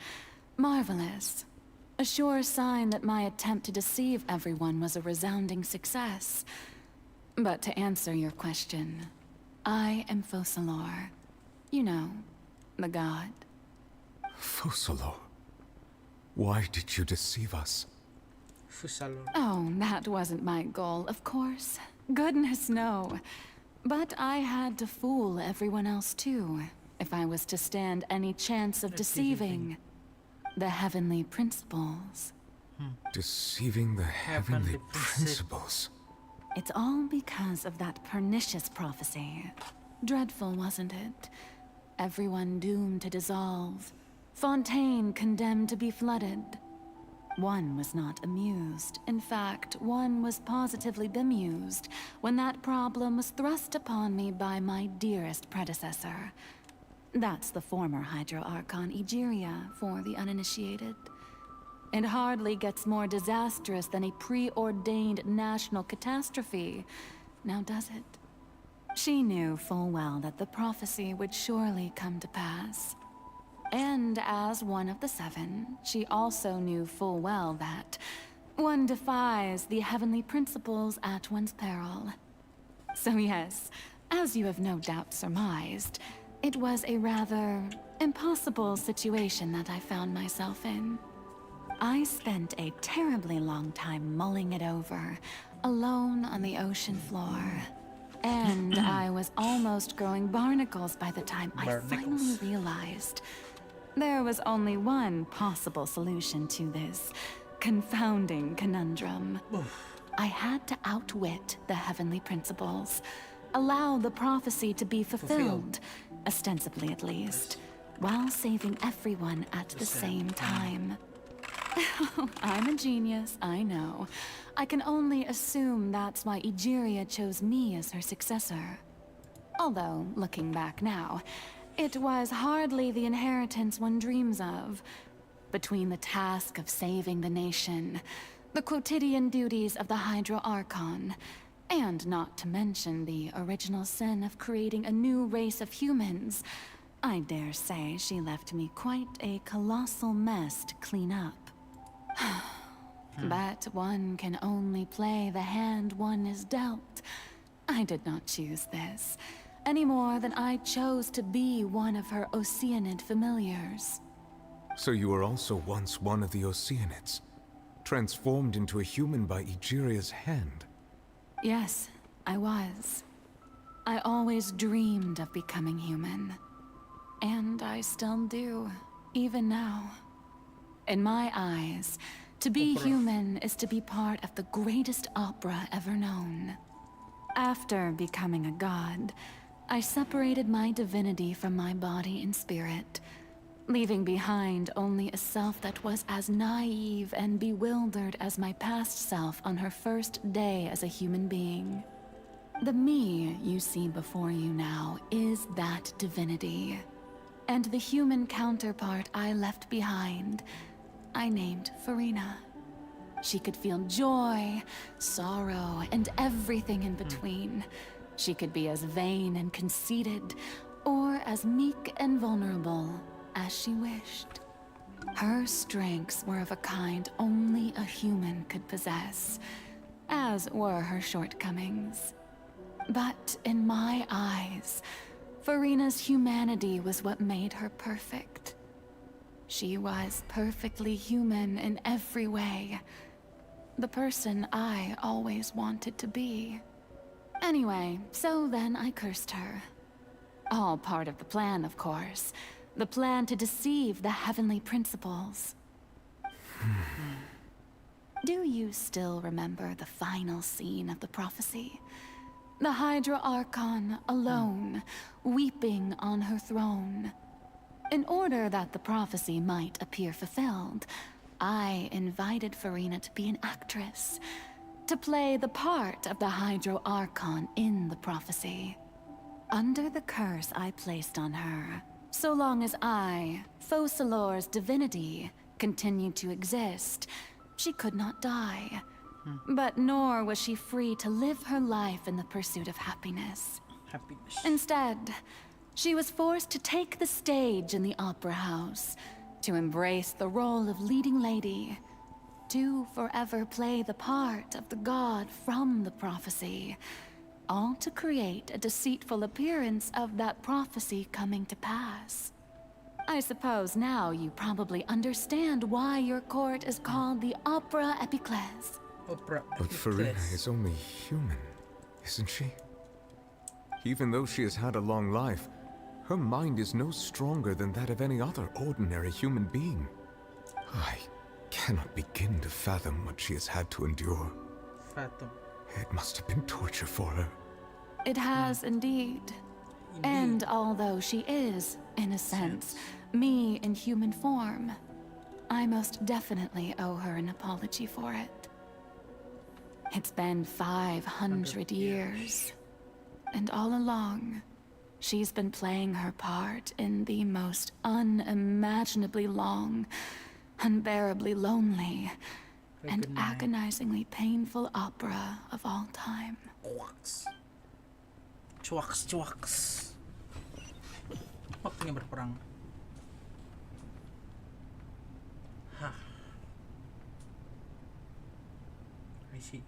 Marvelous. A sure sign that my attempt to deceive everyone was a resounding success. But to answer your question, I am Focalor. You know, the god. Focalor. Why did you deceive us? Oh, that wasn't my goal, of course. Goodness, no. But I had to fool everyone else too, if I was to stand any chance of deceiving the heavenly principles. Deceiving the heavenly principles. It's all because of that pernicious prophecy. Dreadful, wasn't it? Everyone doomed to dissolve. Fontaine condemned to be flooded. One was not amused. In fact, one was positively bemused when that problem was thrust upon me by my dearest predecessor. That's the former Hydro Archon Egeria for the uninitiated. It hardly gets more disastrous than a preordained national catastrophe, now does it? She knew full well that the prophecy would surely come to pass. And as one of the seven, she also knew full well that one defies the heavenly principles at one's peril. So yes, as you have no doubt surmised, it was a rather impossible situation that I found myself in. I spent a terribly long time mulling it over, alone on the ocean floor. And I was almost growing barnacles by the time I finally realized there was only one possible solution to this confounding conundrum. I had to outwit the heavenly principles, allow the prophecy to be fulfilled, ostensibly at least, while saving everyone at the same time. I'm a genius, I know. I can only assume that's why Egeria chose me as her successor. Although, looking back now, it was hardly the inheritance one dreams of. Between the task of saving the nation, the quotidian duties of the Hydro Archon, and not to mention the original sin of creating a new race of humans, I dare say she left me quite a colossal mess to clean up. But one can only play the hand one is dealt. I did not choose this, any more than I chose to be one of her Oceanid familiars. So you were also once one of the Oceanids, transformed into a human by Egeria's hand. Yes, I was. I always dreamed of becoming human. And I still do, even now. In my eyes, to be human is to be part of the greatest opera ever known. After becoming a god, I separated my divinity from my body and spirit, leaving behind only a self that was as naive and bewildered as my past self on her first day as a human being. The me you see before you now is that divinity. And the human counterpart I left behind, I named Farina. She could feel joy, sorrow, and everything in between. She could be as vain and conceited, or as meek and vulnerable as she wished. Her strengths were of a kind only a human could possess, as were her shortcomings. But in my eyes, Farina's humanity was what made her perfect. She was perfectly human in every way. The person I always wanted to be. Anyway, so then I cursed her. All part of the plan, of course. The plan to deceive the heavenly principles. Do you still remember the final scene of the prophecy? The Hydra Archon, alone, weeping on her throne. In order that the prophecy might appear fulfilled, I invited Farina to be an actress, to play the part of the Hydro Archon in the prophecy. Under the curse I placed on her, so long as I, Focalor's divinity, continued to exist, she could not die. But nor was she free to live her life in the pursuit of happiness. Instead, she was forced to take the stage in the opera house, to embrace the role of leading lady, to forever play the part of the god from the prophecy, all to create a deceitful appearance of that prophecy coming to pass. I suppose now you probably understand why your court is called the Opera Epiclese. But Farina is only human, isn't she? Even though she has had a long life, her mind is no stronger than that of any other ordinary human being. I cannot begin to fathom what she has had to endure. It must have been torture for her. It has indeed. And although she is, in a sense, me in human form, I most definitely owe her an apology for it. It's been 500 years, and all along, she's been playing her part in the most unimaginably long, unbearably lonely, and agonizingly painful opera of all time. Cuaks. Waktunya berperang. Hah. I see.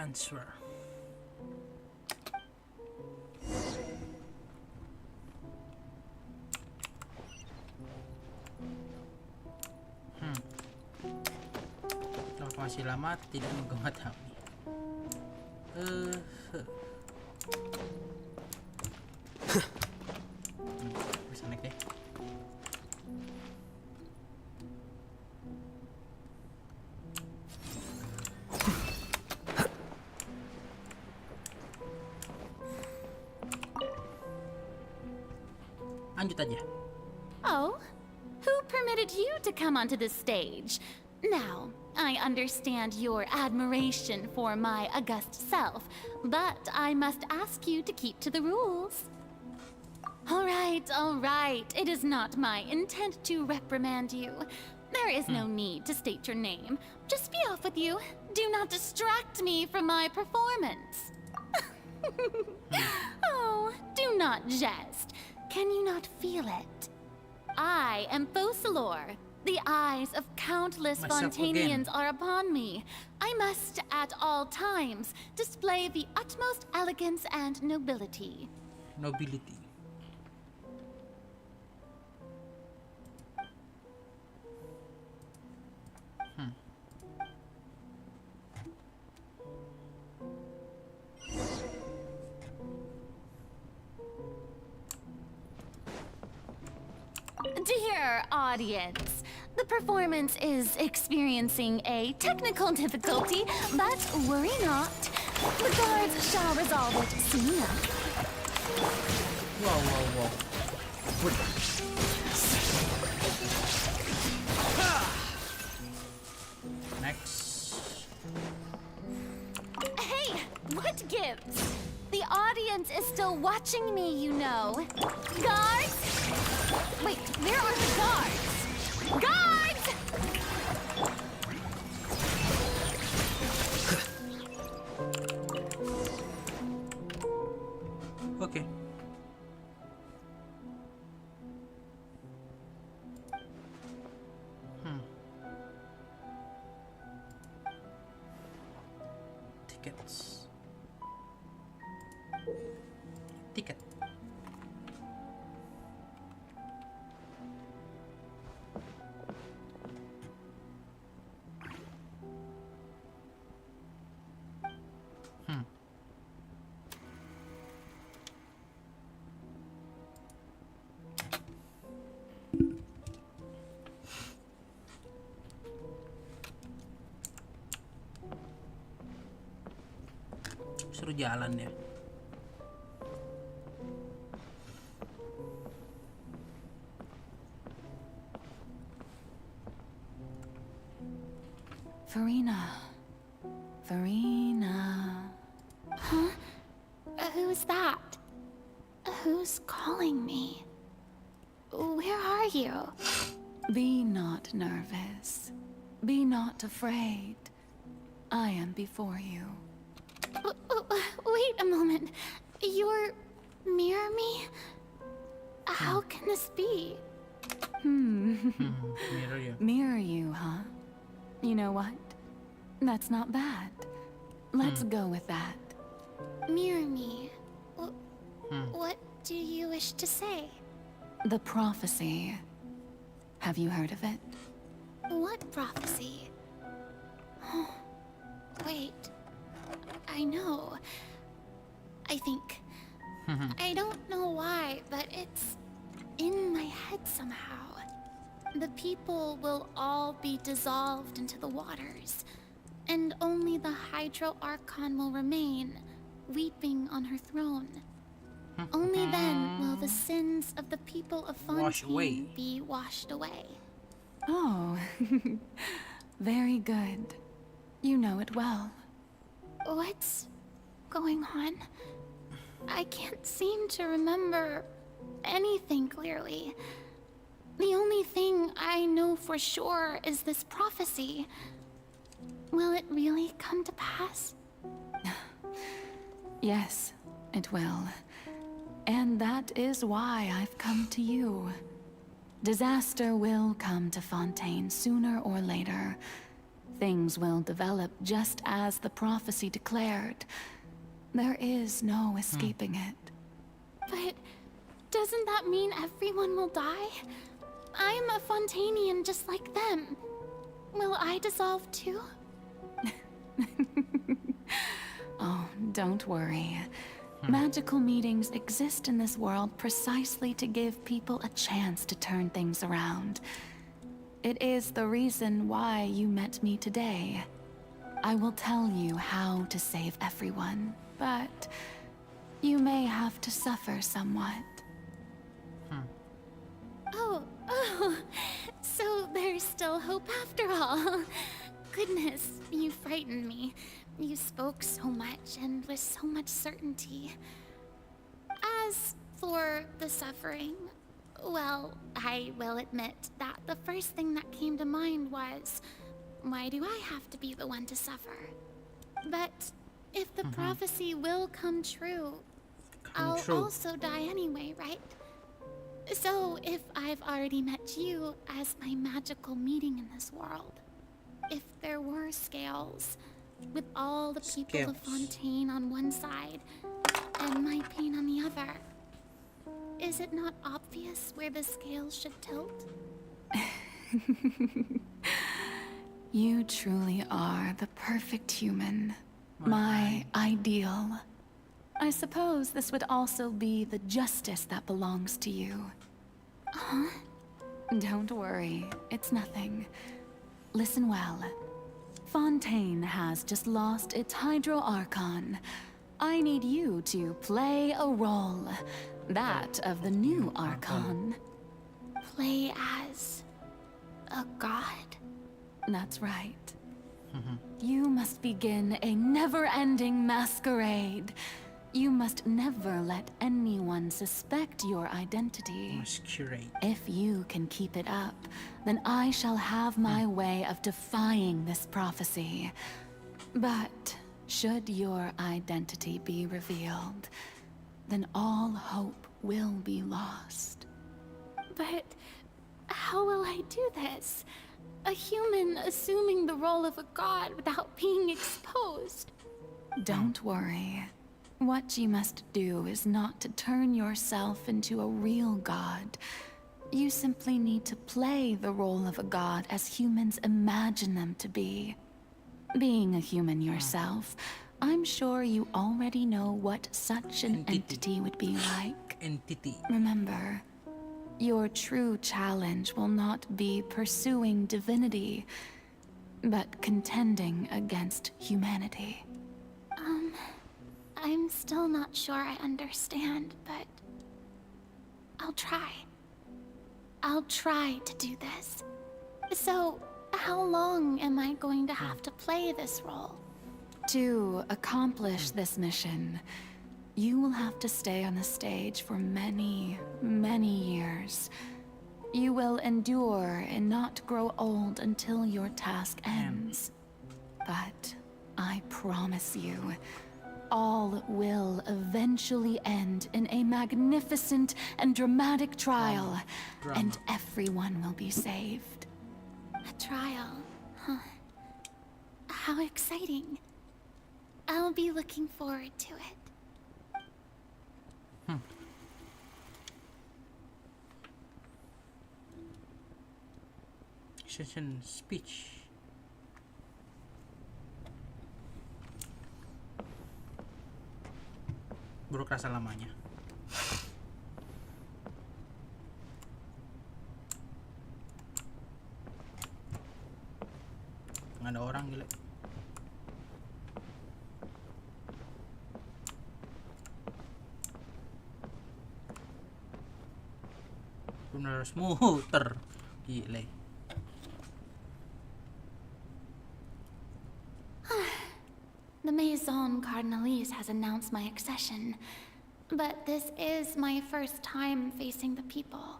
Answer. Masih lama tidak mengetahui. Bisa naik deh. Lanjut aja. Oh, who permitted you to come onto the stage? Now, I understand your admiration for my august self, but I must ask you to keep to the rules. All right. It is not my intent to reprimand you. There is no need to state your name. Just be off with you. Do not distract me from my performance. Oh, do not jest. Can you not feel it? I am Focalor. The eyes of countless Fontanians are upon me. I must, at all times, display the utmost elegance and nobility. Dear audience, the performance is experiencing a technical difficulty, but worry not. The guards shall resolve it soon enough. Wow. Next. Hey, what gives? The audience is still watching me, you know. Guards? Wait, where are the guards? Guards! Okay. Tickets. Tiket. Suruh jalan ya. Farina. Huh? Who's that? Who's calling me? Where are you? Be not nervous. Be not afraid. I am before you. Wait a moment. You're mirror me? How can this be? Mirror you. Mirror you, huh? You know what? That's not bad. Let's go with that. Mirror me. What do you wish to say? The prophecy. Have you heard of it? What prophecy? Wait. I know. I think. I don't know why, but it's in my head somehow. The people will all be dissolved into the waters, and only the Hydro Archon will remain, weeping on her throne. Only then will the sins of the people of Fontaine be washed away. Oh, very good. You know it well. What's going on? I can't seem to remember anything clearly. The only thing I know for sure is this prophecy. Will it really come to pass? Yes, it will. And that is why I've come to you. Disaster will come to Fontaine sooner or later. Things will develop just as the prophecy declared. There is no escaping it. But doesn't that mean everyone will die? I'm a Fontainian just like them. Will I dissolve too? Oh, don't worry. Magical meetings exist in this world precisely to give people a chance to turn things around. It is the reason why you met me today. I will tell you how to save everyone, but you may have to suffer somewhat. Oh, so there's still hope after all. Goodness, you frightened me. You spoke so much and with so much certainty. As for the suffering, well, I will admit that the first thing that came to mind was, why do I have to be the one to suffer? But if the prophecy will come true, I'll also die anyway, right? So if I've already met you as my magical meeting in this world, if there were scales, with all the people of Fontaine on one side and my pain on the other, is it not obvious where the scales should tilt? You truly are the perfect human. My ideal. I suppose this would also be the justice that belongs to you. Huh? Don't worry, it's nothing. Listen well. Fontaine has just lost its Hydro Archon. I need you to play a role. That of the new Archon. Play as a god? That's right. You must begin a never-ending masquerade. You must never let anyone suspect your identity. Masquerade. If you can keep it up, then I shall have my way of defying this prophecy. But should your identity be revealed, then all hope will be lost. But how will I do this? A human assuming the role of a god without being exposed. Don't worry. What you must do is not to turn yourself into a real god. You simply need to play the role of a god as humans imagine them to be. Being a human yourself, I'm sure you already know what such an entity would be like. Remember, your true challenge will not be pursuing divinity, but contending against humanity. I'm still not sure I understand, but I'll try. I'll try to do this. So, how long am I going to have to play this role? To accomplish this mission, you will have to stay on the stage for many, many years. You will endure and not grow old until your task ends. But I promise you, all will eventually end in a magnificent and dramatic trial, and everyone will be saved. A trial, huh? How exciting. I'll be looking forward to it. Session speech. Buruk rasa lamanya. Nggak ada orang gila. Bener harus muter. Gile. The Maison Cardinalise has announced my accession, but this is my first time facing the people.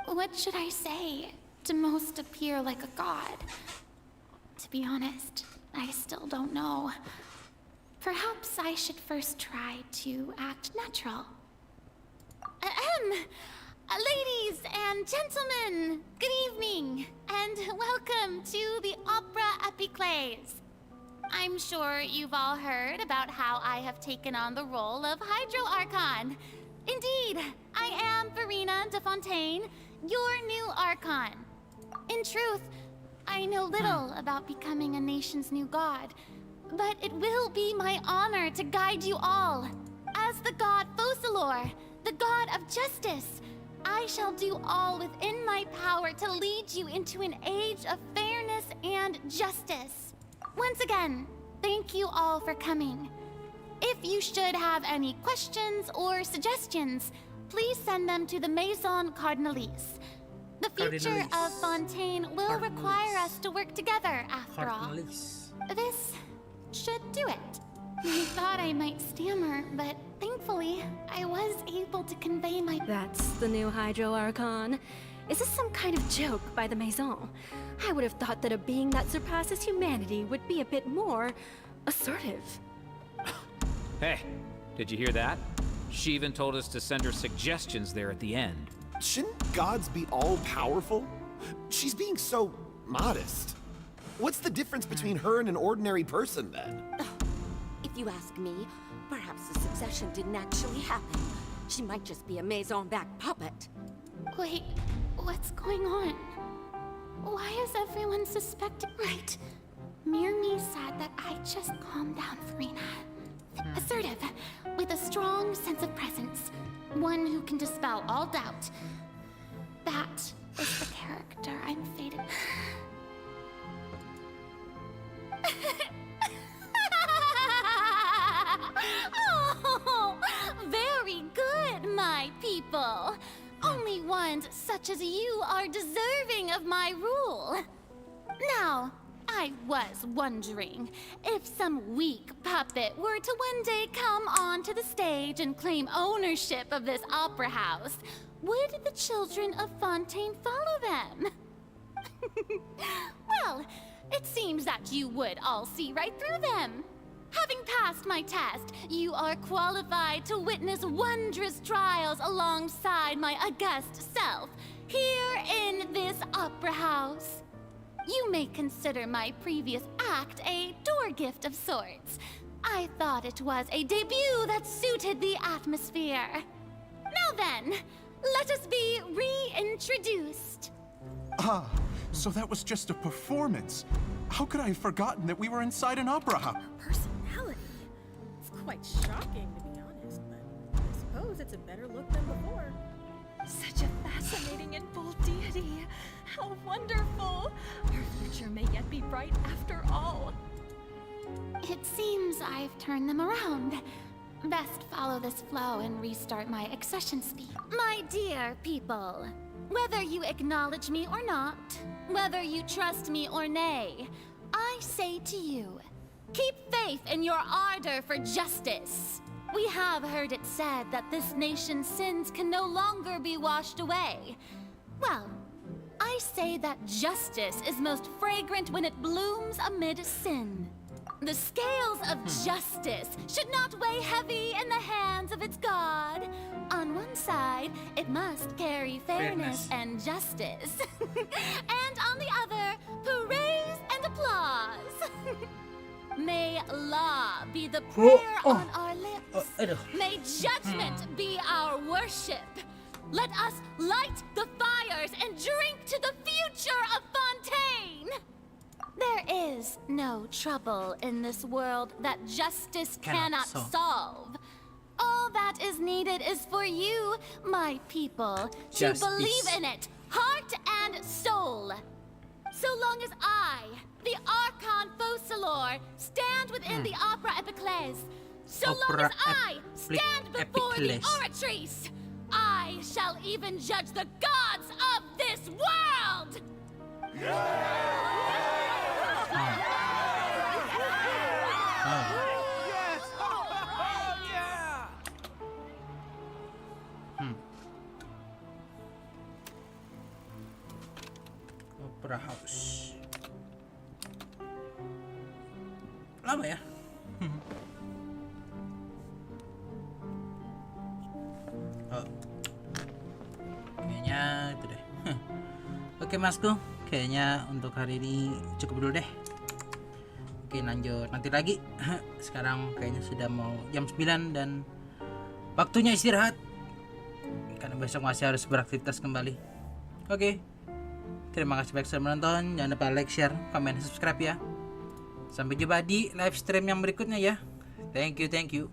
What should I say to most appear like a god? To be honest, I still don't know. Perhaps I should first try to act natural. Ladies and gentlemen, good evening, and welcome to the Opera Epiclese. I'm sure you've all heard about how I have taken on the role of Hydro Archon. Indeed, I am Verena de Fontaine, your new Archon. In truth, I know little about becoming a nation's new god, but it will be my honor to guide you all. As the god Focalor, the god of justice, I shall do all within my power to lead you into an age of fairness and justice. Once again, thank you all for coming. If you should have any questions or suggestions, please send them to the Maison Cardinalise. The future of Fontaine will require us to work together, after all. This should do it. I thought I might stammer, but thankfully, I was able to convey my... That's the new Hydro Archon. Is this some kind of joke by the Maison? I would have thought that a being that surpasses humanity would be a bit more assertive. Hey, did you hear that? She even told us to send her suggestions there at the end. Shouldn't gods be all-powerful? She's being so modest. What's the difference between her and an ordinary person, then? If you ask me, perhaps the succession didn't actually happen. She might just be a Maison-back puppet. Wait, what's going on? Why is everyone suspecting? Right. Mirmi said that I just calmed down Verena. Assertive, with a strong sense of presence. One who can dispel all doubt. That is the character I'm fated. Oh, very good, my people. Only ones such as you are deserving of my rule. Now, I was wondering if some weak puppet were to one day come onto the stage and claim ownership of this opera house, would the children of Fontaine follow them? Well, it seems that you would all see right through them. Having passed my test, you are qualified to witness wondrous trials alongside my august self, here in this opera house. You may consider my previous act a door gift of sorts. I thought it was a debut that suited the atmosphere. Now then, let us be reintroduced. Ah, so that was just a performance. How could I have forgotten that we were inside an opera house? Personality? It's quite shocking, to be honest, but I suppose it's a better look than before. Such a fascinating and bold deity. How wonderful! Our future may yet be bright after all. It seems I've turned them around. Best follow this flow and restart my accession speech. My dear people, whether you acknowledge me or not, whether you trust me or nay, I say to you, keep faith in your ardor for justice. We have heard it said that this nation's sins can no longer be washed away. Well, I say that justice is most fragrant when it blooms amid sin. The scales of justice should not weigh heavy in the hands of its God. On one side, it must carry fairness and justice. And on the other, praise and applause. May law be the prayer on our lips. May judgment be our worship. Let us light the fires and drink to the future of Fontaine. There is no trouble in this world that justice cannot solve. All that is needed is for you, my people, to believe in it, heart and soul. So long as I, the Archon Focalor, stand within the Opera Epiclese, so long as I stand before the oratrice, I shall even judge the gods of this world! Opera House. Lama ya? Oh. Kayaknya itu deh. Oke Masku, kayaknya untuk hari ini cukup dulu deh. Oke lanjut nanti lagi. Sekarang kayaknya sudah mau jam 9 dan waktunya istirahat. Karena besok masih harus beraktivitas kembali. Oke. Terima kasih banyak sudah menonton. Jangan lupa like, share, komen, subscribe ya. Sampai jumpa di live stream yang berikutnya ya. Thank you.